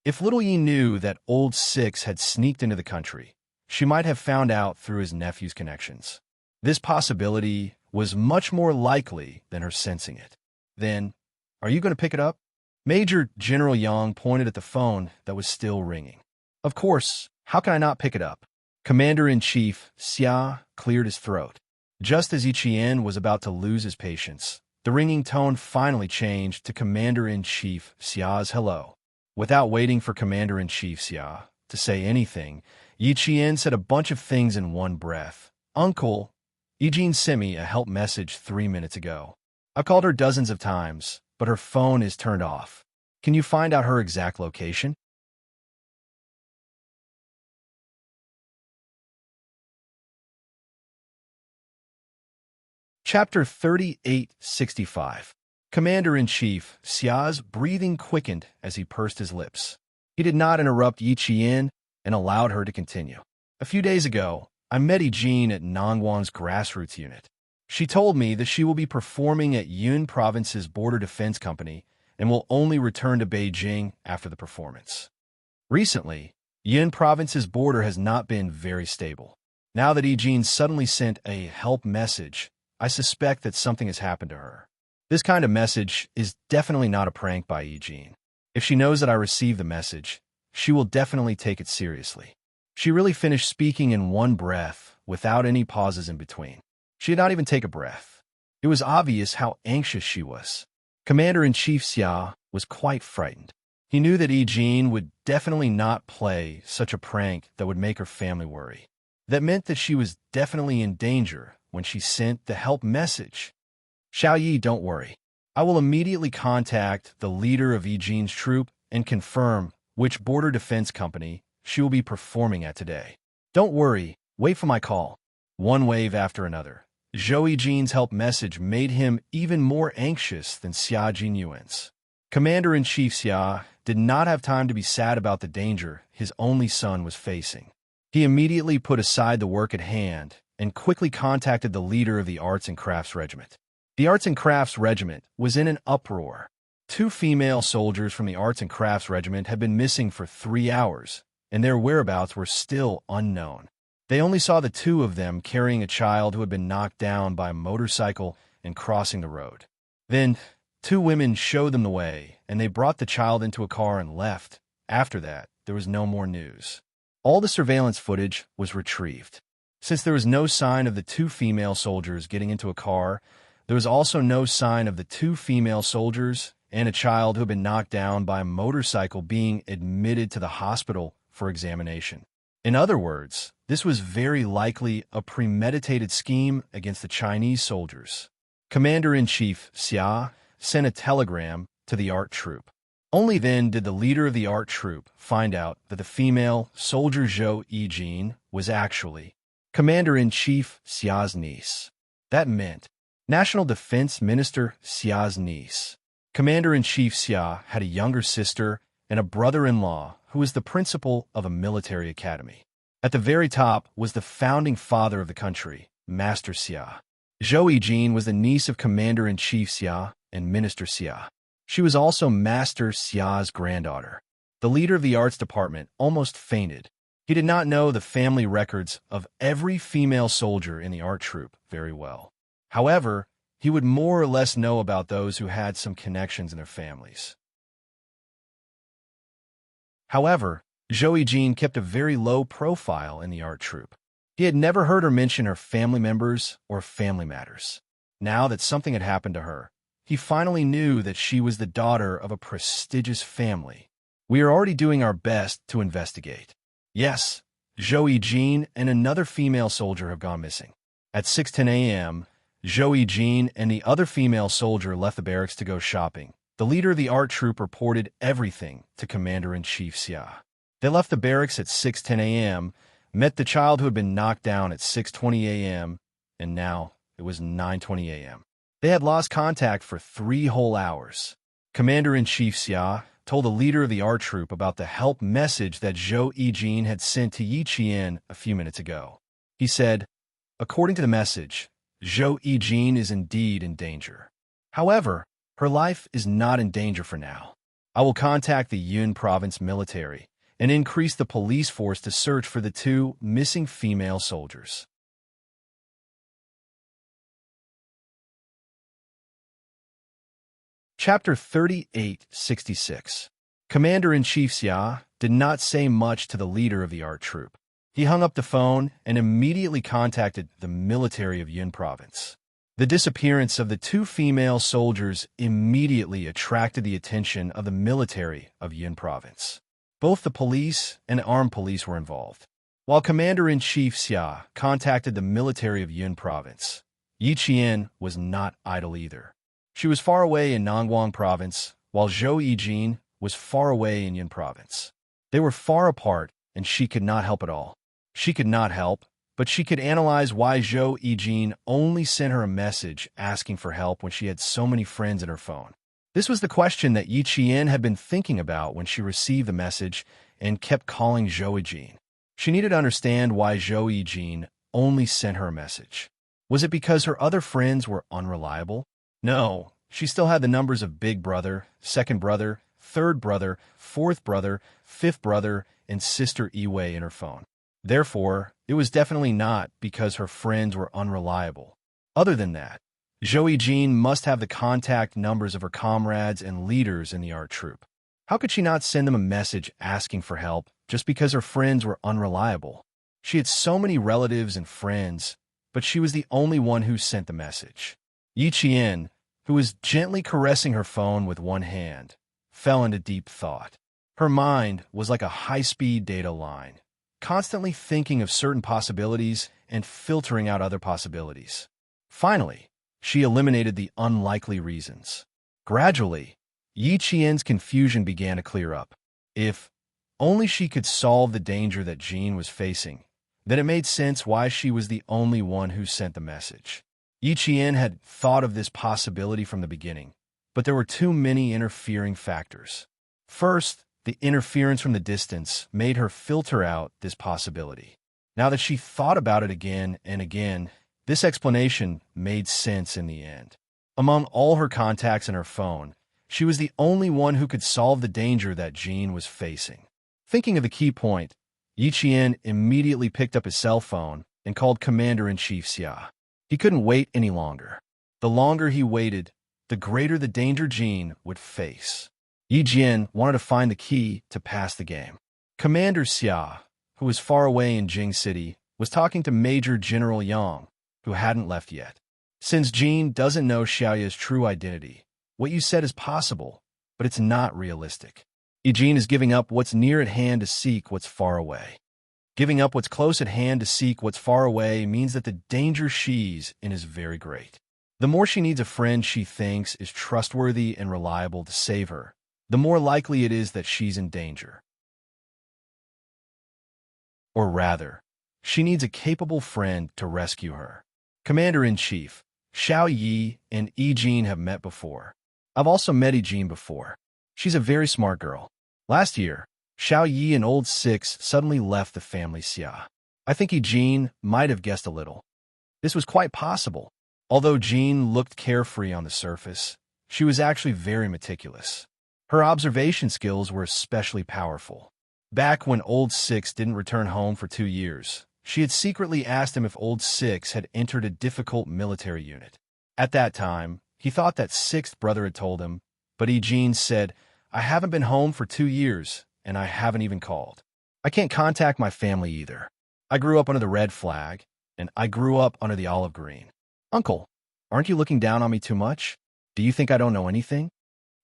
If little Yi knew that old Six had sneaked into the country, she might have found out through his nephew's connections. This possibility was much more likely than her sensing it. Then, are you going to pick it up? Major General Yang pointed at the phone that was still ringing. Of course, how can I not pick it up? Commander-in-Chief Xia cleared his throat. Just as Yi Qian was about to lose his patience, the ringing tone finally changed to Commander-in-Chief Xia's hello. Without waiting for Commander-in-Chief Xia to say anything, Yi Qian said a bunch of things in one breath. Uncle, Yijin sent me a help message 3 minutes ago. I've called her dozens of times, but her phone is turned off. Can you find out her exact location? Chapter 3865. Commander-in-Chief Xia's breathing quickened as he pursed his lips. He did not interrupt Yi Qian and allowed her to continue. A few days ago, I met Yijin at Nangwan's grassroots unit. She told me that she will be performing at Yun Province's Border Defense Company and will only return to Beijing after the performance. Recently, Yun Province's border has not been very stable. Now that Yijin suddenly sent a help message, I suspect that something has happened to her. This kind of message is definitely not a prank by Yijin. If she knows that I received the message, she will definitely take it seriously. She really finished speaking in one breath, without any pauses in between. She did not even take a breath. It was obvious how anxious she was. Commander-in-Chief Xia was quite frightened. He knew that Yijin would definitely not play such a prank that would make her family worry. That meant that she was definitely in danger when she sent the help message. Xiao Yi, don't worry. I will immediately contact the leader of Yijin's troop and confirm which border defense company she will be performing at today. Don't worry, wait for my call. One wave after another. Zhou Yijin's help message made him even more anxious than Xia Jinyuan's. Commander-in-Chief Xia did not have time to be sad about the danger his only son was facing. He immediately put aside the work at hand and quickly contacted the leader of the Arts and Crafts Regiment. The Arts and Crafts Regiment was in an uproar. 2 female soldiers from the Arts and Crafts Regiment had been missing for 3 hours, and their whereabouts were still unknown. They only saw the 2 of them carrying a child who had been knocked down by a motorcycle and crossing the road. Then, 2 women showed them the way, and they brought the child into a car and left. After that, there was no more news. All the surveillance footage was retrieved. Since there was no sign of the 2 female soldiers getting into a car, there was also no sign of the 2 female soldiers and a child who had been knocked down by a motorcycle being admitted to the hospital for for examination. In other words, this was very likely a premeditated scheme against the Chinese soldiers. Commander-in-Chief Xia sent a telegram to the art troop. Only then did the leader of the art troop find out that the female soldier Zhou Yijin was actually Commander-in-Chief Xia's niece. That meant National Defense Minister Xia's niece. Commander-in-Chief Xia had a younger sister and a brother-in-law who was the principal of a military academy. At the very top was the founding father of the country, Master Xia. Zhou Yijin was the niece of Commander-in-Chief Xia and Minister Xia. She was also Master Xia's granddaughter. The leader of the arts department almost fainted. He did not know the family records of every female soldier in the art troop very well. However, he would more or less know about those who had some connections in their families. However, Zhou Yijin kept a very low profile in the art troop. He had never heard her mention her family members or family matters. Now that something had happened to her, he finally knew that she was the daughter of a prestigious family. We are already doing our best to investigate. Yes, Zhou Yijin and another female soldier have gone missing. At 6:10 a.m., Zhou Yijin and the other female soldier left the barracks to go shopping. The leader of the art troop reported everything to Commander-in-Chief Xia. They left the barracks at 6:10 a.m., met the child who had been knocked down at 6:20 a.m., and now it was 9:20 a.m. They had lost contact for 3 whole hours. Commander-in-Chief Xia told the leader of the art troop about the help message that Zhou Yijin had sent to Yi Qian a few minutes ago. He said, "According to the message, Zhou Yijin is indeed in danger. However, her life is not in danger for now. I will contact the Yun province military and increase the police force to search for the 2 missing female soldiers." Chapter 3866. Commander-in-Chief Xia did not say much to the leader of the art troop. He hung up the phone and immediately contacted the military of Yun province. The disappearance of the 2 female soldiers immediately attracted the attention of the military of Yun province. Both the police and armed police were involved. While Commander-in-Chief Xia contacted the military of Yun province, Yi Qian was not idle either. She was far away in Nangguang province, while Zhou Yijin was far away in Yun province. They were far apart, and she could not help at all. She could not help, but she could analyze why Zhou Yijin only sent her a message asking for help when she had so many friends in her phone. This was the question that Yi Qian had been thinking about when she received the message and kept calling Zhou Yijin. She needed to understand why Zhou Yijin only sent her a message. Was it because her other friends were unreliable? No, she still had the numbers of big brother, second brother, third brother, fourth brother, fifth brother, and sister Iwei in her phone. Therefore, it was definitely not because her friends were unreliable. Other than that, Zhou Yijin must have the contact numbers of her comrades and leaders in the art troop. How could she not send them a message asking for help just because her friends were unreliable? She had so many relatives and friends, but she was the only one who sent the message. Yi Qian, who was gently caressing her phone with one hand, fell into deep thought. Her mind was like a high-speed data line, constantly thinking of certain possibilities and filtering out other possibilities. Finally, she eliminated the unlikely reasons. Gradually, Yi Qian's confusion began to clear up. If only she could solve the danger that Jean was facing, then it made sense why she was the only one who sent the message. Yi Qian had thought of this possibility from the beginning, but there were too many interfering factors. First, the interference from the distance made her filter out this possibility. Now that she thought about it again and again, this explanation made sense in the end. Among all her contacts in her phone, she was the only one who could solve the danger that Jean was facing. Thinking of the key point, Yi Qian immediately picked up his cell phone and called Commander-in-Chief Xia. He couldn't wait any longer. The longer he waited, the greater the danger Jean would face. Yi Jian wanted to find the key to pass the game. Commander Xia, who was far away in Jing City, was talking to Major General Yang, who hadn't left yet. Since Jean doesn't know Xiaoya's true identity, what you said is possible, but it's not realistic. Eugene is giving up what's near at hand to seek what's far away. Giving up what's close at hand to seek what's far away means that the danger she's in is very great. The more she needs a friend she thinks is trustworthy and reliable to save her, the more likely it is that she's in danger. Or rather, she needs a capable friend to rescue her. Commander-in-Chief, Xiao Yi and Eugene have met before. I've also met Eugene before. She's a very smart girl. Last year, Xiao Yi and Old Six suddenly left the family Xia. I think Eugene might have guessed a little. This was quite possible. Although Jean looked carefree on the surface, she was actually very meticulous. Her observation skills were especially powerful. Back when Old Six didn't return home for 2 years, she had secretly asked him if Old Six had entered a difficult military unit. At that time, he thought that Sixth brother had told him, but Eugene said, "I haven't been home for 2 years, and I haven't even called. I can't contact my family either. I grew up under the red flag, and I grew up under the olive green. Uncle, aren't you looking down on me too much? Do you think I don't know anything?"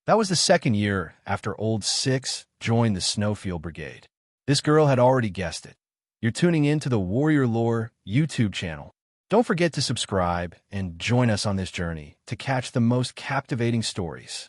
That was the 2nd year after Old Six joined the Snowfield Brigade. This girl had already guessed it. You're tuning in to the Warrior Lore YouTube channel. Don't forget to subscribe and join us on this journey to catch the most captivating stories.